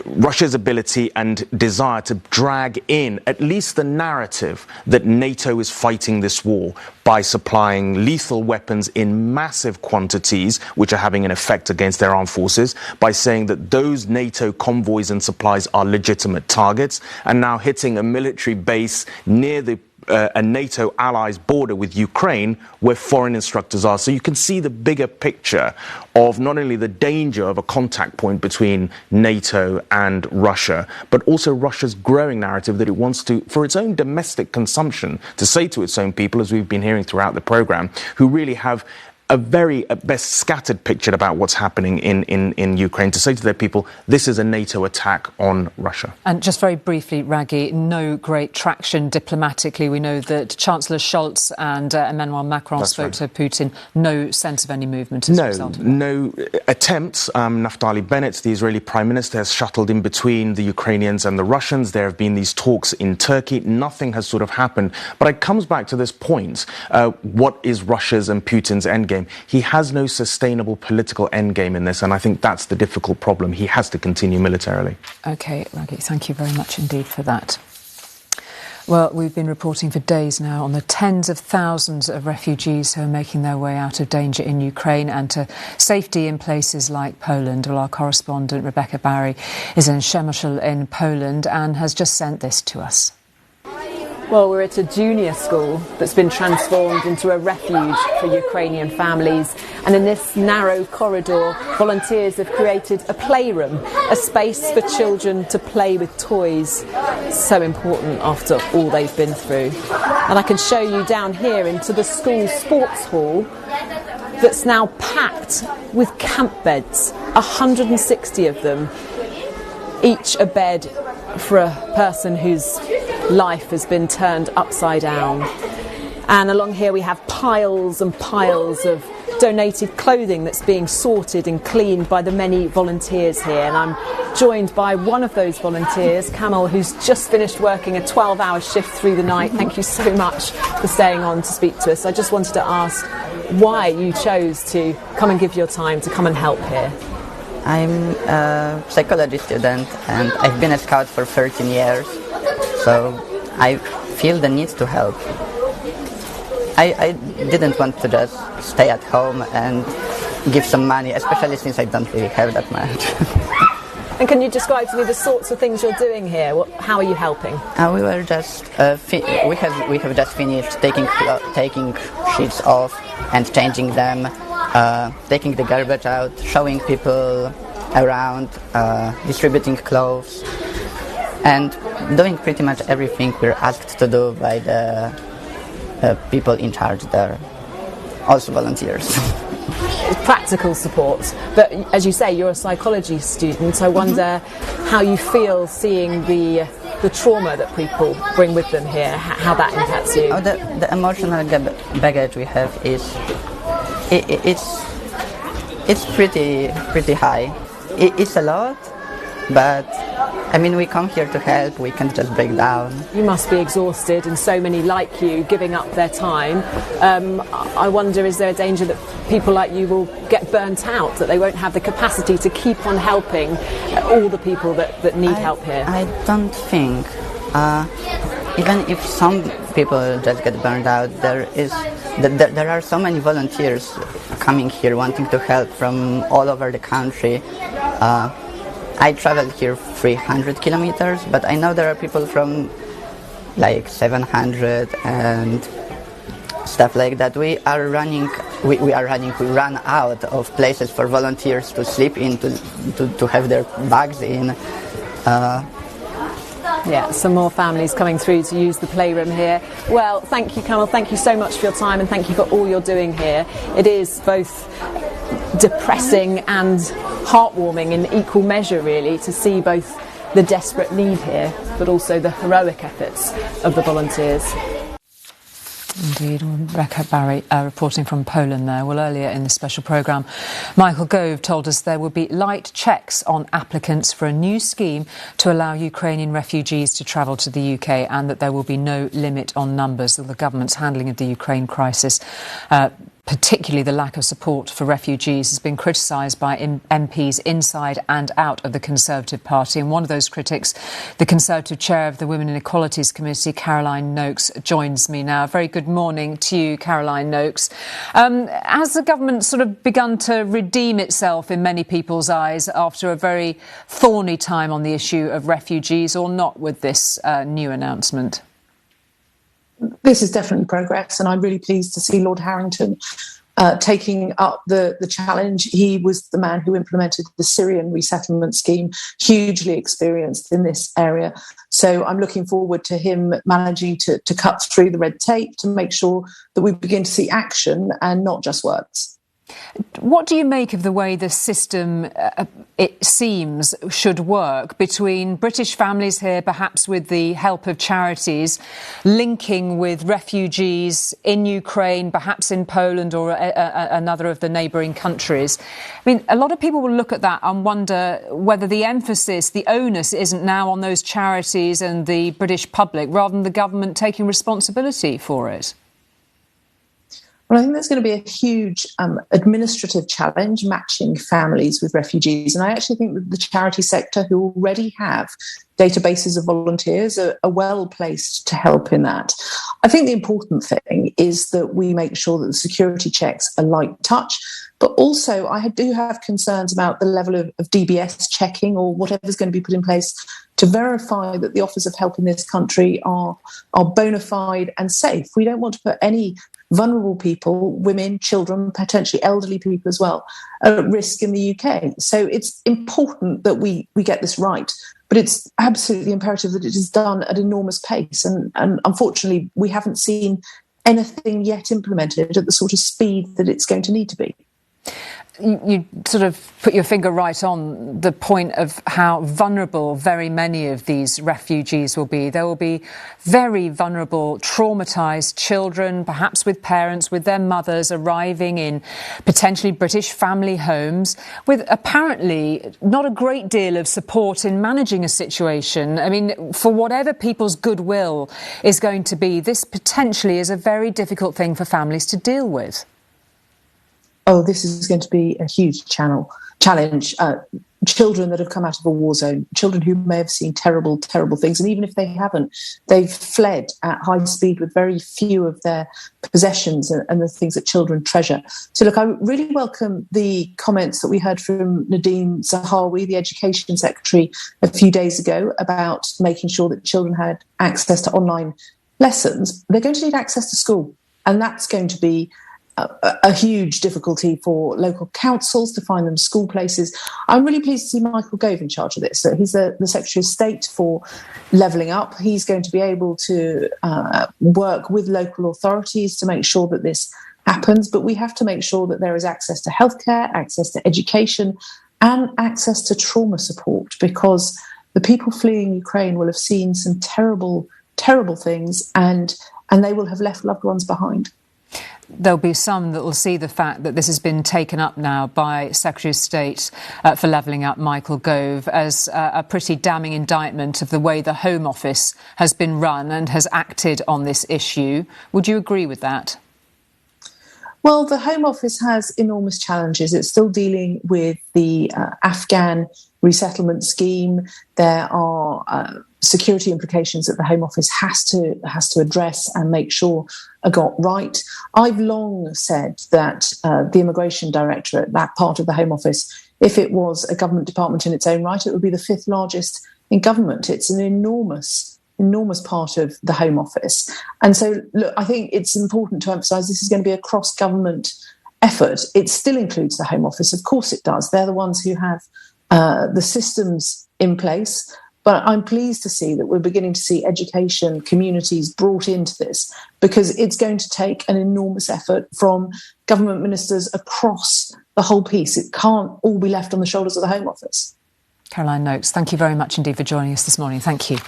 Russia's ability and desire to drag in at least the narrative that NATO is fighting this war by supplying lethal weapons in massive quantities, which are having an effect against their armed forces, by saying that those NATO convoys and supplies are legitimate targets, and now hitting a military base near the a NATO ally's border with Ukraine where foreign instructors are. So you can see the bigger picture of not only the danger of a contact point between NATO and Russia, but also Russia's growing narrative that it wants to, for its own domestic consumption, to say to its own people, as we've been hearing throughout the programme, who really have a very, at best, scattered picture about what's happening in Ukraine, to say to their people, this is a NATO attack on Russia. And just very briefly, Raghi, no great traction diplomatically. We know that Chancellor Scholz and Emmanuel Macron spoke to Putin. No sense of any movement as a result of that. No attempts. Naftali Bennett, the Israeli Prime Minister, has shuttled in between the Ukrainians and the Russians. There have been these talks in Turkey. Nothing has sort of happened. But it comes back to this point. What is Russia's and Putin's endgame? He has no sustainable political endgame in this, and I think that's the difficult problem. He has to continue militarily. OK, Raghi, thank you very much indeed for that. Well, we've been reporting for days now on the tens of thousands of refugees who are making their way out of danger in Ukraine and to safety in places like Poland. Well, our correspondent Rebecca Barry is in Przemysl in Poland and has just sent this to us. Well, we're at a junior school that's been transformed into a refuge for Ukrainian families. And in this narrow corridor, volunteers have created a playroom, a space for children to play with toys. So important after all they've been through. And I can show you down here into the school sports hall that's now packed with camp beds, 160 of them, each a bed for a person whose life has been turned upside down. And along here we have piles and piles of donated clothing that's being sorted and cleaned by the many volunteers here. And I'm joined by one of those volunteers, Kamal, who's just finished working a 12-hour shift through the night. Thank you so much for staying on to speak to us. I just wanted to ask why you chose to come and give your time to come and help here. I'm a psychology student and I've been a scout for 13 years, so I feel the need to help. I didn't want to just stay at home and give some money, especially since I don't really have that much. And can you describe to me the sorts of things you're doing here? How are you helping? We were just we have just finished taking sheets off and changing them, taking the garbage out, showing people around, distributing clothes, and doing pretty much everything we're asked to do by the people in charge there, also volunteers. Practical support, but as you say, you're a psychology student. I wonder how you feel seeing the trauma that people bring with them here, how that impacts you. The emotional baggage we have is it's pretty high. It's a lot, but I mean, we come here to help, we can't just break down. You must be exhausted, and so many like you giving up their time. I wonder, is there a danger that people like you will get burnt out, that they won't have the capacity to keep on helping all the people that need help here? I don't think. Even if some people just get burned out, there are so many volunteers coming here wanting to help from all over the country. I traveled here 300 kilometers, but I know there are people from like 700 and stuff like that. We run out of places for volunteers to sleep in, to have their bags in. Yeah, some more families coming through to use the playroom here. Well, thank you, Carol. Thank you so much for your time, and thank you for all you're doing here. It is both depressing and heartwarming in equal measure, really, to see both the desperate need here, but also the heroic efforts of the volunteers. Indeed, Rebecca Barry reporting from Poland there. Well, earlier in the special programme, Michael Gove told us there will be light checks on applicants for a new scheme to allow Ukrainian refugees to travel to the UK, and that there will be no limit on numbers. The government's handling of the Ukraine crisis, particularly the lack of support for refugees, has been criticised by MPs inside and out of the Conservative Party. And one of those critics, the Conservative chair of the Women and Equalities Committee, Caroline Noakes, joins me now. Very good morning to you, Caroline Noakes. Has the government sort of begun to redeem itself in many people's eyes after a very thorny time on the issue of refugees, or not with this new announcement? This is definitely progress, and I'm really pleased to see Lord Harrington taking up the challenge. He was the man who implemented the Syrian resettlement scheme, hugely experienced in this area. So I'm looking forward to him managing to cut through the red tape to make sure that we begin to see action and not just words. What do you make of the way the system, it seems, should work between British families here, perhaps with the help of charities, linking with refugees in Ukraine, perhaps in Poland or another of the neighbouring countries? I mean, a lot of people will look at that and wonder whether the emphasis, the onus isn't now on those charities and the British public rather than the government taking responsibility for it. Well, I think there's going to be a huge administrative challenge matching families with refugees. And I actually think that the charity sector, who already have databases of volunteers, are well placed to help in that. I think the important thing is that we make sure that the security checks are light touch. But also, I do have concerns about the level of DBS checking or whatever's going to be put in place to verify that the offers of help in this country are bona fide and safe. We don't want to put any vulnerable people, women, children, potentially elderly people as well, at risk in the UK. So it's important that we get this right. But it's absolutely imperative that it is done at enormous pace. And unfortunately, we haven't seen anything yet implemented at the sort of speed that it's going to need to be. You sort of put your finger right on the point of how vulnerable very many of these refugees will be. There will be very vulnerable, traumatised children, perhaps with parents, with their mothers arriving in potentially British family homes with apparently not a great deal of support in managing a situation. I mean, for whatever people's goodwill is going to be, this potentially is a very difficult thing for families to deal with. Oh, this is going to be a huge channel. challenge children that have come out of a war zone, children who may have seen terrible, terrible things. And even if they haven't, they've fled at high speed with very few of their possessions and the things that children treasure. So look, I really welcome the comments that we heard from Nadine Zahawi, the Education Secretary, a few days ago about making sure that children had access to online lessons. They're going to need access to school. And that's going to be a huge difficulty for local councils to find them school places. I'm really pleased to see Michael Gove in charge of this. So he's the Secretary of State for Levelling Up. He's going to be able to work with local authorities to make sure that this happens. But we have to make sure that there is access to healthcare, access to education, and access to trauma support, because the people fleeing Ukraine will have seen some terrible, terrible things, and they will have left loved ones behind. There'll be some that will see the fact that this has been taken up now by Secretary of State for Levelling Up, Michael Gove, as a pretty damning indictment of the way the Home Office has been run and has acted on this issue. Would you agree with that? Well, the Home Office has enormous challenges. It's still dealing with the Afghan resettlement scheme. There are security implications that the Home Office has to address and make sure are got right. I've long said that the Immigration Directorate, that part of the Home Office, if it was a government department in its own right, it would be the 5th largest in government. It's an enormous part of the Home Office. And so, look, I think it's important to emphasise this is going to be a cross-government effort. It still includes the Home Office. Of course it does. They're the ones who have the systems in place. But I'm pleased to see that we're beginning to see education communities brought into this, because it's going to take an enormous effort from government ministers across the whole piece. It can't all be left on the shoulders of the Home Office. Caroline Noakes, thank you very much indeed for joining us this morning. Thank you.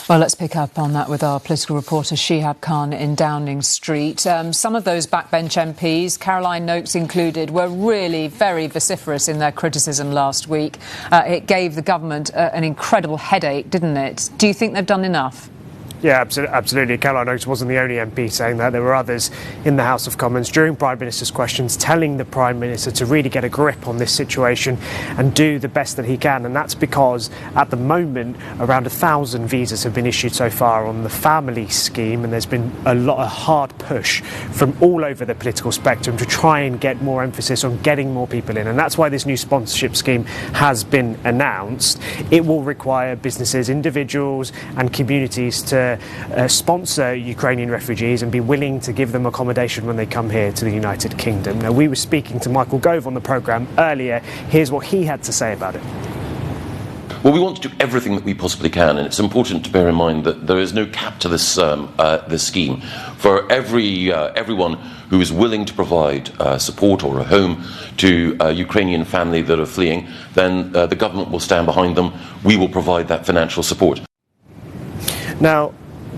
Well, let's pick up on that with our political reporter Shihab Khan in Downing Street. Some of those backbench MPs, Caroline Noakes included, were really very vociferous in their criticism last week. It gave the government an incredible headache, didn't it? Do you think they've done enough? Yeah, absolutely. Caroline Noakes wasn't the only MP saying that. There were others in the House of Commons during Prime Minister's questions telling the Prime Minister to really get a grip on this situation and do the best that he can. And that's because at the moment around 1,000 visas have been issued so far on the family scheme, and there's been a hard push from all over the political spectrum to try and get more emphasis on getting more people in. And that's why this new sponsorship scheme has been announced. It will require businesses, individuals and communities to sponsor Ukrainian refugees and be willing to give them accommodation when they come here to the United Kingdom. Now, we were speaking to Michael Gove on the programme earlier. Here's what he had to say about it. Well, we want to do everything that we possibly can, and it's important to bear in mind that there is no cap to this scheme. For everyone who is willing to provide support or a home to a Ukrainian family that are fleeing, then the government will stand behind them. We will provide that financial support. Now,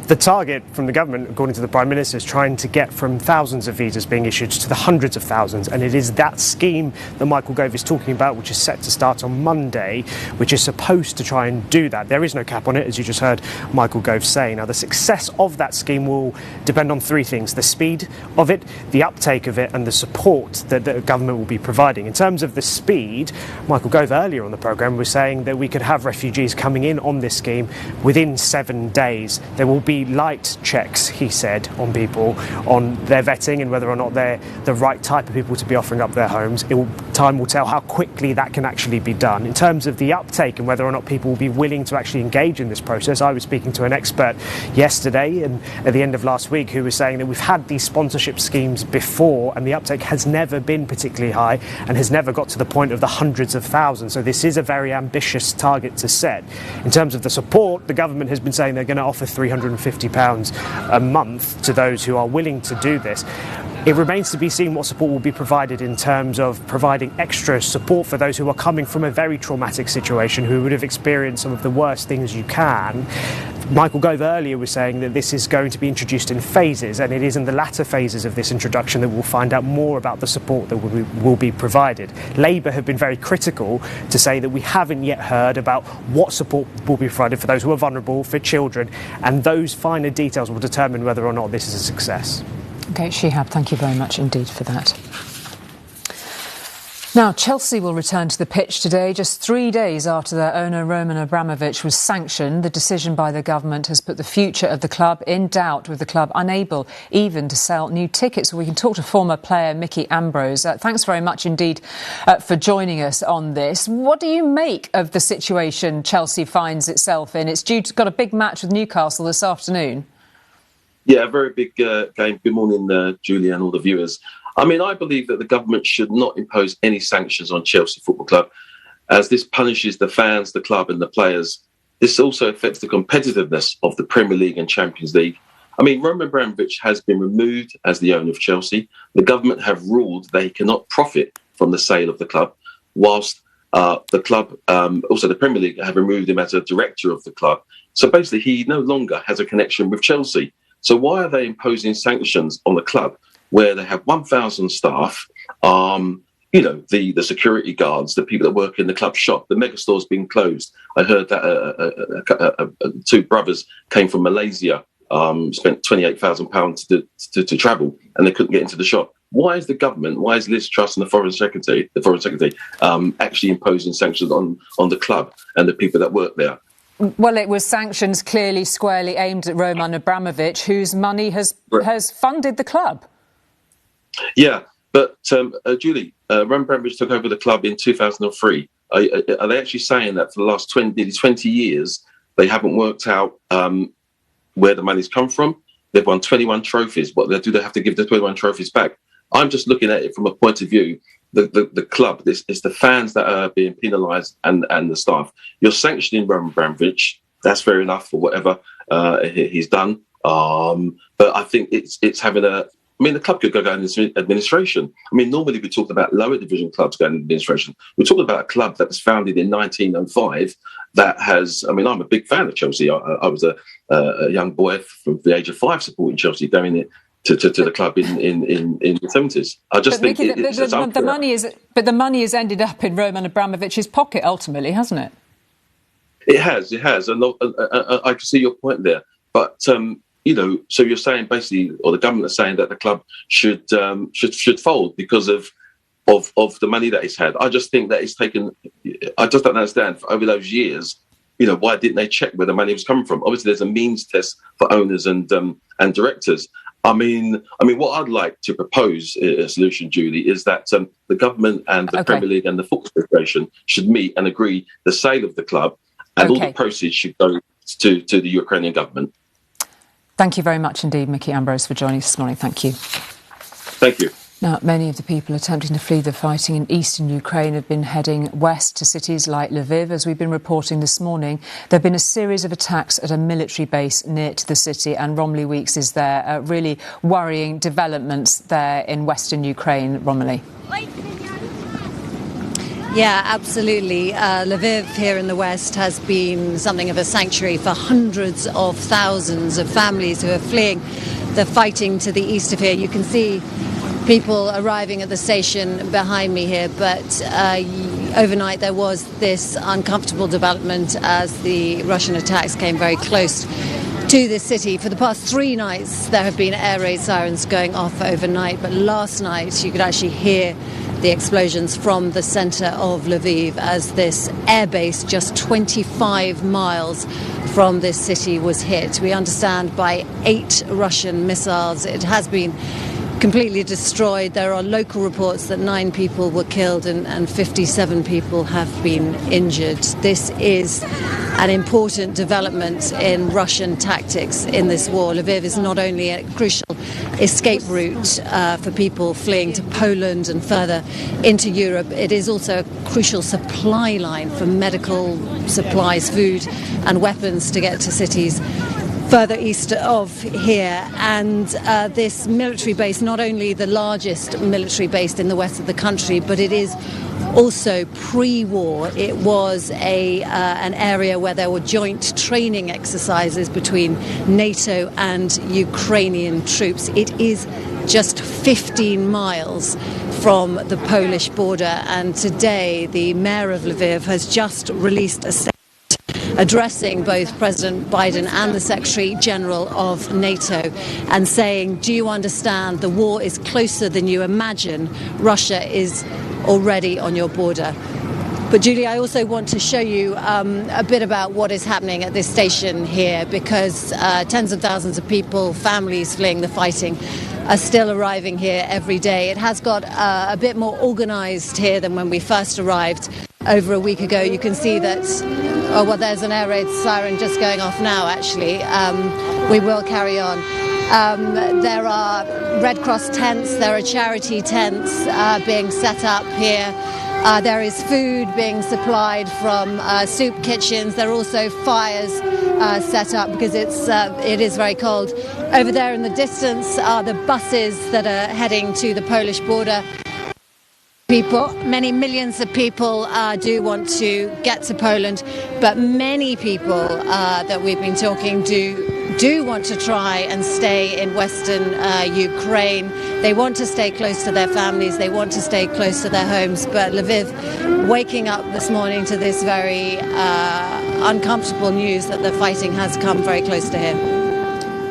the target from the government, according to the Prime Minister, is trying to get from thousands of visas being issued to the hundreds of thousands. And it is that scheme that Michael Gove is talking about, which is set to start on Monday, which is supposed to try and do that. There is no cap on it, as you just heard Michael Gove say. Now, the success of that scheme will depend on three things: the speed of it, the uptake of it, and the support that the government will be providing. In terms of the speed, Michael Gove earlier on the programme was saying that we could have refugees coming in on this scheme within 7 days. There will be light checks, he said, on people, on their vetting and whether or not they're the right type of people to be offering up their homes. Time will tell how quickly that can actually be done. In terms of the uptake and whether or not people will be willing to actually engage in this process, I was speaking to an expert yesterday and at the end of last week who was saying that we've had these sponsorship schemes before and the uptake has never been particularly high and has never got to the point of the hundreds of thousands. So this is a very ambitious target to set. In terms of the support, the government has been saying they're going to offer £350 a month to those who are willing to do this. It remains to be seen what support will be provided in terms of providing extra support for those who are coming from a very traumatic situation, who would have experienced some of the worst things you can. Michael Gove earlier was saying that this is going to be introduced in phases, and it is in the latter phases of this introduction that we'll find out more about the support that will be provided. Labour have been very critical to say that we haven't yet heard about what support will be provided for those who are vulnerable, for children, and those finer details will determine whether or not this is a success. OK, Shihab, thank you very much indeed for that. Now, Chelsea will return to the pitch today, just 3 days after their owner Roman Abramovich was sanctioned. The decision by the government has put the future of the club in doubt, with the club unable even to sell new tickets. We can talk to former player Mickey Ambrose. Thanks very much indeed for joining us on this. What do you make of the situation Chelsea finds itself in? It's got a big match with Newcastle this afternoon. Yeah, a very big game. Good morning, Julie, and all the viewers. I mean, I believe that the government should not impose any sanctions on Chelsea Football Club, as this punishes the fans, the club and the players. This also affects the competitiveness of the Premier League and Champions League. I mean, Roman Abramovich has been removed as the owner of Chelsea. The government have ruled they cannot profit from the sale of the club, whilst the club, also the Premier League, have removed him as a director of the club. So basically, he no longer has a connection with Chelsea. So why are they imposing sanctions on the club where they have 1,000 staff, the security guards, the people that work in the club shop, the mega store's been closed. I heard that two brothers came from Malaysia, spent £28,000 to travel, and they couldn't get into the shop. Why is the government, why is Liz Truss and the Foreign Secretary, actually imposing sanctions on the club and the people that work there? Well, it was sanctions clearly squarely aimed at Roman Abramovich, whose money has funded the club. Yeah, but Julie, Roman Abramovich took over the club in 2003. Are they actually saying that for the last 20 years they haven't worked out where the money's come from? They've won 21 trophies. What do they have to give the 21 trophies back? I'm just looking at it from a point of view. The club, it's the fans that are being penalised and the staff. You're sanctioning Roman Abramovich. That's fair enough for whatever he's done. But I think it's having a... I mean, the club could go into administration. I mean, normally we talk about lower division clubs going into administration. We're talking about a club that was founded in 1905 that has... I mean, I'm a big fan of Chelsea. I was a young boy from the age of 5 supporting Chelsea, going to the club in the 70s. I just think the money has ended up in Roman Abramovich's pocket ultimately, hasn't it? It has, and I can see your point there. But so you're saying basically, or the government is saying that the club should fold because of the money that it's had. I just think that it's taken. I just don't understand over those years. Why didn't they check where the money was coming from? Obviously, there's a means test for owners and directors. I mean, what I'd like to propose a solution, Julie, is that the government and the Premier League and the Football Federation should meet and agree the sale of the club, and all the proceeds should go to the Ukrainian government. Thank you very much indeed, Mickey Ambrose, for joining us this morning. Thank you. Thank you. Now, many of the people attempting to flee the fighting in eastern Ukraine have been heading west to cities like Lviv. As we've been reporting this morning, there have been a series of attacks at a military base near to the city, and Romilly Weeks is there. Really worrying developments there in western Ukraine. Romilly. Yeah, absolutely. Lviv here in the west has been something of a sanctuary for hundreds of thousands of families who are fleeing the fighting to the east of here. You can see people arriving at the station behind me here, but overnight there was this uncomfortable development as the Russian attacks came very close to the city. For the past 3 nights there have been air raid sirens going off overnight, but last night you could actually hear the explosions from the centre of Lviv as this airbase just 25 miles from this city was hit. We understand by 8 Russian missiles. It has been completely destroyed. There are local reports that 9 people were killed and 57 people have been injured. This is an important development in Russian tactics in this war. Lviv is not only a crucial escape route for people fleeing to Poland and further into Europe, it is also a crucial supply line for medical supplies, food and weapons to get to cities further east of here. And this military base, not only the largest military base in the west of the country, but it is also pre-war. It was an area where there were joint training exercises between NATO and Ukrainian troops. It is just 15 miles from the Polish border, and today the mayor of Lviv has just released a statement addressing both President Biden and the Secretary General of NATO and saying, do you understand the war is closer than you imagine? Russia is already on your border. But Julie, I also want to show you a bit about what is happening at this station here, because tens of thousands of people, families fleeing the fighting, are still arriving here every day. It has got a bit more organised here than when we first arrived over a week ago. You can see that, oh, well, there's an air raid siren just going off now, actually. We will carry on. There are Red Cross tents, there are charity tents being set up here. There is food being supplied from soup kitchens. There are also fires set up because it is very cold. Over there in the distance are the buses that are heading to the Polish border. Many millions of people do want to get to Poland, but many people that we've been talking to do want to try and stay in Western Ukraine. They want to stay close to their families, they want to stay close to their homes, but Lviv waking up this morning to this very uncomfortable news that the fighting has come very close to him.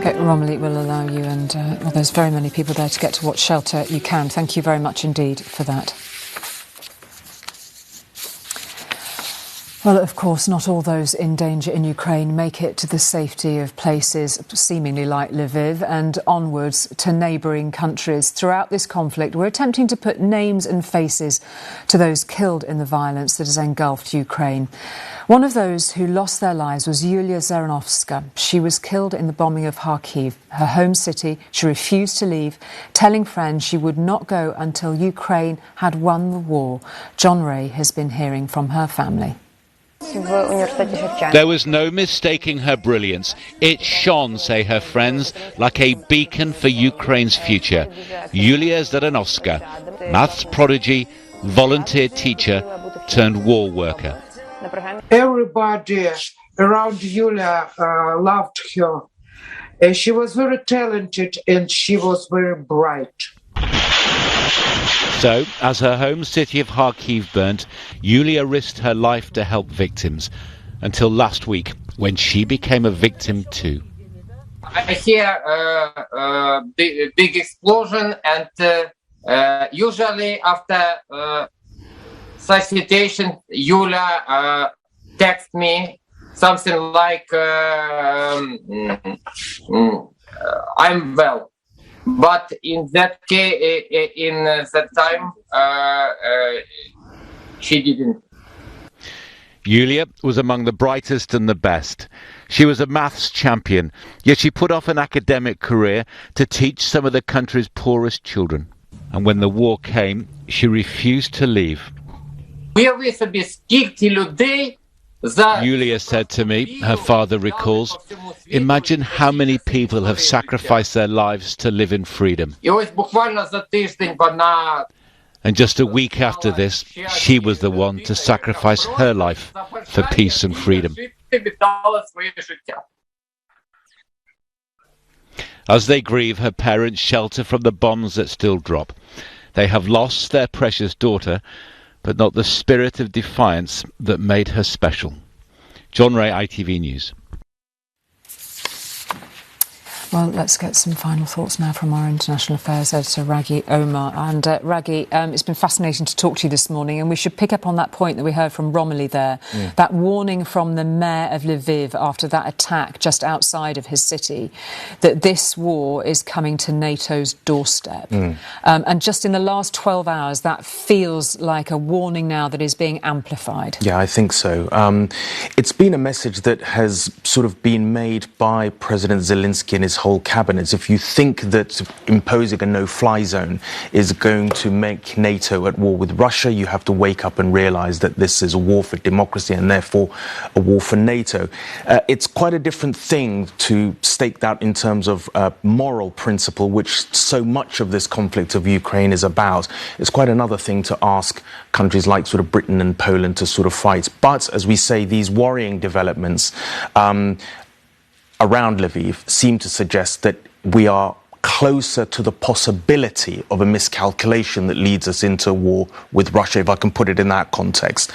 Okay, Romilly will allow you, and well, there's very many people there to get to what shelter you can. Thank you very much indeed for that. Well, of course, not all those in danger in Ukraine make it to the safety of places seemingly like Lviv and onwards to neighbouring countries. Throughout this conflict, we're attempting to put names and faces to those killed in the violence that has engulfed Ukraine. One of those who lost their lives was Yulia Zhirinovska. She was killed in the bombing of Kharkiv, her home city. She refused to leave, telling friends she would not go until Ukraine had won the war. John Ray has been hearing from her family. There was no mistaking her brilliance. It shone, say her friends, like a beacon for Ukraine's future. Yulia Zhirinovska, maths prodigy, volunteer teacher turned war worker. Everybody around Yulia loved her. She was very talented and she was very bright. So, as her home city of Kharkiv burnt, Yulia risked her life to help victims, until last week, when she became a victim too. I hear a big explosion, and usually after such situation, Yulia texts me something like, I'm well. But in that case, in that time, she didn't. Yulia was among the brightest and the best. She was a maths champion, yet she put off an academic career to teach some of the country's poorest children. And when the war came, she refused to leave. Yulia said to me, her father recalls, imagine how many people have sacrificed their lives to live in freedom. And just a week after this, she was the one to sacrifice her life for peace and freedom. As they grieve, her parents shelter from the bombs that still drop. They have lost their precious daughter, but not the spirit of defiance that made her special. John Ray, ITV News. Well, let's get some final thoughts now from our international affairs editor, Raghi Omar. And Raghi, it's been fascinating to talk to you this morning, and we should pick up on that point that we heard from Romilly there, that warning from the mayor of Lviv after that attack just outside of his city, that this war is coming to NATO's doorstep. And just in the last 12 hours, that feels like a warning now that is being amplified. Yeah, I think so. It's been a message that has sort of been made by President Zelensky and his whole cabinet. If you think that imposing a no-fly zone is going to make NATO at war with Russia, you have to wake up and realise that this is a war for democracy and therefore a war for NATO. It's quite a different thing to stake that in terms of moral principle, which so much of this conflict of Ukraine is about. It's quite another thing to ask countries like sort of Britain and Poland to sort of fight. But as we say, these worrying developments around Lviv seem to suggest that we are closer to the possibility of a miscalculation that leads us into war with Russia, if I can put it in that context.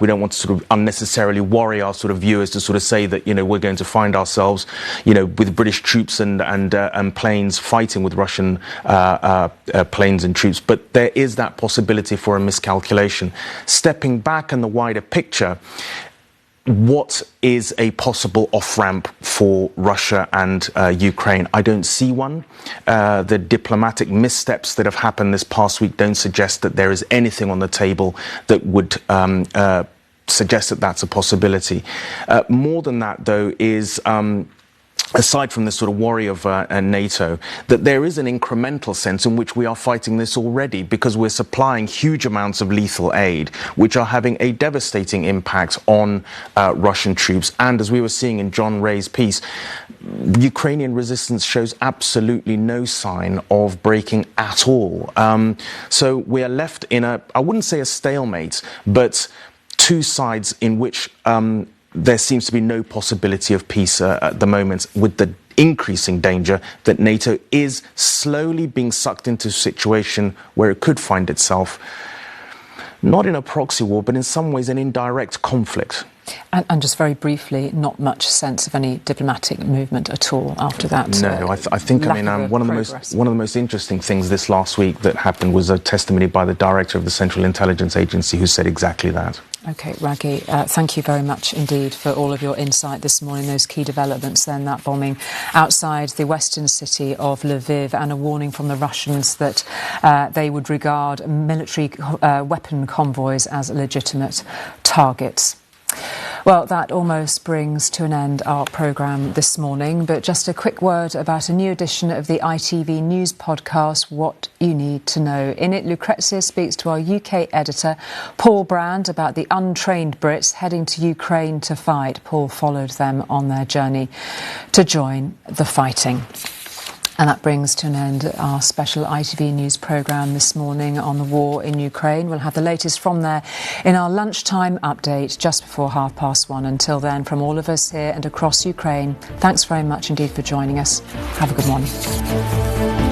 We don't want to sort of unnecessarily worry our sort of viewers to sort of say that, we're going to find ourselves, with British troops and planes fighting with Russian planes and troops. But there is that possibility for a miscalculation. Stepping back in the wider picture, what is a possible off-ramp for Russia and Ukraine? I don't see one. The diplomatic missteps that have happened this past week don't suggest that there is anything on the table that would suggest that that's a possibility. More than that, though, is aside from this sort of worry of NATO, that there is an incremental sense in which we are fighting this already, because we're supplying huge amounts of lethal aid, which are having a devastating impact on Russian troops. And as we were seeing in John Ray's piece, Ukrainian resistance shows absolutely no sign of breaking at all. So we are left in I wouldn't say a stalemate, but two sides in which there seems to be no possibility of peace at the moment, with the increasing danger that NATO is slowly being sucked into a situation where it could find itself not in a proxy war, but in some ways an indirect conflict. And just very briefly, not much sense of any diplomatic movement at all after that. No, I think one of the most interesting things this last week that happened was a testimony by the director of the Central Intelligence Agency, who said exactly that. OK, Raghi, thank you very much indeed for all of your insight this morning, those key developments then, that bombing outside the western city of Lviv, and a warning from the Russians that they would regard military weapon convoys as legitimate targets. Well, that almost brings to an end our programme this morning, but just a quick word about a new edition of the ITV News podcast, What You Need to Know. In it, Lucrezia speaks to our UK editor, Paul Brand, about the untrained Brits heading to Ukraine to fight. Paul followed them on their journey to join the fighting. And that brings to an end our special ITV News programme this morning on the war in Ukraine. We'll have the latest from there in our lunchtime update just before 1:30. Until then, from all of us here and across Ukraine, thanks very much indeed for joining us. Have a good morning.